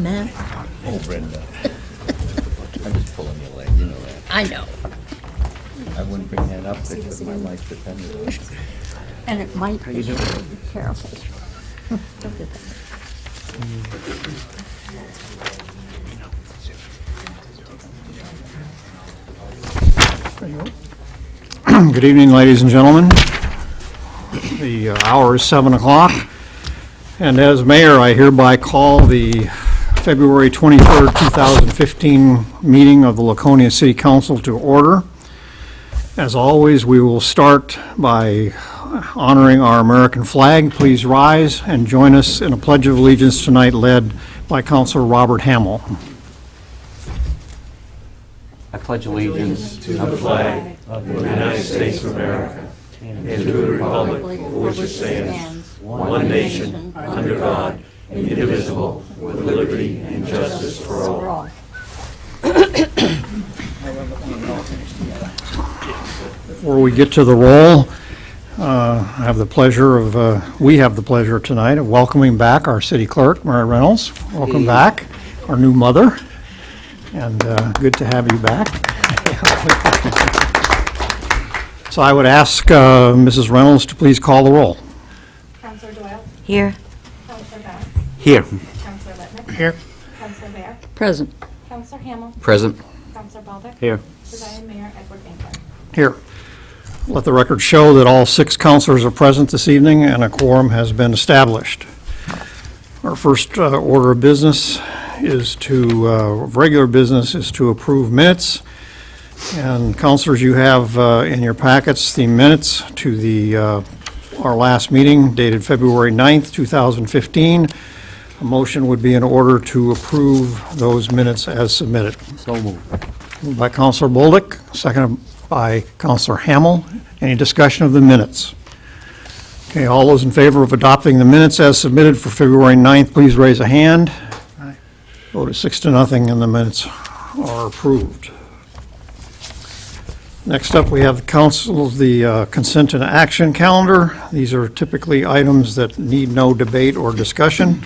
man. Oh, Brenda. I'm just pulling your leg, you know that. I know. I wouldn't bring that up if my life depended on it. And it might be. Be careful. Don't do that. Good evening, ladies and gentlemen. The hour is 7 o'clock, and as mayor, I hereby call the February 23rd, 2015 meeting of the Laconia City Council to order. As always, we will start by honoring our American flag. Please rise and join us in a Pledge of Allegiance tonight led by Councilor Robert Hamill. I pledge allegiance to the flag of the United States of America and to the republic for which it stands, one nation, under God, indivisible, with liberty and justice for all. Before we get to the roll, we have the pleasure tonight of welcoming back our city clerk, Mary Reynolds. Welcome back, our new mother, and good to have you back. So I would ask Mrs. Reynolds to please call the roll. Councilor Doyle? Here. Councilor Bass? here. Councilor Littman? Here. Councilor Bear? Present. Councilor Hamel? Present. Councilor Baldick? Here. Presiding Mayor Edward England? Here. Let the record show that all 6 councilors are present this evening and a quorum has been established. Our first order of business is regular business is to approve minutes. And councilors, you have in your packets the minutes to our last meeting dated February 9th, 2015. A motion would be in order to approve those minutes as submitted. So moved. Moved by Councilor Bolduc, seconded by Councilor Hamill. Any discussion of the minutes? Okay, all those in favor of adopting the minutes as submitted for February 9th, please raise a hand. Vote is 6-0, and the minutes are approved. Next up, we have the consent and action calendar. These are typically items that need no debate or discussion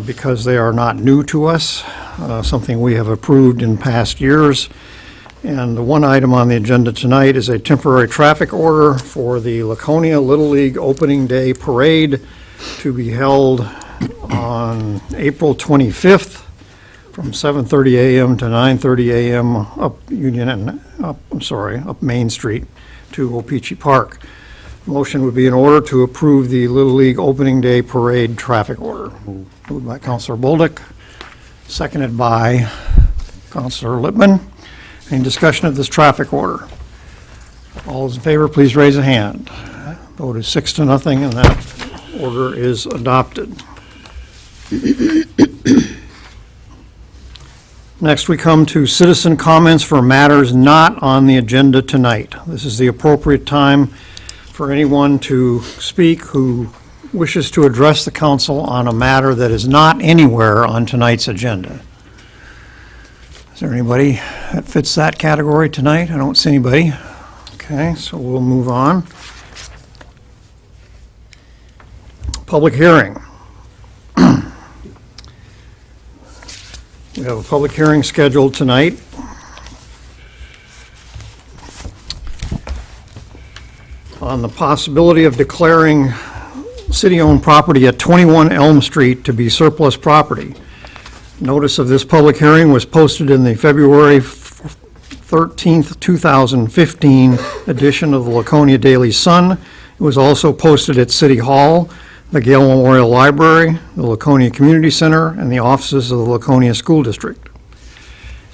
because they are not new to us, something we have approved in past years. And the one item on the agenda tonight is a temporary traffic order for the Laconia Little League Opening Day Parade to be held on April 25th from 7:30 a.m. to 9:30 a.m. up Main Street to O-Pee-Chee Park. Motion would be in order to approve the Little League Opening Day Parade traffic order. Moved by Councilor Bolduc, seconded by Councilor Littman. Any discussion of this traffic order? All those in favor, please raise a hand. Vote is 6-0, and that order is adopted. Next, we come to citizen comments for matters not on the agenda tonight. This is the appropriate time for anyone to speak who wishes to address the council on a matter that is not anywhere on tonight's agenda. Is there anybody that fits that category tonight? I don't see anybody. Okay, so we'll move on. Public hearing. We have a public hearing scheduled tonight. On the possibility of declaring city-owned property at 21 Elm Street to be surplus property. Notice of this public hearing was posted in the February 13th, 2015 edition of the Laconia Daily Sun. It was also posted at City Hall, the Gale Memorial Library, the Laconia Community Center, and the offices of the Laconia School District.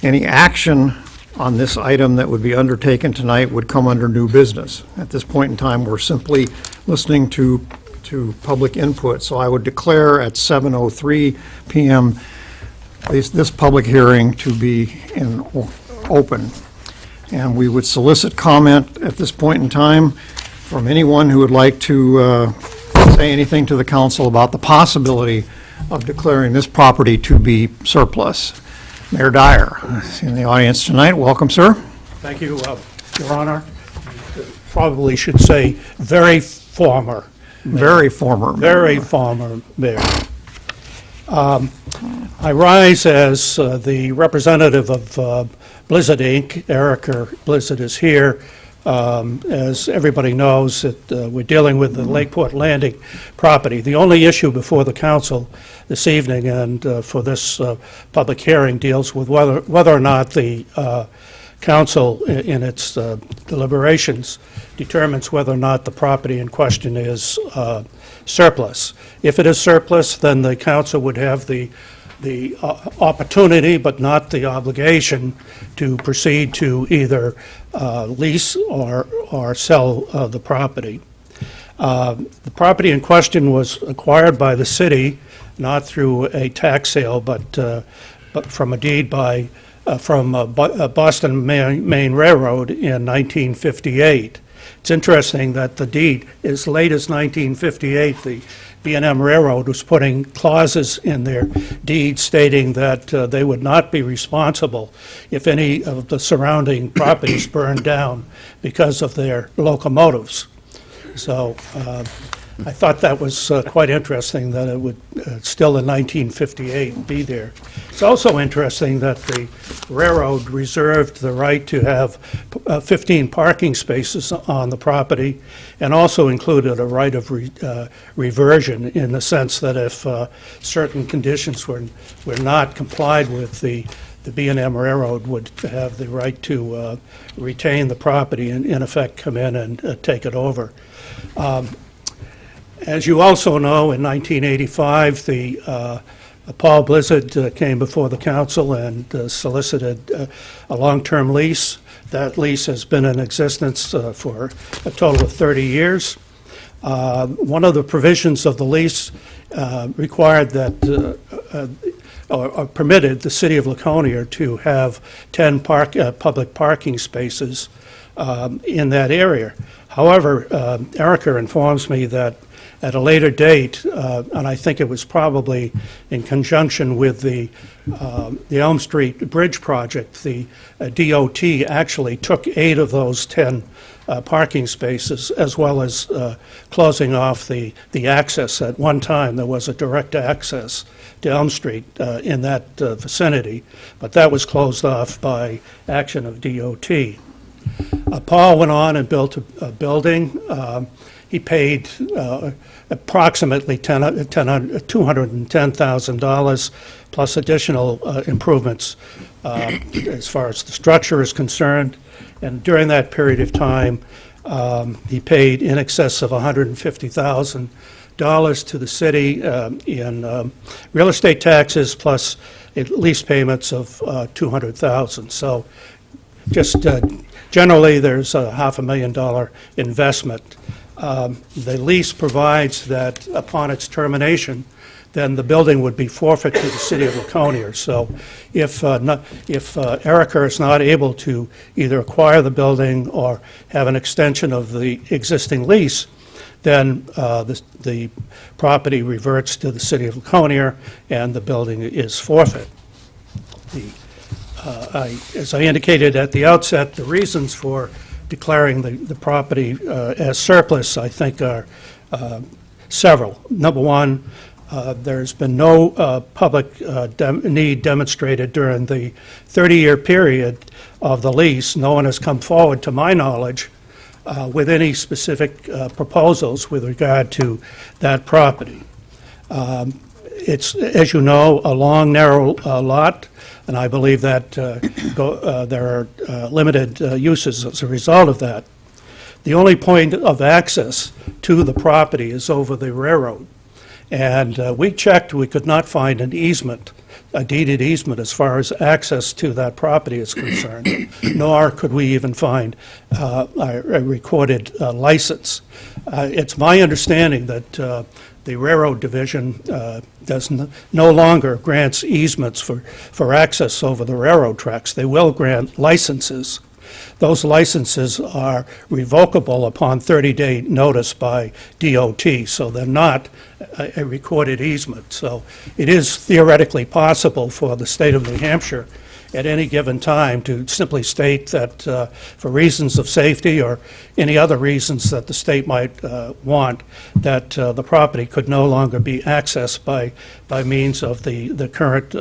Any action on this item that would be undertaken tonight would come under new business. At this point in time, we're simply listening to public input, so I would declare at 7:03 p.m. this public hearing to be open. And we would solicit comment at this point in time from anyone who would like to say anything to the council about the possibility of declaring this property to be surplus. Mayor Dyer is in the audience tonight. Welcome, sir. Thank you, Your Honor. Probably should say very former Very former. mayor. I rise as the representative of Blizzard, Inc. Erica Blizzard is here. As everybody knows, we're dealing with the Lakeport Landing property. The only issue before the council this evening and for this public hearing deals with whether or not the council in its deliberations determines whether or not the property in question is surplus. If it is surplus, then the council would have the opportunity, but not the obligation, to proceed to either lease or sell the property. The property in question was acquired by the city, not through a tax sale, but from a deed from Boston Main Railroad in 1958. It's interesting that the deed, as late as 1958, the B&M Railroad was putting clauses in their deed stating that they would not be responsible if any of the surrounding properties burned down because of their locomotives. So I thought that was quite interesting that it would still in 1958 be there. It's also interesting that the railroad reserved the right to have 15 parking spaces on the property, and also included a right of reversion, in the sense that if certain conditions were not complied with, the B&M Railroad would have the right to retain the property and in effect come in and take it over. As you also know, in 1985, Paul Blizzard came before the council and solicited a long-term lease. That lease has been in existence for a total of 30 years. One of the provisions of the lease required that, or permitted the city of Laconia to have 10 public parking spaces in that area. However, Erica informs me that at a later date, and I think it was probably in conjunction with the Elm Street Bridge project, the DOT actually took 8 of those 10 parking spaces, as well as closing off the access. At one time, there was a direct access to Elm Street in that vicinity, but that was closed off by action of DOT. Paul went on and built a building. He paid approximately $210,000 plus additional improvements as far as the structure is concerned. And during that period of time, he paid in excess of $150,000 to the city in real estate taxes, plus lease payments of $200,000. So just generally, there's a $500,000 investment. The lease provides that upon its termination, then the building would be forfeit to the city of Laconia. So if Erica is not able to either acquire the building or have an extension of the existing lease, then the property reverts to the city of Laconia and the building is forfeit. As I indicated at the outset, the reasons for declaring the property as surplus, I think, are several. Number one, there's been no public need demonstrated during the 30-year period of the lease. No one has come forward, to my knowledge, with any specific proposals with regard to that property. It's, as you know, a long, narrow lot, and I believe that there are limited uses as a result of that. The only point of access to the property is over the railroad. And we checked, we could not find an easement, a deeded easement as far as access to that property is concerned, nor could we even find a recorded license. It's my understanding that the Railroad Division no longer grants easements for access over the railroad tracks. They will grant licenses. Those licenses are revocable upon 30-day notice by DOT, so they're not a recorded easement. So it is theoretically possible for the state of New Hampshire, at any given time to simply state that for reasons of safety or any other reasons that the state might want, that the property could no longer be accessed by means of the current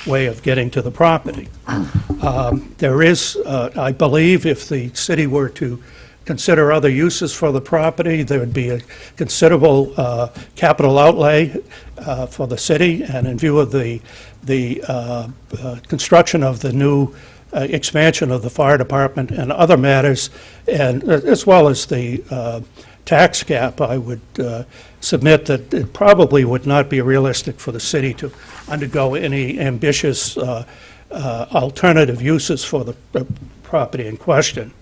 way of getting to the property. There is, I believe, if the city were to consider other uses for the property, there would be a considerable capital outlay for the city, and in view of the construction of the new expansion of the fire department and other matters, and as well as the tax cap, I would submit that it probably would not be realistic for the city to undergo any ambitious alternative uses for the property in question.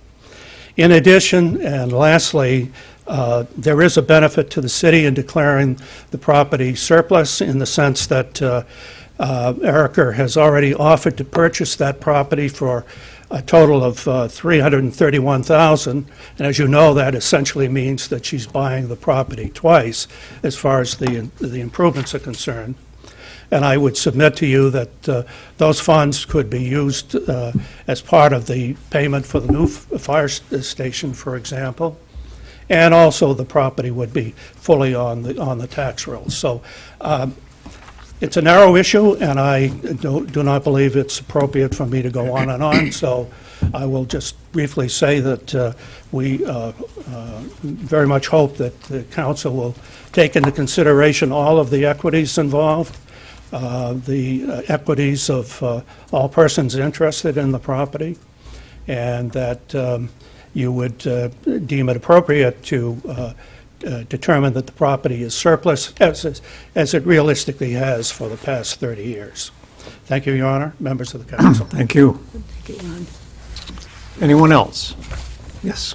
In addition, and lastly, there is a benefit to the city in declaring the property surplus in the sense that Erica has already offered to purchase that property for a total of $331,000, and as you know, that essentially means that she's buying the property twice as far as the improvements are concerned. And I would submit to you that those funds could be used as part of the payment for the new fire station, for example, and also the property would be fully on the tax rolls. So it's a narrow issue, and I do not believe it's appropriate for me to go on and on. So I will just briefly say that we very much hope that the council will take into consideration all of the equities involved, the equities of all persons interested in the property, and that you would deem it appropriate to determine that the property is surplus, as it realistically has for the past 30 years. Thank you, Your Honor, members of the council. Thank you. Thank you, Ron. Anyone else? Yes.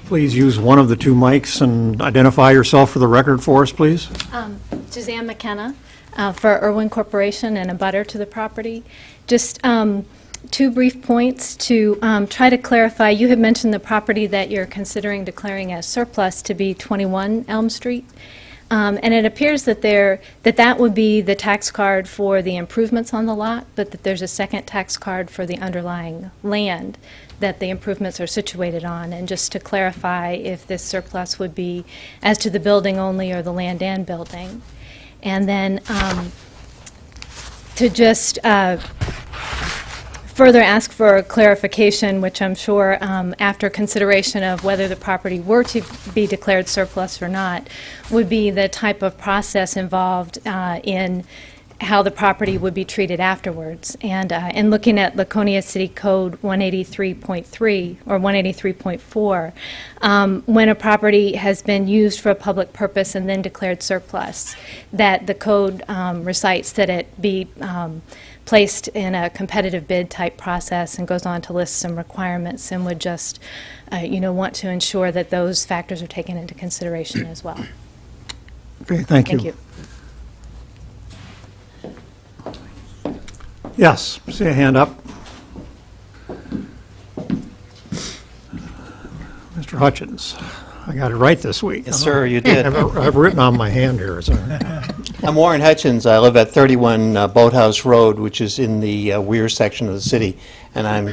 Please use one of the two mics and identify yourself for the record for us, please. Suzanne McKenna for Irwin Corporation and a butter to the property. Just two brief points to try to clarify. You had mentioned the property that you're considering declaring as surplus to be 21 Elm Street. And it appears that that would be the tax card for the improvements on the lot, but that there's a second tax card for the underlying land that the improvements are situated on. And just to clarify if this surplus would be as to the building only or the land and building. And then to just further ask for clarification, which I'm sure after consideration of whether the property were to be declared surplus or not, would be the type of process involved in how the property would be treated afterwards. And in looking at Laconia City Code 183.3 or 183.4, when a property has been used for a public purpose and then declared surplus, that the code recites that it be placed in a competitive bid type process, and goes on to list some requirements, and would just want to ensure that those factors are taken into consideration as well. Okay, thank you. Thank you. Yes, see a hand up. Mr. Hutchins, I got it right this week. Yes, sir, you did. I've written on my hand here. So. I'm Warren Hutchins. I live at 31 Boathouse Road, which is in the Weir section of the city, and I'm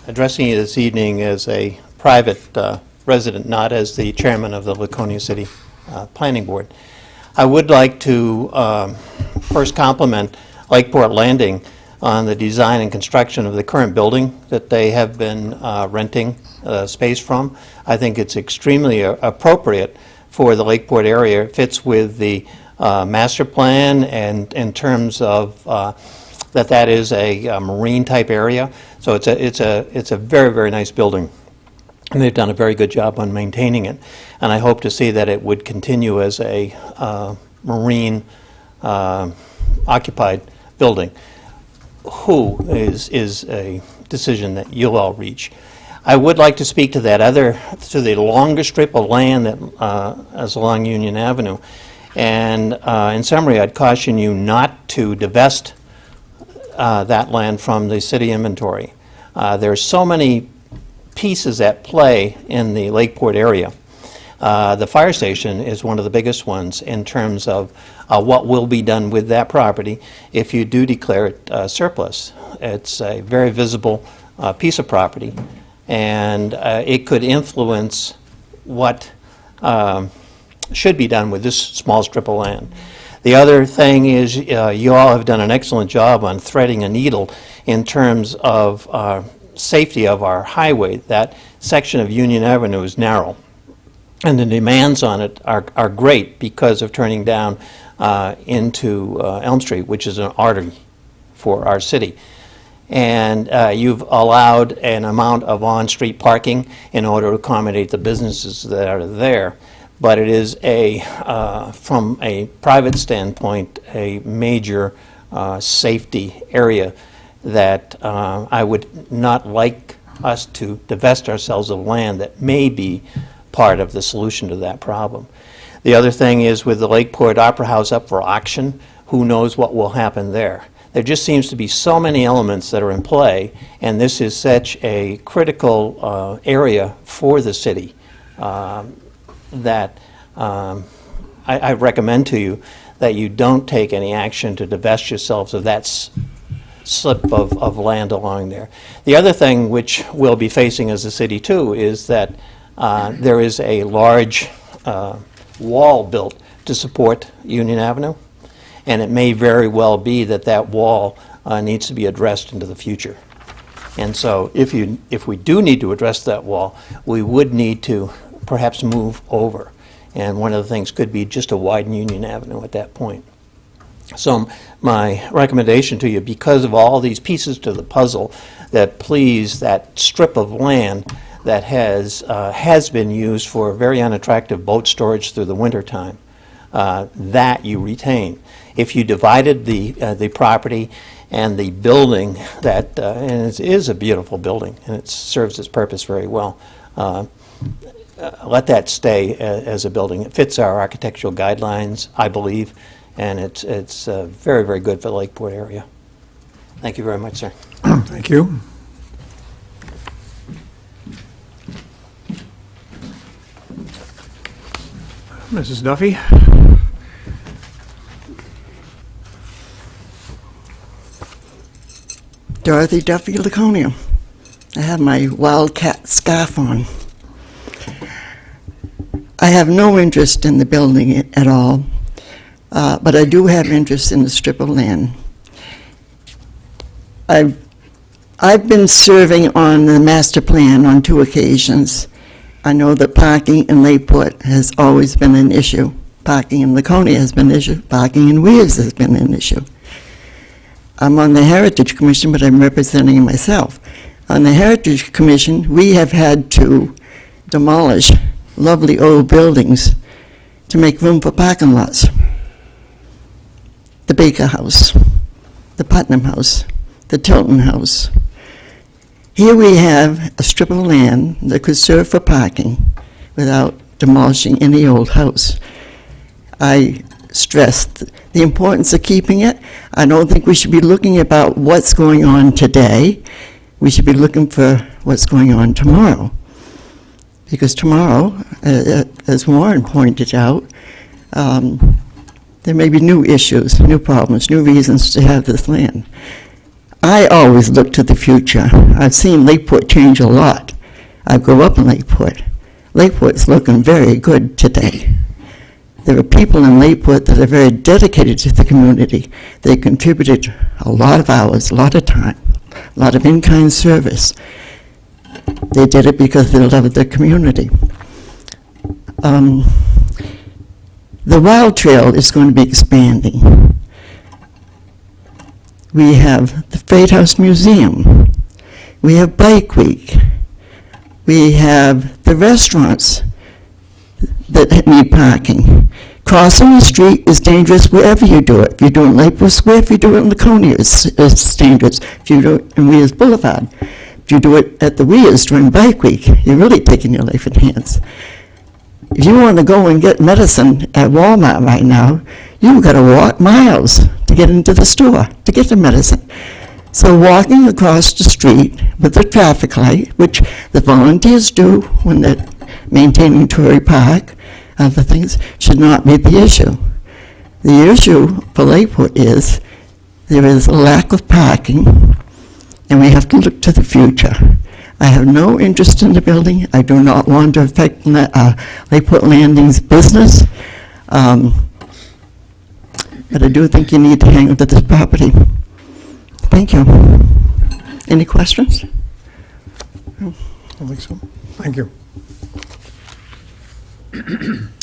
addressing you this evening as a private resident, not as the chairman of the Laconia City Planning Board. I would like to first compliment Lakeport Landing on the design and construction of the current building that they have been renting space from. I think it's extremely appropriate for the Lakeport area. It fits with the master plan, and in terms of that is a marine type area. So it's a very, very nice building, and they've done a very good job on maintaining it. And I hope to see that it would continue as a marine occupied building. Who is a decision that you'll all reach. I would like to speak to to the longer strip of land that is along Union Avenue. And in summary, I'd caution you not to divest that land from the city inventory. There's so many pieces at play in the Lakeport area. The fire station is one of the biggest ones in terms of what will be done with that property if you do declare it surplus. It's a very visible piece of property, and it could influence what should be done with this small strip of land. The other thing is you all have done an excellent job on threading a needle in terms of safety of our highway. That section of Union Avenue is narrow, and the demands on it are great because of turning down into Elm Street, which is an artery for our city. And you've allowed an amount of on-street parking in order to accommodate the businesses that are there. But it is from a private standpoint, a major safety area that I would not like us to divest ourselves of land that may be part of the solution to that problem. The other thing is with the Lakeport Opera House up for auction, who knows what will happen there. There just seems to be so many elements that are in play, and this is such a critical area for the city that I recommend to you that you don't take any action to divest yourselves of that slip of land along there. The other thing which we'll be facing as a city too is that there is a large wall built to support Union Avenue, and it may very well be that that wall needs to be addressed into the future. And so if we do need to address that wall, we would need to perhaps move over. And one of the things could be just to widen Union Avenue at that point. So my recommendation to you, because of all these pieces to the puzzle, that please, that strip of land that has been used for very unattractive boat storage through the wintertime, that you retain. If you divided the property and the building, that and it is a beautiful building and it serves its purpose very well, let that stay as a building. It fits our architectural guidelines, I believe, and it's very, very good for the Lakeport area. Thank you very much, sir. Thank you. Mrs. Duffy? Dorothy Duffy, Laconia. I have my wildcat scarf on. I have no interest in the building at all, but I do have interest in the strip of land. I've been serving on the master plan on 2 occasions. I know that parking in Lakeport has always been an issue. Parking in Laconia has been an issue. Parking in Weirs has been an issue. I'm on the Heritage Commission, but I'm representing myself. On the Heritage Commission, we have had to demolish lovely old buildings to make room for parking lots. The Baker House, the Putnam House, the Tilton House. Here we have a strip of land that could serve for parking without demolishing any old house. I stressed the importance of keeping it. I don't think we should be looking about what's going on today. We should be looking for what's going on tomorrow. Because tomorrow, as Warren pointed out, there may be new issues, new problems, new reasons to have this land. I always look to the future. I've seen Lakeport change a lot. I grew up in Lakeport. Lakeport's looking very good today. There are people in Lakeport that are very dedicated to the community. They contributed a lot of hours, a lot of time, a lot of in-kind service. They did it because they loved their community. The Wild Trail is going to be expanding. We have the Freight House Museum. We have Bike Week. We have the restaurants that need parking. Crossing the street is dangerous wherever you do it. If you do it in Lakeport Square, if you do it in Laconia, it's dangerous. If you do it in Weirs Boulevard, if you do it at the Weirs during Bike Week, you're really taking your life in hands. If you want to go and get medicine at Walmart right now, you've got to walk miles to get into the store to get the medicine. So walking across the street with the traffic light, which the volunteers do when they're maintaining Torrey Park, other things, should not be the issue. The issue for Lakeport is there is a lack of parking, and we have to look to the future. I have no interest in the building. I do not want to affect Lakeport Landing's business. But I do think you need to hang on to this property. Thank you. Any questions? I don't think so. Thank you.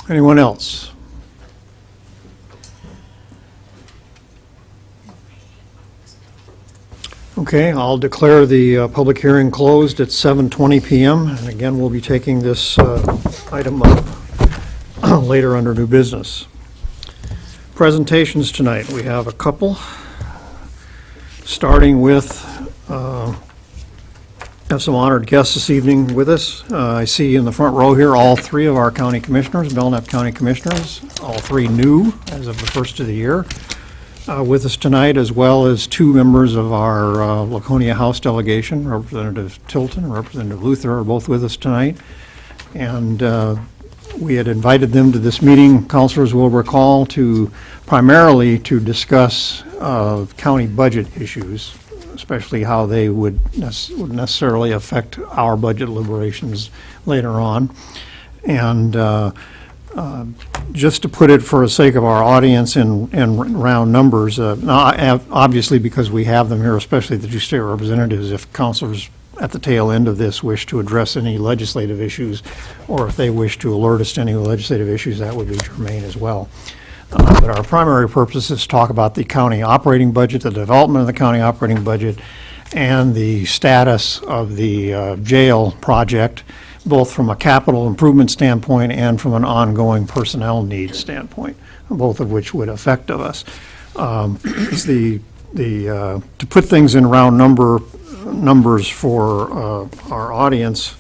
Anyone else? Okay, I'll declare the public hearing closed at 7:20 PM. And again, we'll be taking this item up later under new business. Presentations tonight, we have a couple. Starting with, have some honored guests this evening with us. I see in the front row here all three of our county commissioners, Belknap County Commissioners, all three new as of the first of the year, with us tonight, as well as two members of our Laconia House delegation, Representative Tilton and Representative Luther are both with us tonight. And we had invited them to this meeting, councilors will recall, primarily to discuss county budget issues, especially how they would necessarily affect our budget deliberations later on. And just to put it for the sake of our audience in round numbers, obviously because we have them here, especially the two state representatives, if councilors at the tail end of this wish to address any legislative issues, or if they wish to alert us to any legislative issues, that would be germane as well. But our primary purpose is to talk about the county operating budget, the development of the county operating budget, and the status of the jail project, both from a capital improvement standpoint and from an ongoing personnel needs standpoint, both of which would affect us. To put things in round numbers for our audience,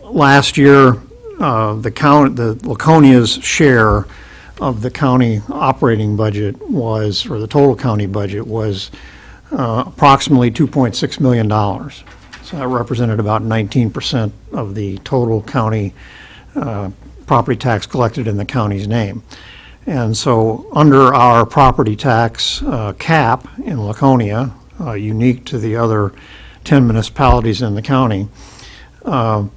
last year, the Laconia's share of the county operating budget was, or the total county budget was approximately $2.6 million. So that represented about 19% of the total county property tax collected in the county's name. And so under our property tax cap in Laconia, unique to the other 10 municipalities in the county, the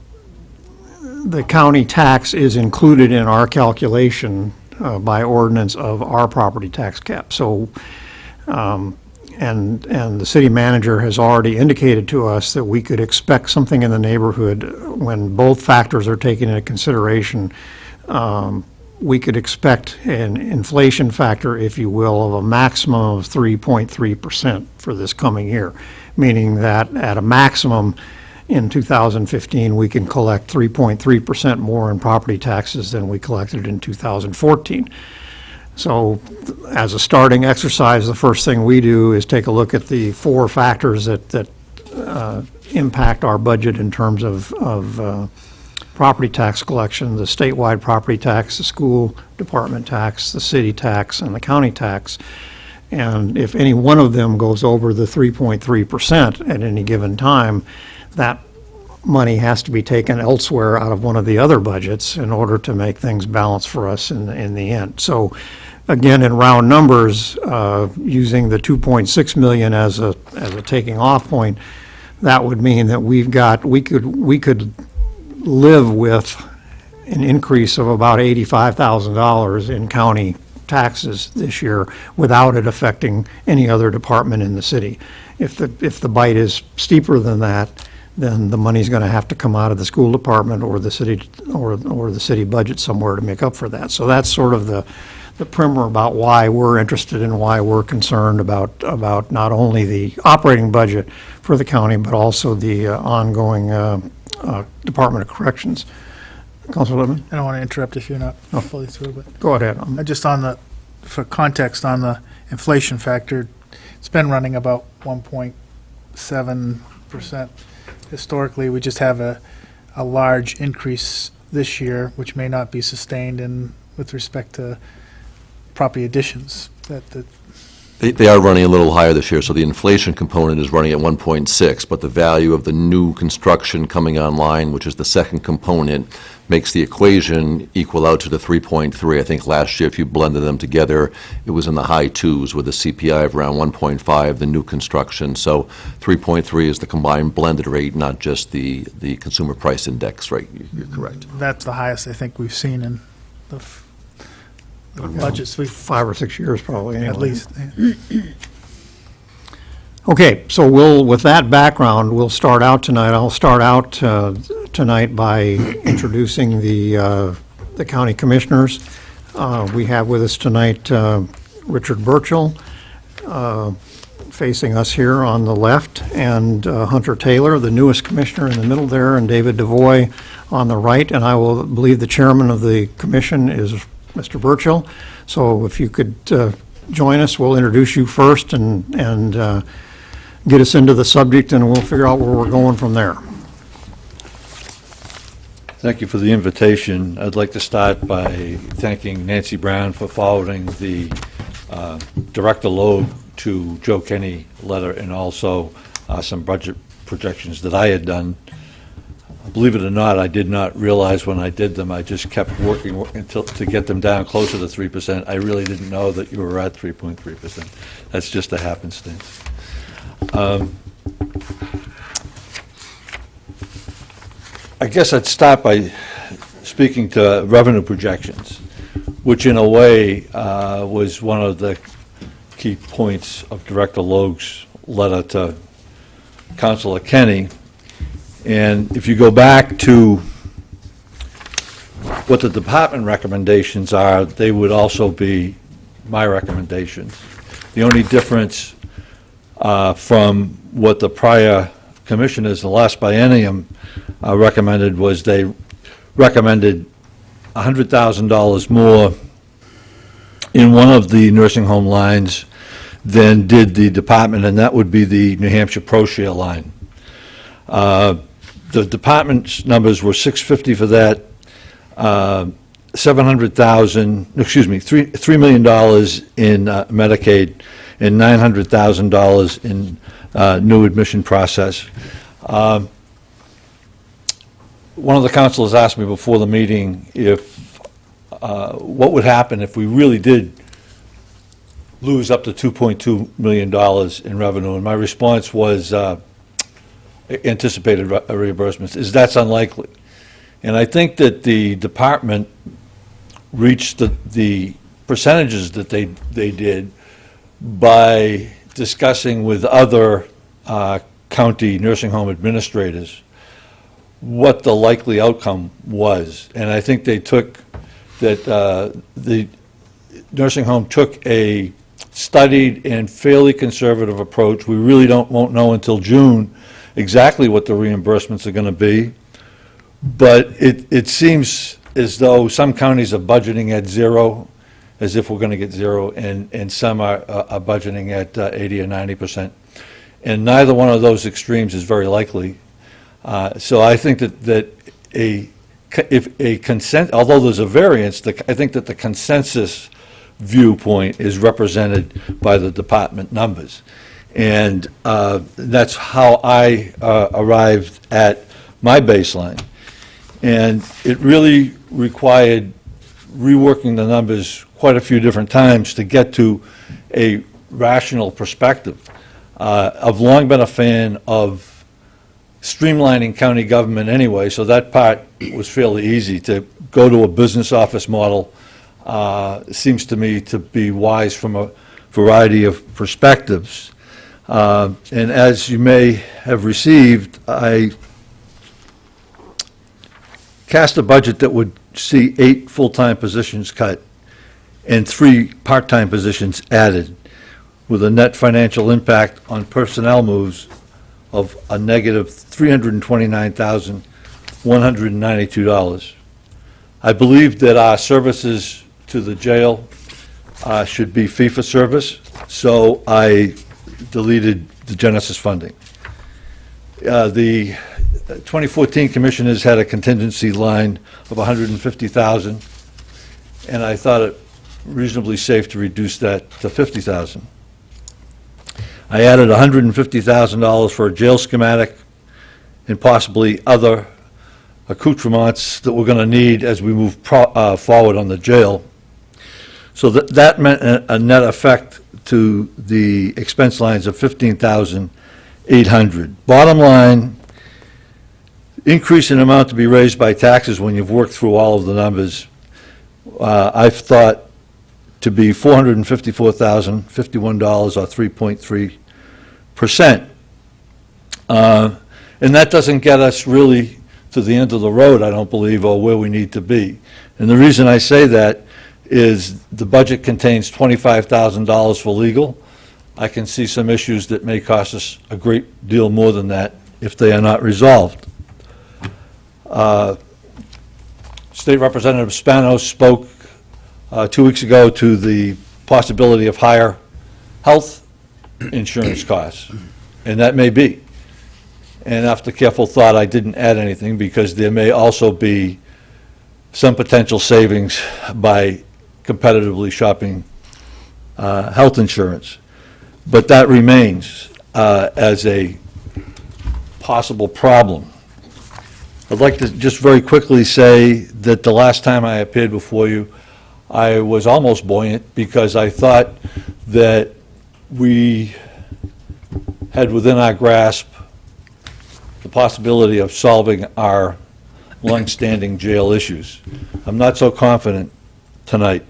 county tax is included in our calculation by ordinance of our property tax cap. So, and the city manager has already indicated to us that we could expect something in the neighborhood, when both factors are taken into consideration, we could expect an inflation factor, if you will, of a maximum of 3.3% for this coming year, meaning that at a maximum in 2015, we can collect 3.3% more in property taxes than we collected in 2014. So as a starting exercise, the first thing we do is take a look at the four factors that impact our budget in terms of property tax collection: the statewide property tax, the school department tax, the city tax, and the county tax. And if any one of them goes over the 3.3% at any given time, that money has to be taken elsewhere out of one of the other budgets in order to make things balance for us in the end. So again, in round numbers, using the 2.6 million as a taking off point, that would mean that we could live with an increase of about $85,000 in county taxes this year without it affecting any other department in the city. If the bite is steeper than that, then the money's going to have to come out of the school department or the city or the city budget somewhere to make up for that. So that's sort of the primer about why we're interested and why we're concerned about not only the operating budget for the county, but also the ongoing Department of Corrections. Councilor Lippman? I don't want to interrupt if you're not fully through, but Go ahead. just for context on the inflation factor, it's been running about 1.7%. Historically, we just have a large increase this year, which may not be sustained with respect to property additions. They are running a little higher this year, so the inflation component is running at 1.6, but the value of the new construction coming online, which is the second component, makes the equation equal out to the 3.3. I think last year, if you blended them together, it was in the high twos with a CPI of around 1.5, the new construction. So 3.3 is the combined blended rate, not just the consumer price index rate. You're correct. That's the highest I think we've seen in the budgets we've, 5 or 6 years probably, anyway. at least. Okay, so with that background, we'll start out tonight. I'll start out tonight by introducing the county commissioners. We have with us tonight Richard Burchell, facing us here on the left, and Hunter Taylor, the newest commissioner, in the middle there, and David DeVoy on the right. And I will believe the chairman of the commission is Mr. Burchell. So if you could join us, we'll introduce you first and get us into the subject, and we'll figure out where we're going from there. Thank you for the invitation. I'd like to start by thanking Nancy Brown for forwarding the Director Loeb to Joe Kenny letter, and also some budget projections that I had done. Believe it or not, I did not realize when I did them. I just kept working to get them down closer to 3%. I really didn't know that you were at 3.3%. That's just a happenstance. I guess I'd start by speaking to revenue projections, which in a way was one of the key points of Director Loeb's letter to Councilor Kenny. And if you go back to what the department recommendations are, they would also be my recommendations. The only difference from what the prior commissioners, the last biennium, recommended was they recommended $100,000 more in one of the nursing home lines than did the department, and that would be the New Hampshire ProShare line. The department's numbers were $650 for that, $3 million in Medicaid, and $900,000 in new admission process. One of the councilors asked me before the meeting if what would happen if we really did lose up to $2.2 million in revenue, and my response was anticipated reimbursements, is that's unlikely. And I think that the department reached the percentages that they did by discussing with other county nursing home administrators what the likely outcome was. And I think they took that the nursing home took a studied and fairly conservative approach. We really won't know until June exactly what the reimbursements are going to be, but it seems as though some counties are budgeting at zero, as if we're going to get zero, and some are budgeting at 80 or 90%. And neither one of those extremes is very likely. So I think that although there's a variance, I think that the consensus viewpoint is represented by the department numbers. And that's how I arrived at my baseline. And it really required reworking the numbers quite a few different times to get to a rational perspective. I've long been a fan of streamlining county government anyway, so that part was fairly easy. To go to a business office model seems to me to be wise from a variety of perspectives. And as you may have received, I cast a budget that would see 8 full-time positions cut and 3 part-time positions added, with a net financial impact on personnel moves of a negative $329,192. I believe that our services to the jail should be fee-for-service, so I deleted the Genesis funding. The 2014 commissioners had a contingency line of $150,000, and I thought it reasonably safe to reduce that to $50,000. I added $150,000 for a jail schematic and possibly other accoutrements that we're going to need as we move forward on the jail. So that meant a net effect to the expense lines of $15,800. Bottom line, increase in amount to be raised by taxes when you've worked through all of the numbers, I've thought to be $454,051 or 3.3%. And that doesn't get us really to the end of the road, I don't believe, or where we need to be. And the reason I say that is the budget contains $25,000 for legal. I can see some issues that may cost us a great deal more than that if they are not resolved. State Representative Spanos spoke 2 weeks ago to the possibility of higher health insurance costs, and that may be. And after careful thought, I didn't add anything because there may also be some potential savings by competitively shopping health insurance. But that remains as a possible problem. I'd like to just very quickly say that the last time I appeared before you, I was almost buoyant because I thought that we had within our grasp the possibility of solving our long-standing jail issues. I'm not so confident tonight.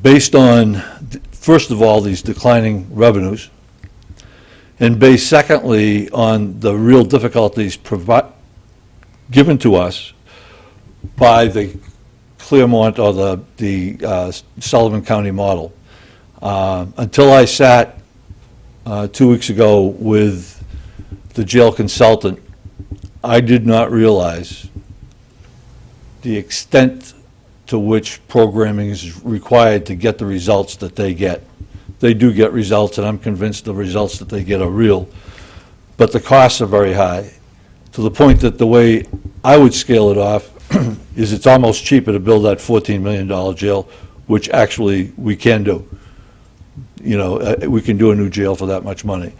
Based on, first of all, these declining revenues, and based secondly on the real difficulties given to us by the Claremont or the Sullivan County model. Until I sat 2 weeks ago with the jail consultant, I did not realize the extent to which programming is required to get the results that they get. They do get results, and I'm convinced the results that they get are real, but the costs are very high, to the point that the way I would scale it off is it's almost cheaper to build that $14 million jail, which actually we can do. You know, we can do a new jail for that much money.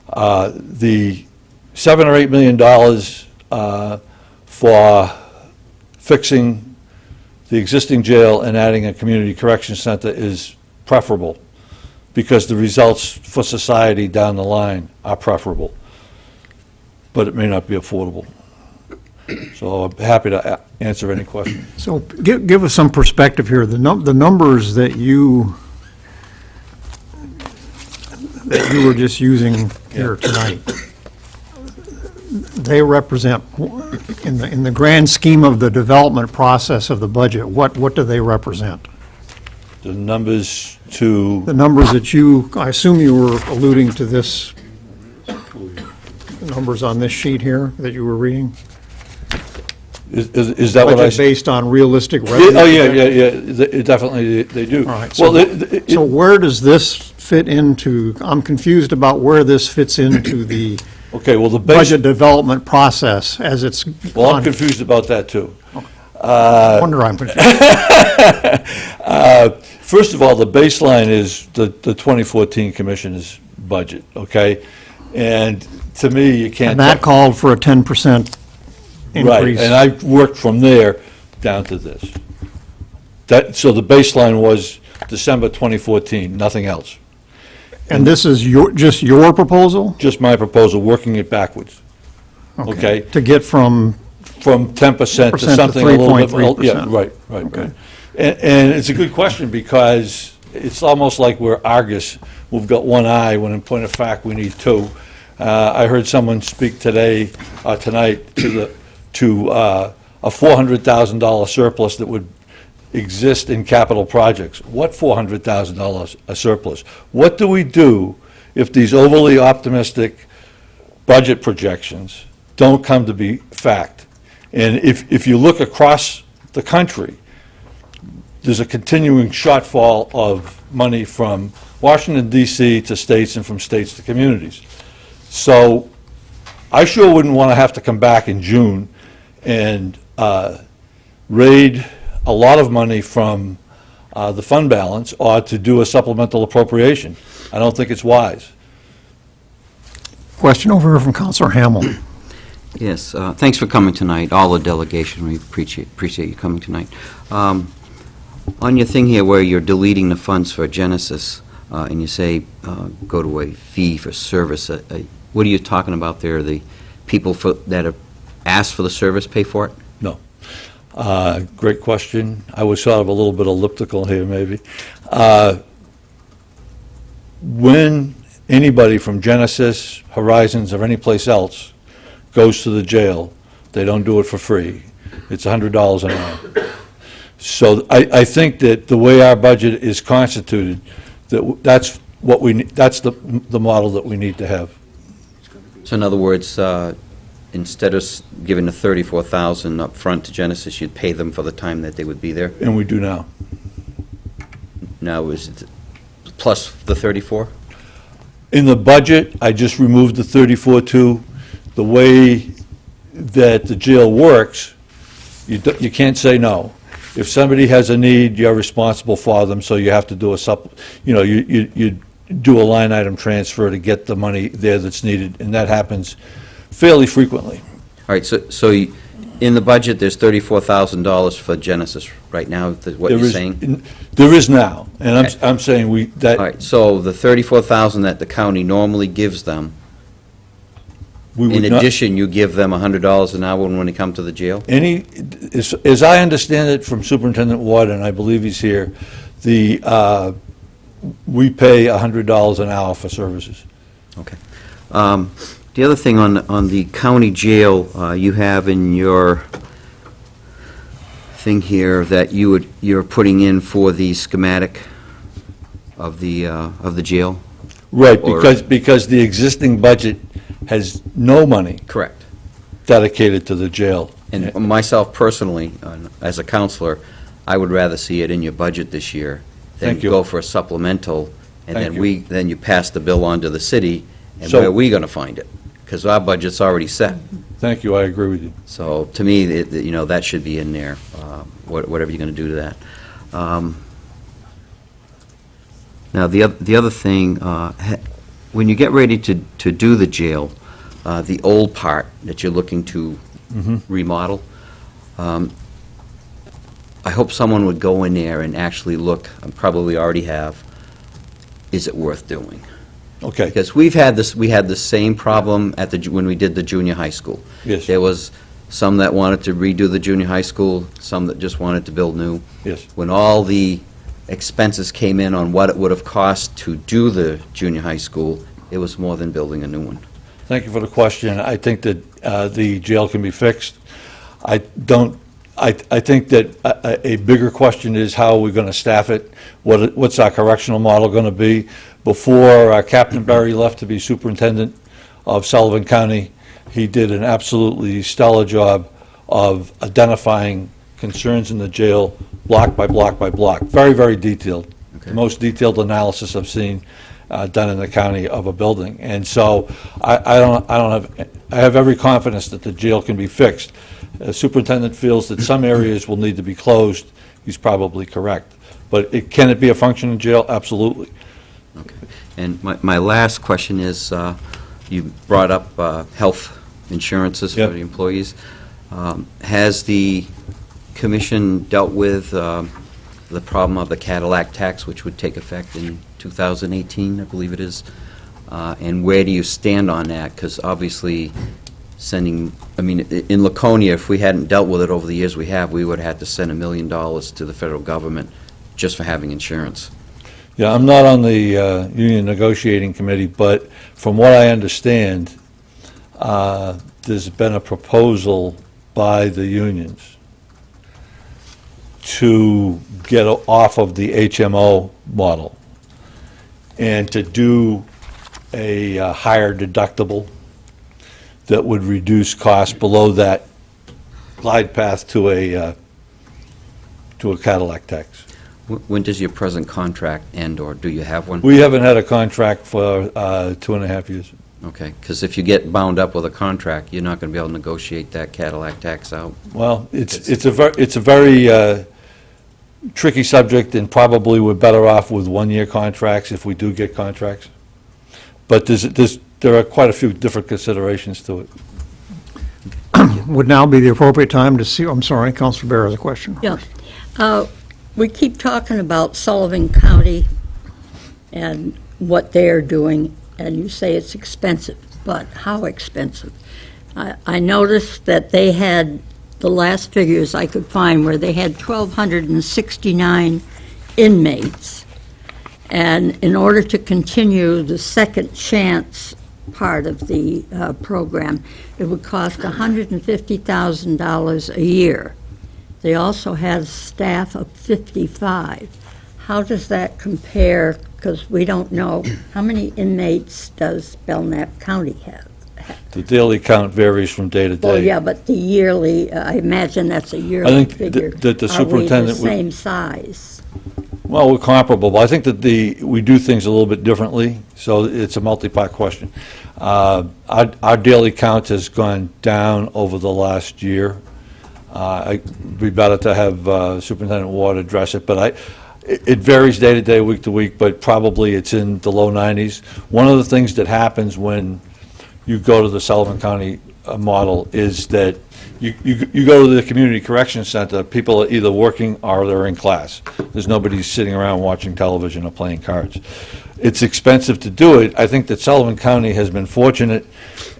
The $7 or $8 million for fixing the existing jail and adding a community correction center is preferable, because the results for society down the line are preferable, but it may not be affordable. So I'm happy to answer any questions. So give us some perspective here. The numbers that you were just using here tonight, they represent, in the grand scheme of the development process of the budget, what do they represent? The numbers to, The numbers that I assume you were alluding to this, numbers on this sheet here that you were reading? is that what I Budget said? based on realistic revenue? Oh, yeah, definitely they do. All right, Well, so where does this fit into, I'm confused about where this fits into the okay, well, the base, budget development process as it's well, I'm gone. confused about that, too. I wonder I'm confused. First of all, the baseline is the 2014 Commissioner's budget, okay? And to me, you can't. And that called for a 10% Right, increase. and I worked from there down to this. So the baseline was December 2014, nothing else. And this is just your proposal? Just my proposal, working it backwards, okay? To get from, From 10% to Percent to something a little bit. 3.3%. Yeah, right. And it's a good question, because it's almost like we're Argus. We've got one eye, when in point of fact, we need two. I heard someone speak tonight to a $400,000 surplus that would exist in capital projects. What $400,000 a surplus? What do we do if these overly optimistic budget projections don't come to be fact? And if you look across the country, there's a continuing shortfall of money from Washington, D.C. to states and from states to communities. So I sure wouldn't want to have to come back in June and raid a lot of money from the fund balance or to do a supplemental appropriation. I don't think it's wise. Question over here from Counselor Hamel. Yes, thanks for coming tonight, all the delegation, we appreciate you coming tonight. On your thing here where you're deleting the funds for Genesis, and you say go to a fee for service, what are you talking about there? The people that have asked for the service pay for it? No. Great question. I was sort of a little bit elliptical here, maybe. When anybody from Genesis, Horizons, or any place else goes to the jail, they don't do it for free. It's $100 an hour. So I think that the way our budget is constituted, that's what we that's the model that we need to have. So in other words, instead of giving the $34,000 up front to Genesis, you'd pay them for the time that they would be there? And we do now. Now, is it plus the 34? In the budget, I just removed the 34.2. The way that the jail works, you can't say no. If somebody has a need, you're responsible for them, so you have to do you do a line item transfer to get the money there that's needed, and that happens fairly frequently. All right, so in the budget, there's $34,000 for Genesis right now, what you're saying? There is now, and Okay. I'm saying All right, so the $34,000 that the county normally gives them, we would in not. addition, you give them $100 an hour when they come to the jail? As I understand it from Superintendent Ward, and I believe he's here, we pay $100 an hour for services. Okay. The other thing on the county jail, you have in your thing here that you're putting in for the schematic of the jail? Right, Or- because the existing budget has no money Correct. dedicated to the jail. And myself personally, as a counselor, I would rather see it in your budget this year than Thank you. go for a supplemental, and Thank then you. then you pass the bill on to the city, and So- where are we going to find it? Because our budget's already set. Thank you, I agree with you. So to me, that should be in there, whatever you're going to do to that. Now, the other thing, when you get ready to do the jail, the old part that you're looking to remodel, I hope someone would go in there and actually look, and probably already have, is it worth doing? Okay, Because we had the same problem when we did the junior high school. yes, There was some that wanted to redo the junior high school, some that just wanted to build new. yes. When all the expenses came in on what it would have cost to do the junior high school, it was more than building a new one. Thank you for the question. I think that the jail can be fixed. I think that a bigger question is how are we going to staff it? What's our correctional model going to be? Before Captain Berry left to be superintendent of Sullivan County, he did an absolutely stellar job of identifying concerns in the jail block by block by block. Very, very detailed. Okay. The most detailed analysis I've seen done in the county of a building. And so I have every confidence that the jail can be fixed. Superintendent feels that some areas will need to be closed. He's probably correct. But can it be a functioning jail? Absolutely. Okay. And my last question is, you brought up health insurances for Yep. the employees. Has the commission dealt with the problem of the Cadillac tax, which would take effect in 2018, I believe it is? And where do you stand on that? Because obviously, in Laconia, if we hadn't dealt with it over the years we have, we would have had to send $1 million to the federal government just for having insurance. Yeah, I'm not on the union negotiating committee, but from what I understand, there's been a proposal by the unions to get off of the HMO model and to do a higher deductible that would reduce costs below that glide path to a Cadillac tax. When does your present contract end, or do you have one? We haven't had a contract for 2.5 years. Okay, because if you get bound up with a contract, you're not going to be able to negotiate that Cadillac tax out. Well, it's a very tricky subject, and probably we're better off with one-year contracts if we do get contracts. But there are quite a few different considerations to it. Would now be the appropriate time to see, I'm sorry, Councilor Bear has a question. Yeah. We keep talking about Sullivan County and what they're doing, and you say it's expensive, but how expensive? I noticed that they had, the last figures I could find, where they had 1,269 inmates. And in order to continue the second chance part of the program, it would cost $150,000 a year. They also had staff of 55. How does that compare? Because we don't know, how many inmates does Belknap County have? The daily count varies from day to day. Well, yeah, but the yearly, I imagine that's a yearly think figure. that the superintendent Are would- we the same size? Well, we're comparable, but I think that we do things a little bit differently, so it's a multi-part question. Our daily count has gone down over the last year. It'd be better to have Superintendent Ward address it, but it varies day to day, week to week, but probably it's in the low 90s. One of the things that happens when you go to the Sullivan County model is that you go to the community correction center, people are either working or they're in class. There's nobody sitting around watching television or playing cards. It's expensive to do it. I think that Sullivan County has been fortunate,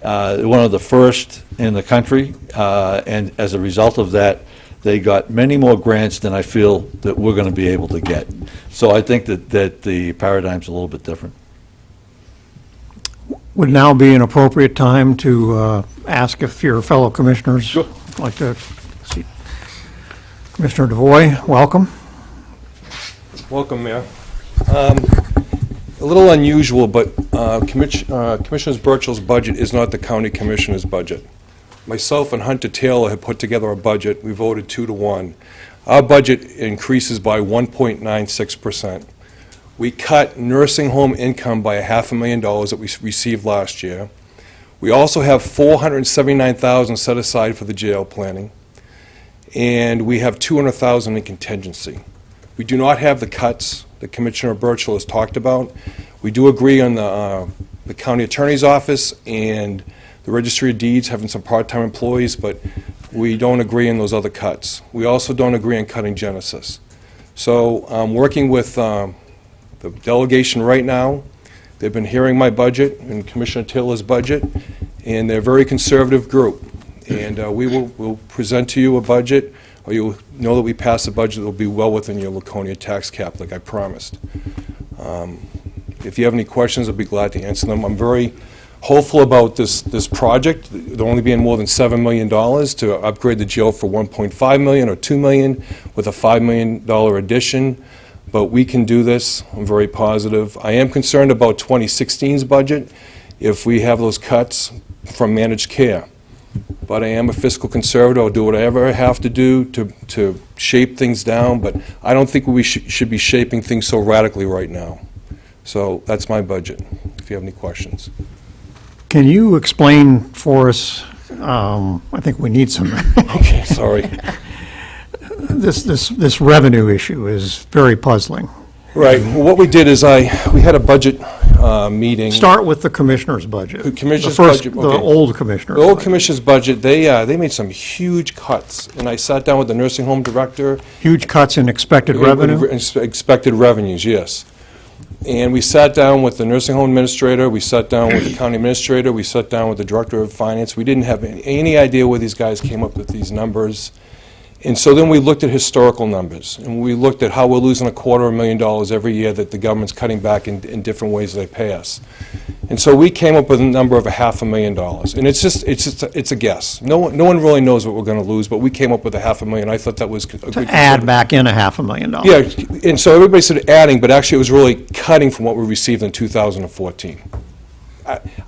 one of the first in the country, and as a result of that, they got many more grants than I feel that we're going to be able to get. So I think that the paradigm's a little bit different. Would now be an appropriate time to ask if your fellow commissioners would like to see. Commissioner DeVoy, welcome. Welcome, Mayor. A little unusual, but Commissioner Burchell's budget is not the county commissioner's budget. Myself and Hunter Taylor have put together a budget. We voted 2-1. Our budget increases by 1.96%. We cut nursing home income by $500,000 that we received last year. We also have $479,000 set aside for the jail planning, and we have $200,000 in contingency. We do not have the cuts that Commissioner Burchell has talked about. We do agree on the county attorney's office and the registry of deeds having some part-time employees, but we don't agree on those other cuts. We also don't agree on cutting Genesis. So I'm working with the delegation right now. They've been hearing my budget and Commissioner Taylor's budget, and they're a very conservative group. And we'll present to you a budget, or you'll know that we passed a budget that will be well within your Laconia tax cap, like I promised. If you have any questions, I'll be glad to answer them. I'm very hopeful about this project. There'll only be more than $7 million to upgrade the jail for $1.5 million or $2 million with a $5 million addition. But we can do this. I'm very positive. I am concerned about 2016's budget if we have those cuts from managed care. But I am a fiscal conservative. I'll do whatever I have to do to shape things down, but I don't think we should be shaping things so radically right now. So that's my budget, if you have any questions. Can you explain for us, I think we need some. Okay, sorry. This revenue issue is very puzzling. Right. Well, what we did is we had a budget meeting. Start with the commissioner's budget. The commissioner's The first- budget, The okay. old commissioner's The old budget. commissioner's budget, they made some huge cuts, and I sat down with the nursing home director. Huge cuts in expected revenue? Expected revenues, yes. And we sat down with the nursing home administrator, we sat down with the county administrator, we sat down with the director of finance. We didn't have any idea where these guys came up with these numbers. And so then we looked at historical numbers, and we looked at how we're losing $250,000 every year that the government's cutting back in different ways they pay us. And so we came up with a number of $500,000. And it's a guess. No one really knows what we're going to lose, but we came up with $500,000. I thought that was a good To add back in $500,000. Yeah, and so everybody said adding, but actually it was really cutting from what we received in 2014.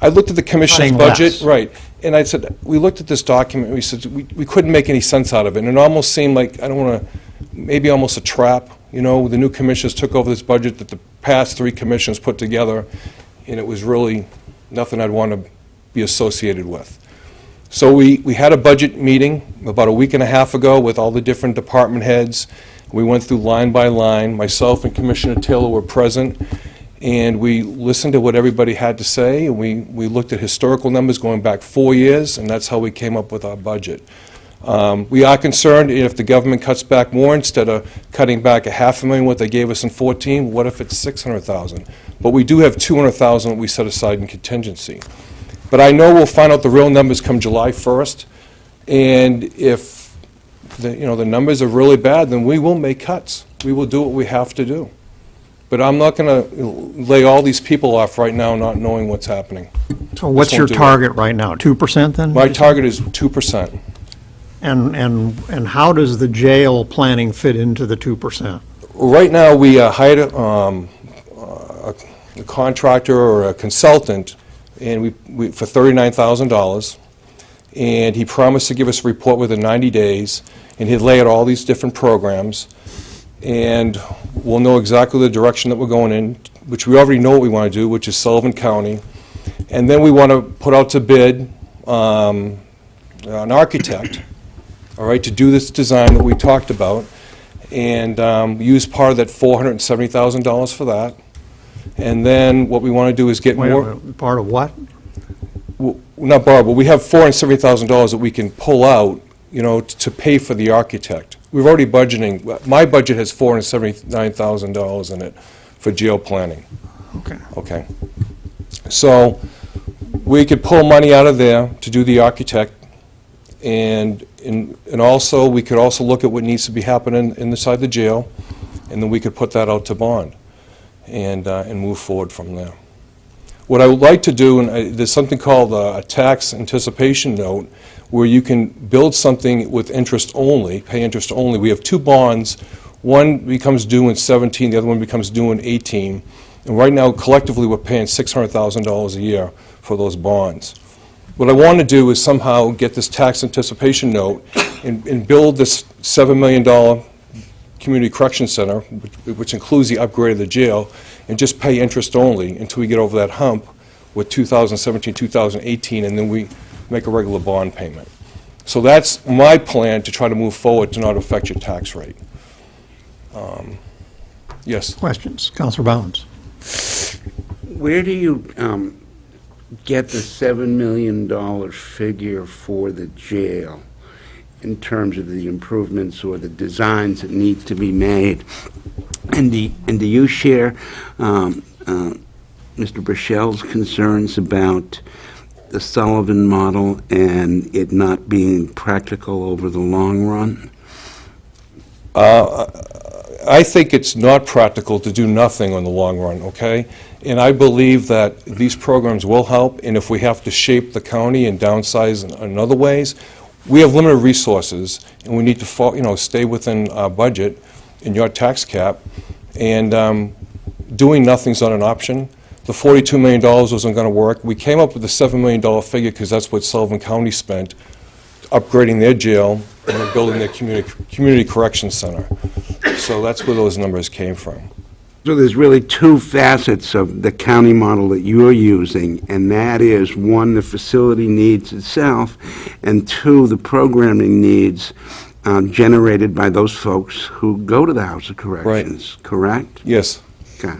I looked at the commission's Cutting budget, less. right, and I said, we looked at this document, and we said, we couldn't make any sense out of it, and it almost seemed like, I don't want to, maybe almost a trap, you know, the new commissioners took over this budget that the past 3 commissioners put together, and it was really nothing I'd want to be associated with. So we had a budget meeting about a week and a half ago with all the different department heads. We went through line by line. Myself and Commissioner Taylor were present, and we listened to what everybody had to say, and we looked at historical numbers going back 4 years, and that's how we came up with our budget. We are concerned if the government cuts back more, instead of cutting back $500,000 what they gave us in 14, what if it's $600,000? But we do have $200,000 that we set aside in contingency. But I know we'll find out the real numbers come July 1st, and if the numbers are really bad, then we will make cuts. We will do what we have to do. But I'm not going to lay all these people off right now not knowing what's happening. So what's your target right now, 2% then? My target is 2%. And how does the jail planning fit into the 2%? Right now, we hired a contractor or a consultant, and we for $39,000, and he promised to give us a report within 90 days, and he'd lay out all these different programs, and we'll know exactly the direction that we're going in, which we already know what we want to do, which is Sullivan County, and then we want to put out to bid an architect, all right, to do this design that we talked about, and use part of that $470,000 for that. And then what we want to do is get more... Part of what? Well, not borrow, but we have $470,000 that we can pull out, to pay for the architect. We've already budgeting, my budget has $479,000 in it for jail planning. Okay. Okay. So we could pull money out of there to do the architect, and also, we could also look at what needs to be happening inside the jail, and then we could put that out to bond and move forward from there. What I would like to do, and there's something called a tax anticipation note, where you can build something with interest only, pay interest only. We have two bonds. One becomes due in 17, the other one becomes due in 18. And right now, collectively, we're paying $600,000 a year for those bonds. What I want to do is somehow get this tax anticipation note and build this $7 million community correction center, which includes the upgrade of the jail, and just pay interest only until we get over that hump with 2017, 2018, and then we make a regular bond payment. So that's my plan to try to move forward to not affect your tax rate. Yes? Questions? Counselor Bounds. Where do you get the $7 million figure for the jail in terms of the improvements or the designs that need to be made? And do you share Mr. Burchell's concerns about the Sullivan model and it not being practical over the long run? I think it's not practical to do nothing on the long run, okay? And I believe that these programs will help, and if we have to shape the county and downsize in other ways, we have limited resources, and we need to stay within our budget in your tax cap, and doing nothing's not an option. The $42 million wasn't going to work. We came up with the $7 million figure because that's what Sullivan County spent, upgrading their jail and building their community correction center. So that's where those numbers came from. So there's really two facets of the county model that you're using, and that is, one, the facility needs itself, and two, the programming needs generated by those folks who go to the House of Corrections, correct? Yes. Okay.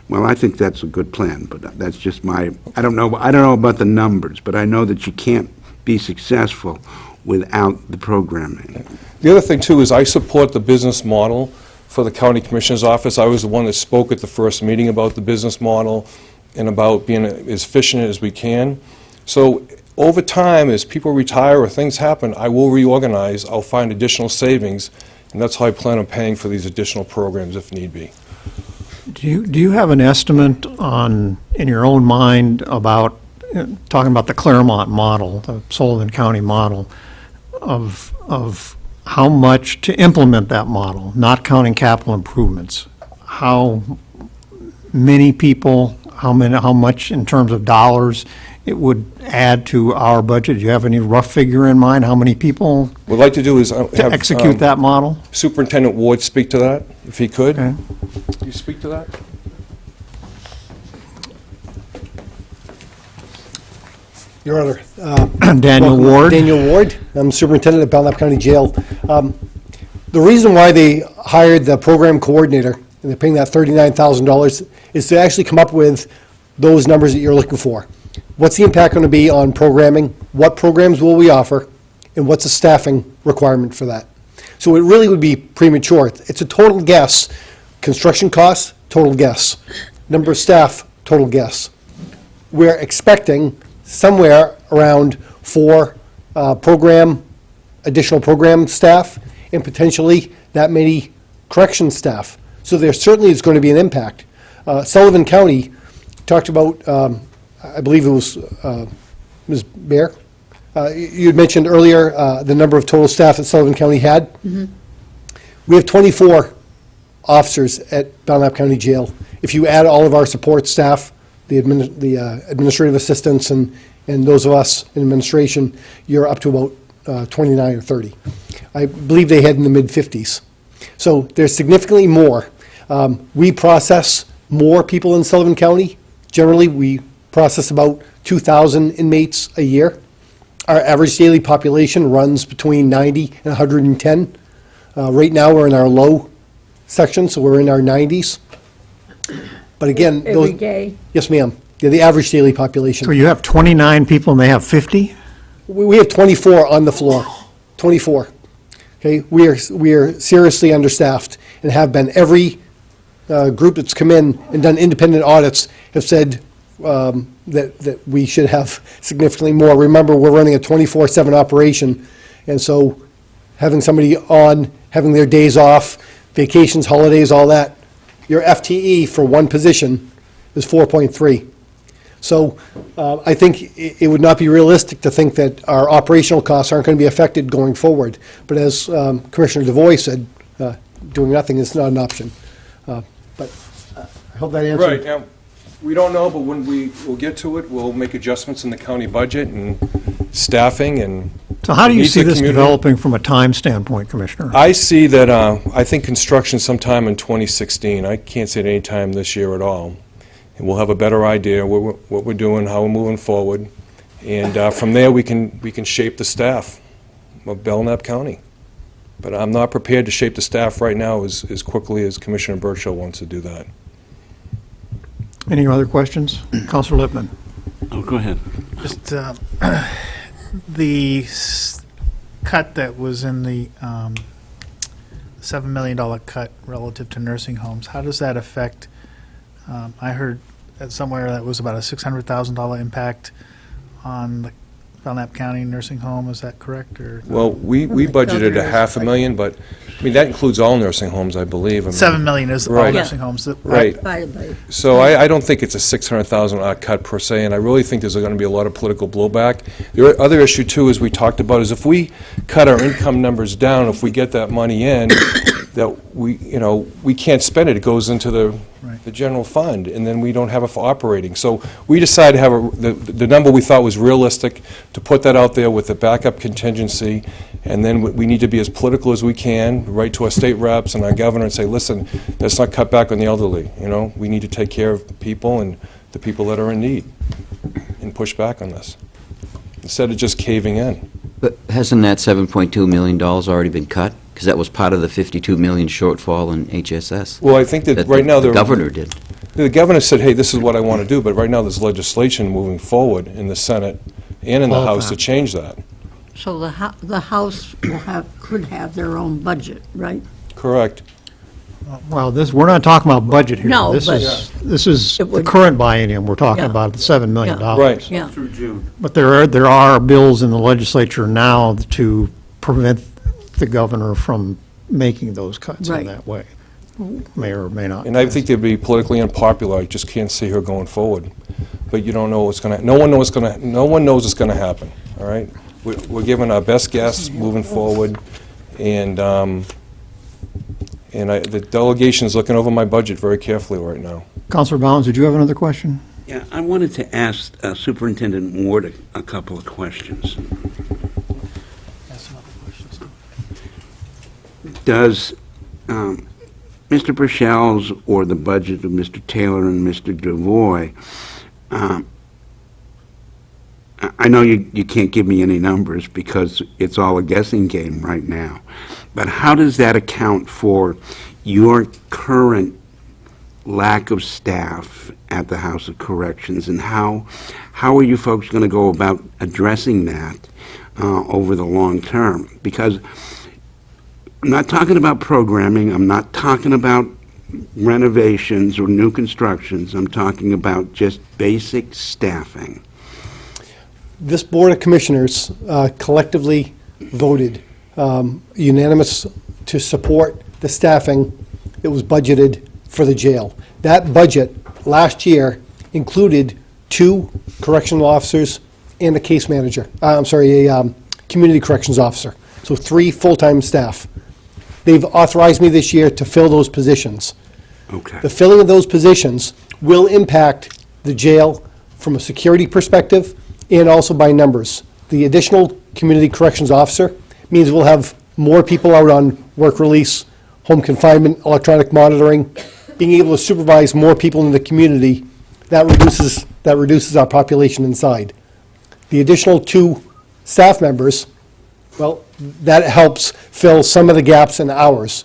Well, I think that's a good plan, but that's just my, I don't know about the numbers, but I know that you can't be successful without the programming. The other thing, too, is I support the business model for the County Commissioner's Office. I was the one that spoke at the first meeting about the business model and about being as efficient as we can. So over time, as people retire or things happen, I will reorganize, I'll find additional savings, and that's how I plan on paying for these additional programs if need be. Do you have an estimate in your own mind about, talking about the Claremont model, the Sullivan County model, of how much to implement that model, not counting capital improvements? How many people, how much in terms of dollars it would add to our budget? Do you have any rough figure in mind, how many people What I'd like to do is have to execute that model? Superintendent Ward speak to that, if he could. Okay. Can you speak to that? Your Honor. Daniel welcome. Ward. Daniel Ward. I'm Superintendent of Belknap County Jail. The reason why they hired the program coordinator, and they're paying that $39,000, is to actually come up with those numbers that you're looking for. What's the impact going to be on programming? What programs will we offer? And what's the staffing requirement for that? So it really would be premature. It's a total guess. Construction costs, total guess. Number of staff, total guess. We're expecting somewhere around 4 additional program staff, and potentially that many correction staff. So there certainly is going to be an impact. Sullivan County talked about, I believe it was Ms. Bear, you had mentioned earlier the number of total staff that Sullivan County had. We have 24 officers at Belknap County Jail. If you add all of our support staff, the administrative assistants and those of us in administration, you're up to about 29 or 30. I believe they had in the mid-50s. So there's significantly more. We process more people in Sullivan County. Generally, we process about 2,000 inmates a year. Our average daily population runs between 90 and 110. Right now, we're in our low section, so we're in our 90s. But again, Every day? Yes, ma'am. Yeah, the average daily population. So you have 29 people and they have 50? We have 24 on the floor, 24. Okay, we are seriously understaffed and have been. Every group that's come in and done independent audits have said that we should have significantly more. Remember, we're running a 24/7 operation, and so having somebody on, having their days off, vacations, holidays, all that, your FTE for one position is 4.3. So I think it would not be realistic to think that our operational costs aren't going to be affected going forward. But as Commissioner DeVoy said, doing nothing is not an option. But I hope that answers. Right, now, we don't know, but when we'll get to it, we'll make adjustments in the county budget and staffing and. So how do you needs see of the this community. developing from a time standpoint, Commissioner? I see that, I think construction sometime in 2016. I can't say at any time this year at all. And we'll have a better idea what we're doing, how we're moving forward. And from there, we can shape the staff of Belknap County. But I'm not prepared to shape the staff right now as quickly as Commissioner Burchell wants to do that. Any other questions? Councilor Lippman. Oh, go ahead. Just the cut that was in the $7 million cut relative to nursing homes, how does that affect, I heard somewhere that was about a $600,000 impact on the Belknap County nursing home, is that correct? Or Well, we budgeted $500,000, but, I mean, that includes all nursing homes, I believe. I mean, $7 million is all Right. nursing homes. Right. Divided by- So I don't think it's a $600,000 cut per se, and I really think there's going to be a lot of political blowback. The other issue, too, as we talked about, is if we cut our income numbers down, if we get that money in, that we can't spend it. It goes into the general fund, and then we don't have it for operating. So we decided to have the number we thought was realistic, to put that out there with the backup contingency, and then we need to be as political as we can, write to our state reps and our governor and say, listen, let's not cut back on the elderly, we need to take care of people and the people that are in need, and push back on this, instead of just caving in. But hasn't that $7.2 million already been cut? Because that was part of the $52 million shortfall in HSS. Well, I think that right now the governor did. The governor said, hey, this is what I want to do, but right now there's legislation moving forward in the Senate and in the House to change that. So the House could have their own budget, right? Correct. Well, we're not talking about budget here. No, This but- is It the would- current biennium, we're talking Yeah. about, the $7 million. Yeah. Right. Yeah. Through June. But there are bills in the legislature now to prevent the governor from making those cuts in Right. that way. May or may not. And I think they'd be politically unpopular. I just can't see her going forward. But you don't know what's going to, no one knows what's going to happen, all right? We're giving our best guess moving forward, and the delegation is looking over my budget very carefully right now. Councilor Bounds, did you have another question? Yeah, I wanted to ask Superintendent Ward a couple of questions. Does Mr. Burchell's or the budget of Mr. Taylor and Mr. DeVoy, I know you can't give me any numbers because it's all a guessing game right now, But how does that account for your current lack of staff at the House of Corrections, and how are you folks going to go about addressing that over the long term? Because I'm not talking about programming, I'm not talking about renovations or new constructions, I'm talking about just basic staffing. This Board of Commissioners collectively voted unanimous to support the staffing that was budgeted for the jail. That budget last year included 2 correctional officers and a case manager. A community corrections officer. So 3 full-time staff. They've authorized me this year to fill those positions. Okay. The filling of those positions will impact the jail from a security perspective and also by numbers. The additional community corrections officer means we'll have more people out on work release, home confinement, electronic monitoring, being able to supervise more people in the community. That reduces our population inside. The additional 2 staff members, well, that helps fill some of the gaps in hours.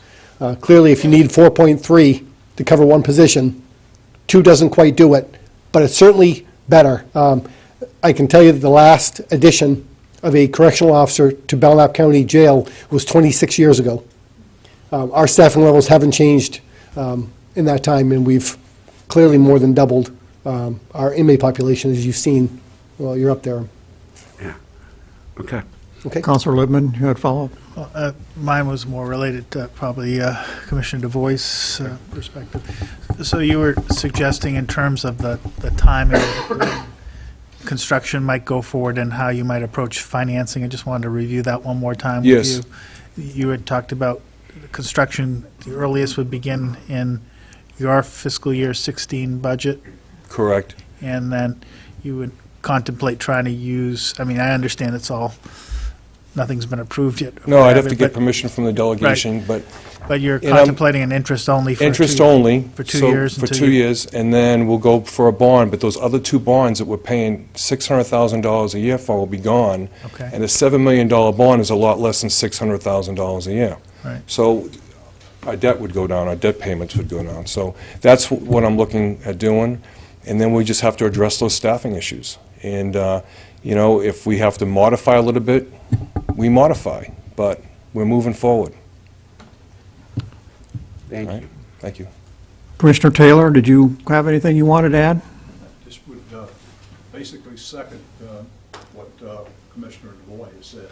Clearly, if you need 4.3 to cover 1 position, 2 doesn't quite do it, but it's certainly better. I can tell you that the last addition of a correctional officer to Belknap County Jail was 26 years ago. Our staffing levels haven't changed in that time, and we've clearly more than doubled our inmate population, as you've seen. Well, you're up there. Yeah. Okay. Okay. Councilor Lippman, you had a follow-up? Mine was more related to probably Commissioner DuBois' perspective. So you were suggesting in terms of the timing of when construction might go forward and how you might approach financing. I just wanted to review that one more time with Yes. you. You had talked about construction, the earliest would begin in your fiscal year 16 budget, Correct. and then you would contemplate trying to use, I mean, I understand it's all, nothing's been approved yet. No, I'd have to get but- permission from the delegation, but But you're And I'm- contemplating an interest only for interest 2 only. For 2 so years? For until 2 you- years, and then we'll go for a bond, but those other 2 bonds that we're paying $600,000 a year for will be gone. Okay. And a $7 million bond is a lot less than $600,000 a year. Right. So our debt would go down, our debt payments would go down. So that's what I'm looking at doing, and then we just have to address those staffing issues. And, if we have to modify a little bit, we modify, but we're moving forward. Thank All right? you. Thank you. Commissioner Taylor, did you have anything you wanted to add? Just would basically second what Commissioner DuBois has said.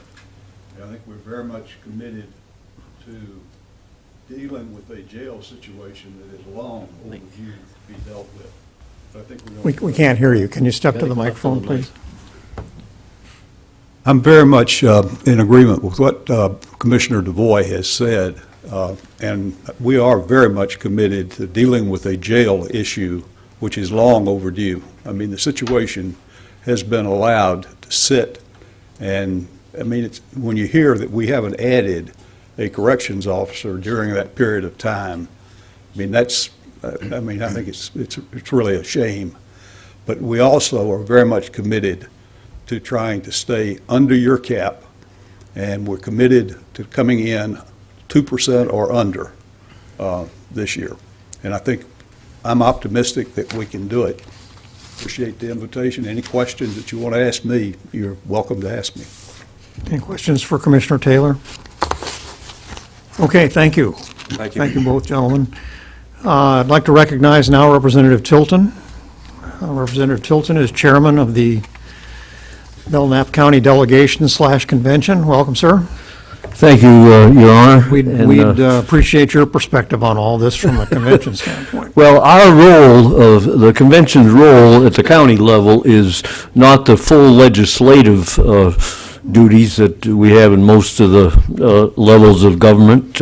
And I think we're very much committed to dealing with a jail situation that is long overdue to be dealt with. But I think we're going We can't hear you. Can you step to the microphone, please? I'm very much in agreement with what Commissioner DuBois has said, and we are very much committed to dealing with a jail issue which is long overdue. I mean, the situation has been allowed to sit, and, I mean, when you hear that we haven't added a corrections officer during that period of time, I mean, I think it's really a shame. But we also are very much committed to trying to stay under your cap, and we're committed to coming in 2% or under this year. And I think I'm optimistic that we can do it. Appreciate the invitation. Any questions that you want to ask me, you're welcome to ask me. Any questions for Commissioner Taylor? Okay, thank you. Thank you. Thank you both, gentlemen. I'd like to recognize now Representative Tilton. Representative Tilton is chairman of the Belknap County Delegation/Convention. Welcome, sir. Thank you, Your Honor. We'd appreciate your perspective on all this from a convention standpoint. Well, our role of the convention's role at the county level is not the full legislative duties that we have in most of the levels of government.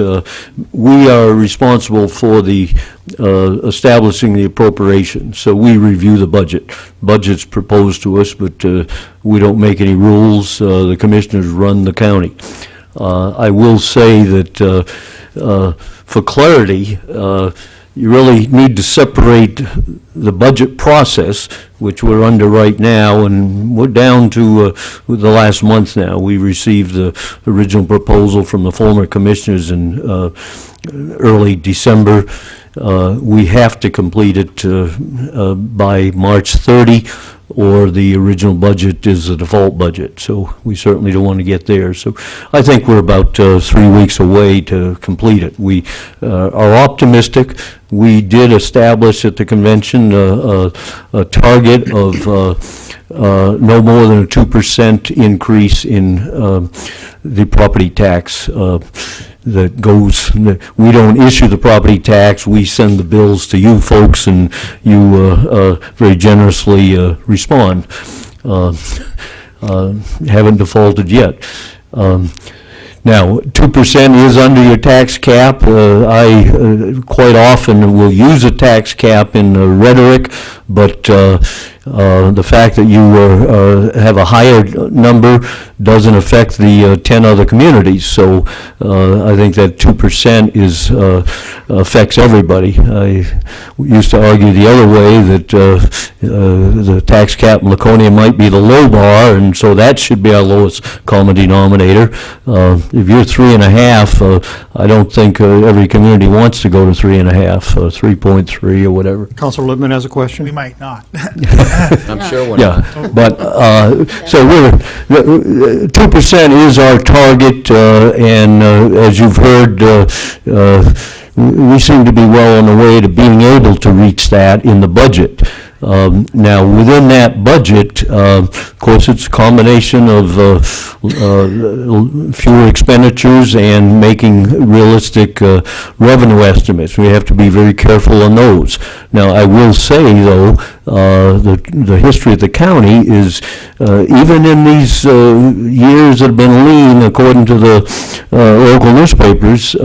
We are responsible for the establishing the appropriations. So we review the budget. Budget's proposed to us, but we don't make any rules. The commissioners run the county. I will say that for clarity, you really need to separate the budget process, which we're under right now, and we're down to the last month now. We received the original proposal from the former commissioners in early December. We have to complete it by March 30, or the original budget is the default budget. So we certainly don't want to get there. So I think we're about 3 weeks away to complete it. We are optimistic. We did establish at the convention a target of no more than a 2% increase in the property tax that goes, we don't issue the property tax, we send the bills to you folks, and you very generously respond. Haven't defaulted yet. Now, 2% is under your tax cap. I quite often will use a tax cap in rhetoric, but the fact that you have a higher number doesn't affect the 10 other communities. So I think that 2% affects everybody. I used to argue the other way that the tax cap in Laconia might be the low bar, and so that should be our lowest common denominator. If you're 3.5, I don't think every community wants to go to 3.5, 3.3 or whatever. Councilor Lippman has a question? We might not. I'm sure we're Yeah, but, so we're, 2% is our target, and as you've heard, we seem to be well on the way to being able to reach that in the budget. Now, within that budget, of course, it's a combination of fewer expenditures and making realistic revenue estimates. We have to be very careful on those. Now, I will say, though, the history of the county is, even in these years that have been lean, according to the local newspapers,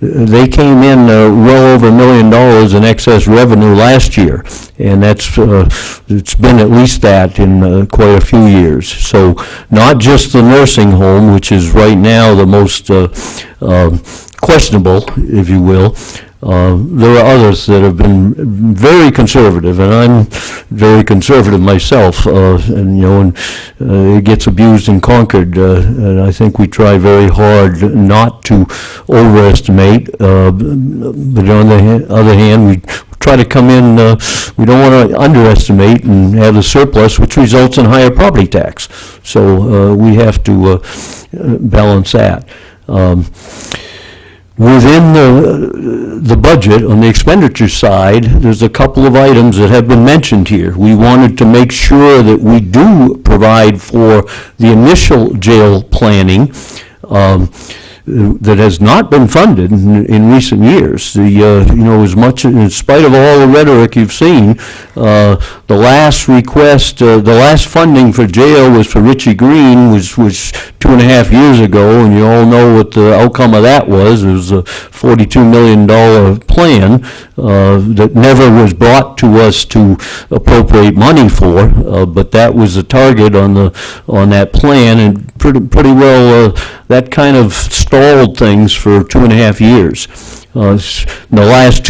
they came in well over $1 million in excess revenue last year. And that's, it's been at least that in quite a few years. So not just the nursing home, which is right now the most questionable, if you will. There are others that have been very conservative, and I'm very conservative myself, and you know, and it gets abused in Concord, and I think we try very hard not to overestimate, but on the other hand, we try to come in, we don't want to underestimate and have a surplus, which results in higher property tax. So we have to balance that. Within the budget, on the expenditure side, there's a couple of items that have been mentioned here. We wanted to make sure that we do provide for the initial jail planning that has not been funded in recent years. You know, as much, in spite of all the rhetoric you've seen, the last request, the last funding for jail was for Ritchie Green, was 2.5 years ago, and you all know what the outcome of that was. It was a $42 million plan that never was brought to us to appropriate money for, but that was the target on that plan, and pretty well that kind of stalled things for 2.5 years. In the last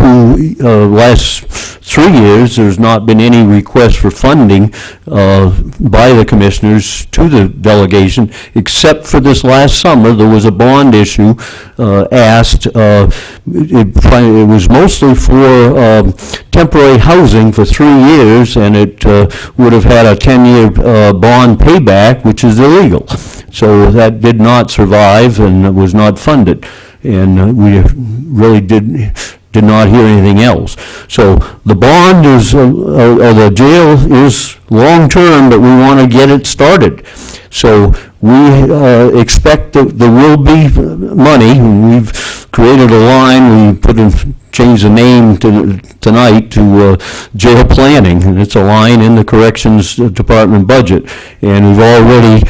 3 years, there's not been any request for funding by the commissioners to the delegation, except for this last summer. There was a bond issue asked. It was mostly for temporary housing for 3 years, and it would have had a 10-year bond payback, which is illegal. So that did not survive and was not funded. And we really did not hear anything else. So the bond is, or the jail is long-term, but we want to get it started. So we expect that there will be money. We've created a line, we changed the name tonight to jail planning, and it's a line in the corrections department budget. And we've already,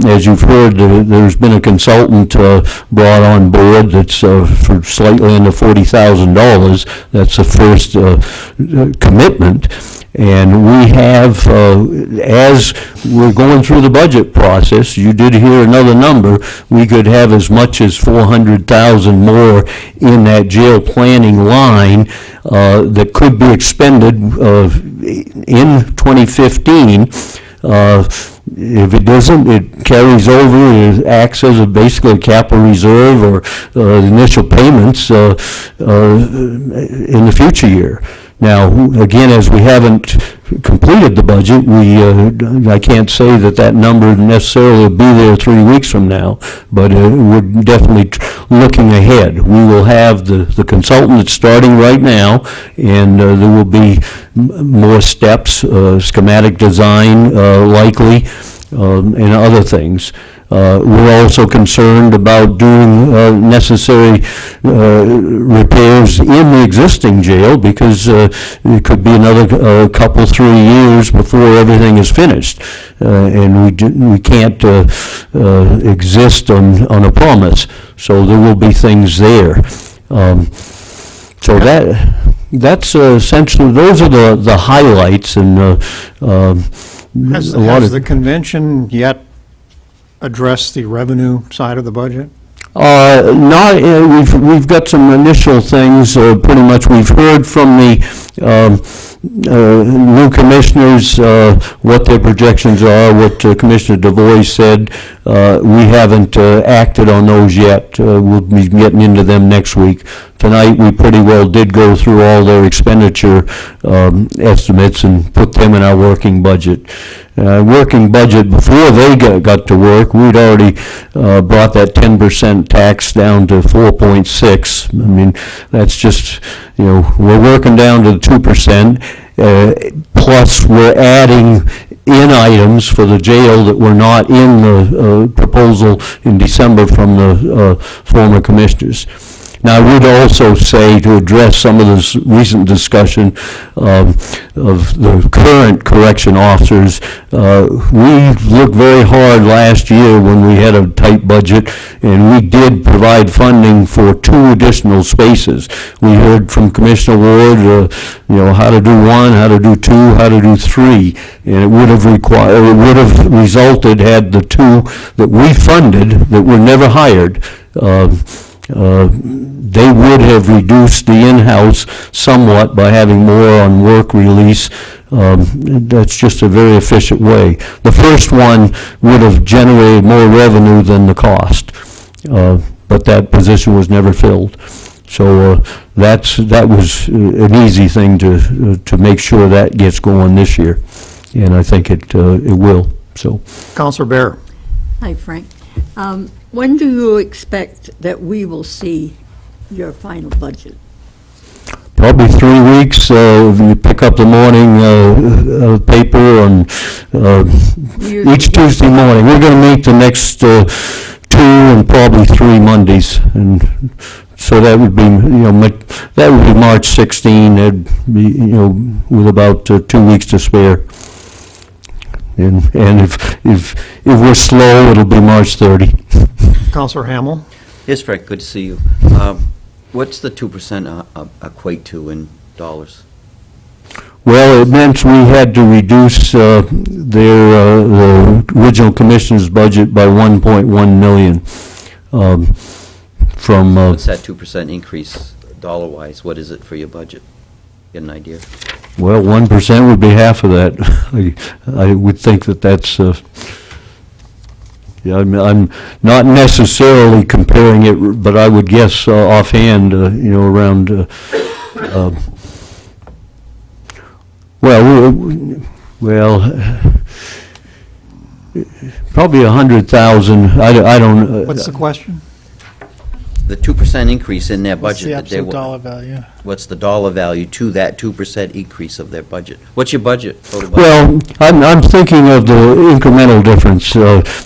as you've heard, there's been a consultant brought on board that's for slightly under $40,000. That's the first commitment. And we have, as we're going through the budget process, you did hear another number, we could have as much as 400,000 more in that jail planning line that could be expended in 2015. If it doesn't, it carries over, it acts as basically a capital reserve or initial payments in the future year. Now, again, as we haven't completed the budget, I can't say that number necessarily will be there 3 weeks from now, but we're definitely looking ahead. We will have the consultant that's starting right now, and there will be more steps, schematic design likely, and other things. We're also concerned about doing necessary repairs in the existing jail because it could be another couple, 3 years before everything is finished. And we can't exist on a promise. So there will be things there. So that's essentially, those are the highlights and Has the convention yet address the revenue side of the budget? Not, we've got some initial things, pretty much we've heard from the new commissioners, what their projections are, what Commissioner DeVoy said. We haven't acted on those yet. We'll be getting into them next week. Tonight, we pretty well did go through all their expenditure estimates and put them in our working budget. Working budget, before they got to work, we'd already brought that 10% tax down to 4.6. I mean, that's just, we're working down to 2%, plus we're adding in items for the jail that were not in the proposal in December from the former commissioners. Now, I would also say, to address some of this recent discussion of the current correction officers, we looked very hard last year when we had a tight budget, and we did provide funding for 2 additional spaces. We heard from Commissioner Ward, how to do 1, how to do 2, how to do 3, and it would have resulted had the 2 that we funded that were never hired. They would have reduced the in-house somewhat by having more on work release. That's just a very efficient way. The first one would have generated more revenue than the cost, but that position was never filled. So that was an easy thing to make sure that gets going this year, and I think it will. So, Councilor Bear. Hi, Frank. When do you expect that we will see your final budget? Probably 3 weeks. You pick up the morning paper on each Tuesday morning. We're going to meet the next 2 and probably 3 Mondays, and so that would be March 16. That'd be with about 2 weeks to spare. And if we're slow, it'll be March 30. Councilor Hamel. Yes, Frank, good to see you. What's the 2% equate to in dollars? Well, it meant we had to reduce the original commissioner's budget by 1.1 million. What's that 2% increase dollar-wise? What is it for your budget? Get an idea? Well, 1% would be half of that. I would think that's. I'm not necessarily comparing it, but I would guess offhand, around. Probably 100,000. I don't. What's the question? The 2% increase in their What's budget. the absolute dollar value? What's the dollar value to that 2% increase of their budget? What's your budget, total budget? Well, I'm thinking of the incremental difference,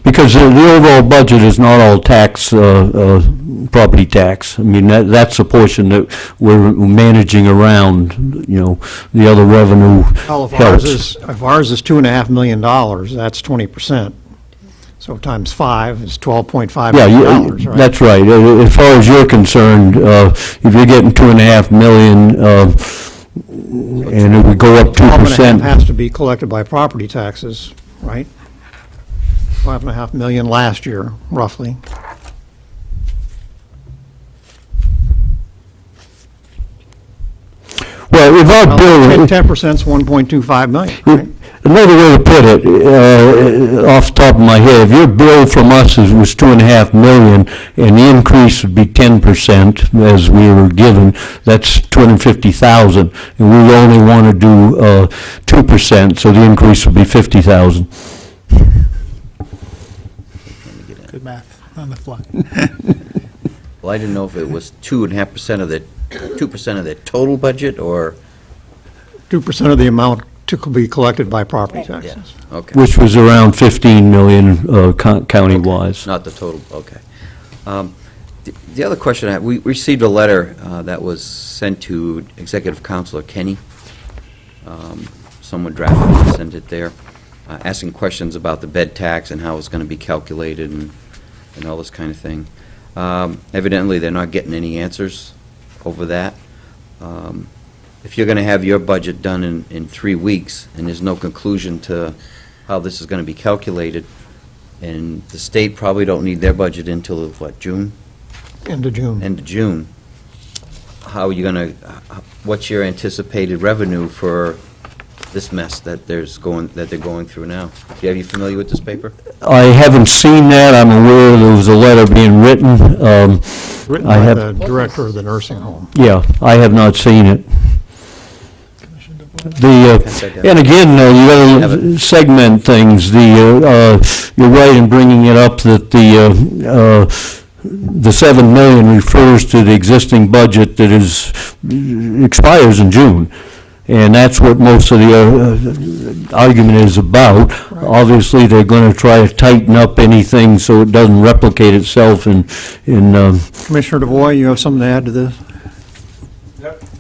because the overall budget is not all tax, property tax. I mean, that's a portion that we're managing around, the other revenue Well, if helps. ours is $2.5 million, that's 20%. So times 5 is $12.5 million, right? That's right. As far as you're concerned, if you're getting $2.5 million, and it would go up 2%. Has to be collected by property taxes, right? 5.5 million last year, roughly. Well, if our bill... 10% is 1.25 million, right? Another way to put it, off the top of my head, if your bill from us was 2.5 million, and the increase would be 10%, as we were given, that's 250,000, and we only want to do 2%, so the increase would be 50,000. Good math on the fly. Well, I didn't know if it was 2.5% of the, 2% of the total budget, or... 2% of the amount to be collected by property taxes. Okay. Which was around 15 million county-wise. Not the total, okay. The other question I have, we received a letter that was sent to Executive Counselor Kenny. Someone drafted it and sent it there, asking questions about the bed tax and how it's going to be calculated and all this kind of thing. Evidently, they're not getting any answers over that. If you're going to have your budget done in 3 weeks, and there's no conclusion to how this is going to be calculated, and the state probably don't need their budget until, what, June? End of June. End of June. How are you going to, what's your anticipated revenue for this mess that they're going through now? Are you familiar with this paper? I haven't seen that. I'm aware there was a letter being written. Written I by have- the director of the nursing home. Yeah, I have not seen it. And again, you got to segment things. You're right in bringing it up that the 7 million refers to the existing budget that expires in June. And that's what most of the argument is about. Obviously, they're going to try to tighten up anything so it doesn't replicate itself in Commissioner DeVoy, you have something to add to this?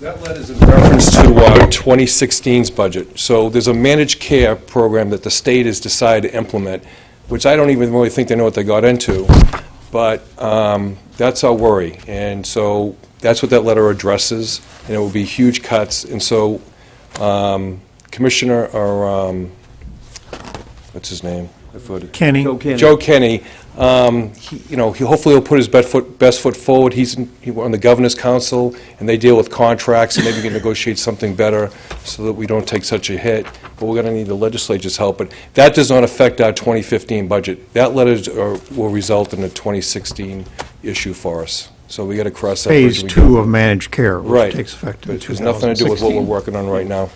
That letter is in reference to 2016's budget. So there's a managed care program that the state has decided to implement, which I don't even really think they know what they got into, but that's our worry. And so that's what that letter addresses, and it will be huge cuts. And so Commissioner, or what's his name? Kenny. Joe Kenny, hopefully he'll put his best foot forward. He's on the Governor's Council, and they deal with contracts, and maybe we can negotiate something better so that we don't take such a hit. But we're going to need the legislature's help. But that does not affect our 2015 budget. That letter will result in a 2016 issue for us. So we got to cross that bridge. Phase 2 of managed care, which Right. takes effect in But it has nothing to do with what we're 2016. working on right now.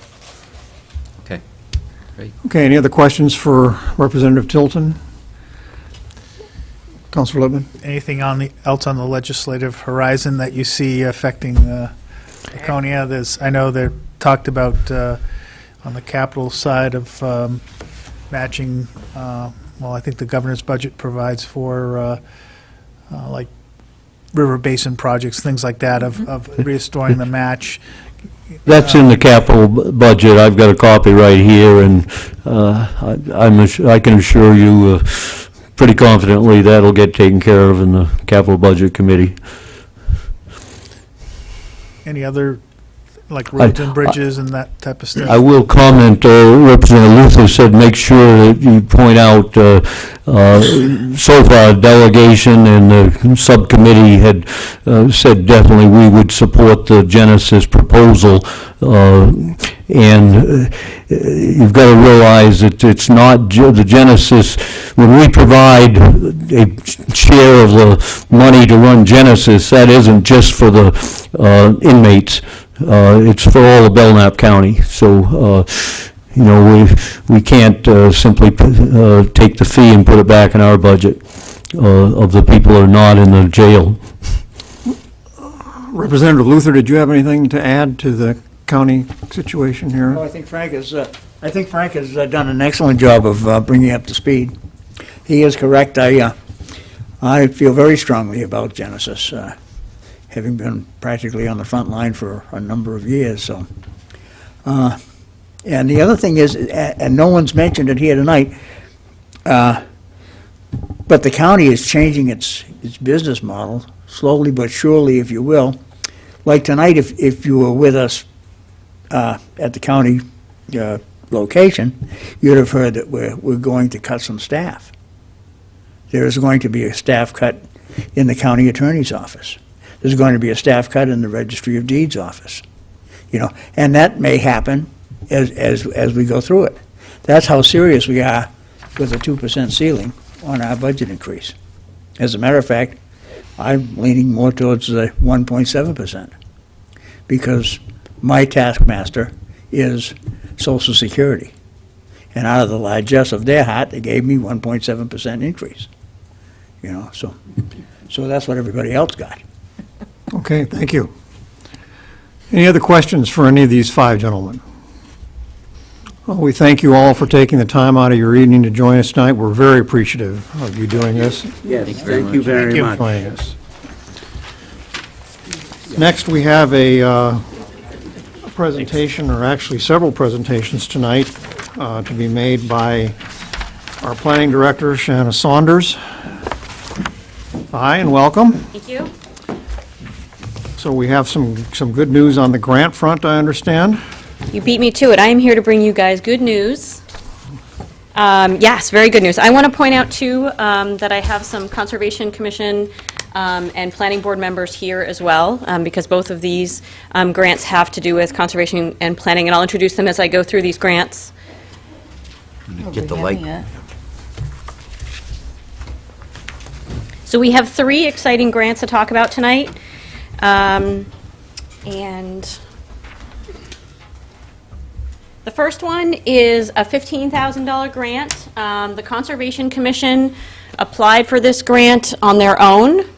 Okay. Okay, any other questions for Representative Tilton? Councilor Lippman? Anything else on the legislative horizon that you see affecting Laconia? I know they're talked about on the capital side of matching, I think the governor's budget provides for like river basin projects, things like that, of restoring the match. That's in the capital budget. I've got a copy right here, and I can assure you pretty confidently that'll get taken care of in the capital budget committee. Any other, like roads and bridges and that type of stuff? I will comment, Representative Luther said make sure that you point out, so far delegation and the subcommittee had said definitely we would support the Genesis proposal. And you've got to realize that it's not the Genesis, when we provide a share of the money to run Genesis, that isn't just for the inmates. It's for all of Belknap County. So, we can't simply take the fee and put it back in our budget of the people who are not in the jail. Representative Luther, did you have anything to add to the county situation here? Well, I think Frank has done an excellent job of bringing up to speed. He is correct. I feel very strongly about Genesis, having been practically on the front line for a number of years. So, and the other thing is, and no one's mentioned it here tonight, but the county is changing its business model slowly but surely, if you will. Like tonight, if you were with us at the county location, you'd have heard that we're going to cut some staff. There is going to be a staff cut in the county attorney's office. There's going to be a staff cut in the registry of deeds office. And that may happen as we go through it. That's how serious we are with a 2% ceiling on our budget increase. As a matter of fact, I'm leaning more towards the 1.7%, because my taskmaster is Social Security. And out of the largesse of their heart, they gave me 1.7% increase. So that's what everybody else got. Okay, thank you. Any other questions for any of these five gentlemen? Well, we thank you all for taking the time out of your evening to join us tonight. We're very appreciative of you doing this. Yes, thank you very much. Joining us. Next, we have a presentation, or actually several presentations tonight, to be made by our planning director, Shanna Saunders. Hi, and welcome. Thank you. So we have some good news on the grant front, I understand. You beat me to it. I am here to bring you guys good news. Yes, very good news. I want to point out, too, that I have some Conservation Commission and Planning Board members here as well, because both of these grants have to do with conservation and planning, and I'll introduce them as I go through these grants. Get the light. So we have 3 exciting grants to talk about tonight. And the first one is a $15,000 grant. The Conservation Commission applied for this grant on their own. And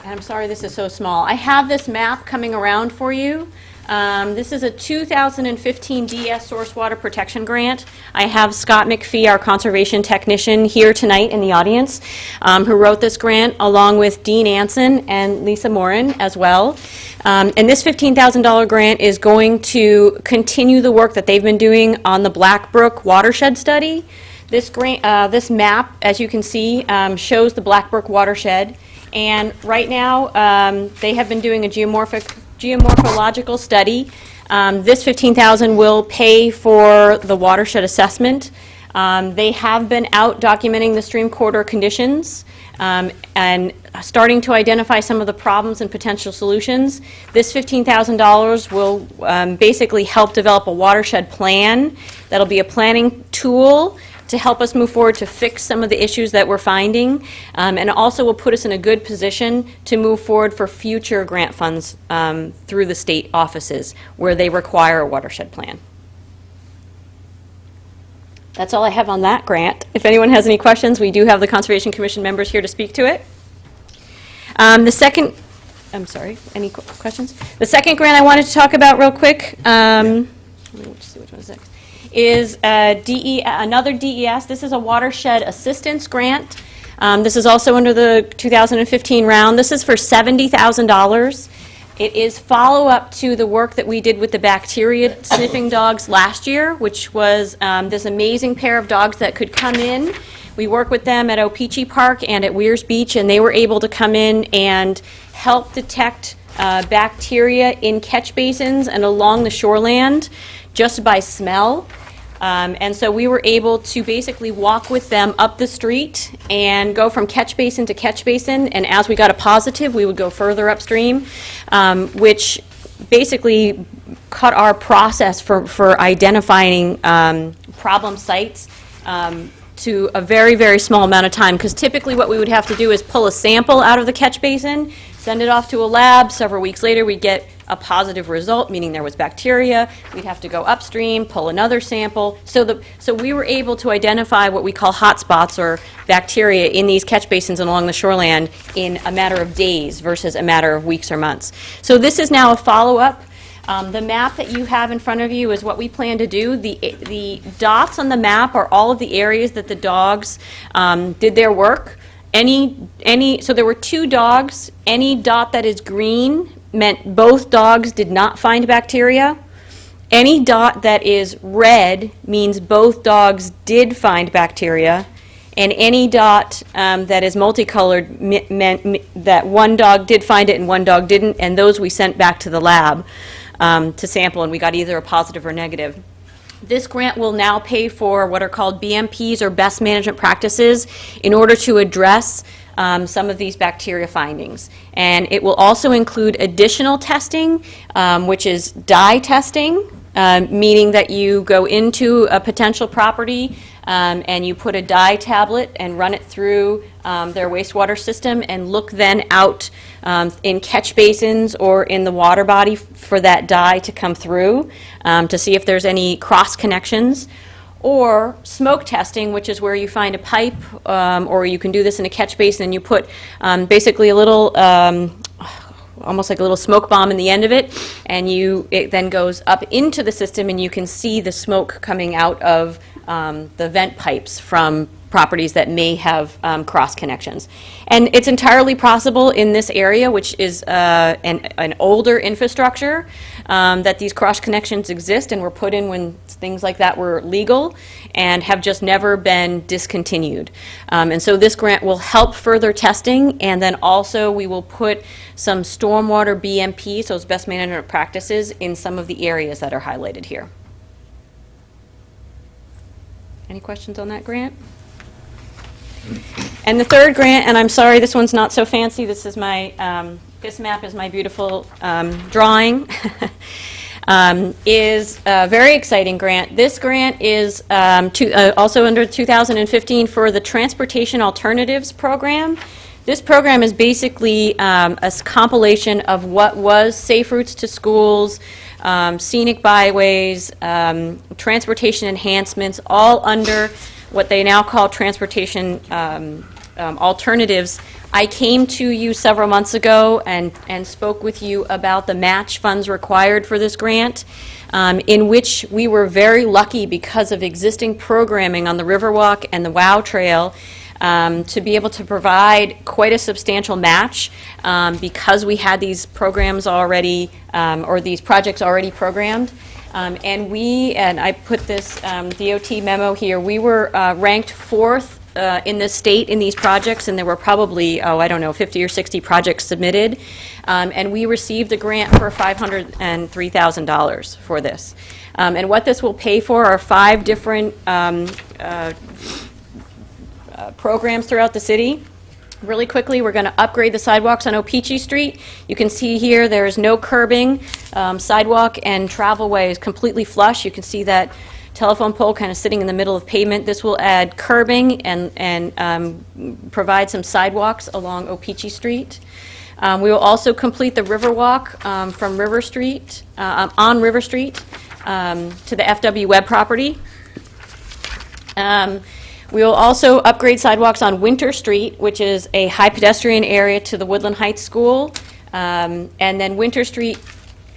I'm sorry this is so small. I have this map coming around for you. This is a 2015 DS Source Water Protection Grant. I have Scott McPhee, our conservation technician, here tonight in the audience, who wrote this grant, along with Dean Anson and Lisa Morin as well. And this $15,000 grant is going to continue the work that they've been doing on the Black Brook watershed study. This grant, this map, as you can see, shows the Black Brook watershed. And right now, they have been doing a geomorphological study. This $15,000 will pay for the watershed assessment. They have been out documenting the stream corridor conditions and starting to identify some of the problems and potential solutions. This $15,000 will basically help develop a watershed plan. That'll be a planning tool to help us move forward to fix some of the issues that we're finding, and also will put us in a good position to move forward for future grant funds through the state offices where they require a watershed plan. That's all I have on that grant. If anyone has any questions, we do have the Conservation Commission members here to speak to it. The second, I'm sorry, any questions? The second grant I wanted to talk about real quick, let me see which one's next, is another DES. This is a watershed assistance grant. This is also under the 2015 round. This is for $70,000. It is follow-up to the work that we did with the bacteria sniffing dogs last year, which was this amazing pair of dogs that could come in. We worked with them at Opeechee Park and at Weirs Beach, and they were able to come in and help detect bacteria in catch basins and along the shoreland just by smell. And so we were able to basically walk with them up the street and go from catch basin to catch basin, and as we got a positive, we would go further upstream, which basically cut our process for identifying problem sites to a very, very small amount of time, because typically what we would have to do is pull a sample out of the catch basin, send it off to a lab. Several weeks later, we'd get a positive result, meaning there was bacteria. We'd have to go upstream, pull another sample. So we were able to identify what we call hotspots, or bacteria, in these catch basins and along the shoreland in a matter of days versus a matter of weeks or months. So this is now a follow-up. The map that you have in front of you is what we plan to do. The dots on the map are all of the areas that the dogs did their work. So there were 2 dogs. Any dot that is green meant both dogs did not find bacteria. Any dot that is red means both dogs did find bacteria. And any dot that is multicolored meant that one dog did find it and one dog didn't, and those we sent back to the lab. to sample, and we got either a positive or negative. This grant will now pay for what are called BMPs, or best management practices, in order to address some of these bacteria findings. And it will also include additional testing, which is dye testing, meaning that you go into a potential property and you put a dye tablet and run it through their wastewater system, and look then out in catch basins or in the water body for that dye to come through to see if there's any cross connections. Or smoke testing, which is where you find a pipe, or you can do this in a catch basin, and you put basically a little almost like a little smoke bomb in the end of it, and it then goes up into the system, and you can see the smoke coming out of the vent pipes from properties that may have cross connections. And it's entirely possible in this area, which is an older infrastructure, that these cross connections exist and were put in when things like that were legal and have just never been discontinued. And so this grant will help further testing, and then also we will put some stormwater BMP, so it's best management practices, in some of the areas that are highlighted here. Any questions on that grant? And the third grant, and I'm sorry this one's not so fancy, this is my, this map is my beautiful drawing, is a very exciting grant. This grant is also under 2015 for the Transportation Alternatives Program. This program is basically a compilation of what was safe routes to schools, scenic byways, transportation enhancements, all under what they now call transportation alternatives. I came to you several months ago and spoke with you about the match funds required for this grant, in which we were very lucky because of existing programming on the Riverwalk and the WOW Trail to be able to provide quite a substantial match because we had these programs already, or these projects already programmed. And I put this DOT memo here, we were ranked 4th in the state in these projects, and there were probably, I don't know, 50 or 60 projects submitted. And we received a grant for $503,000 for this. And what this will pay for are 5 different programs throughout the city. Really quickly, we're going to upgrade the sidewalks on O-Pee-Chee Street. You can see here there is no curbing. Sidewalk and travelway is completely flush. You can see that telephone pole kind of sitting in the middle of pavement. This will add curbing and provide some sidewalks along O-Pee-Chee Street. We will also complete the Riverwalk from River Street, on River Street to the FW Webb property. We will also upgrade sidewalks on Winter Street, which is a high pedestrian area to the Woodland Heights School. And then Winter Street,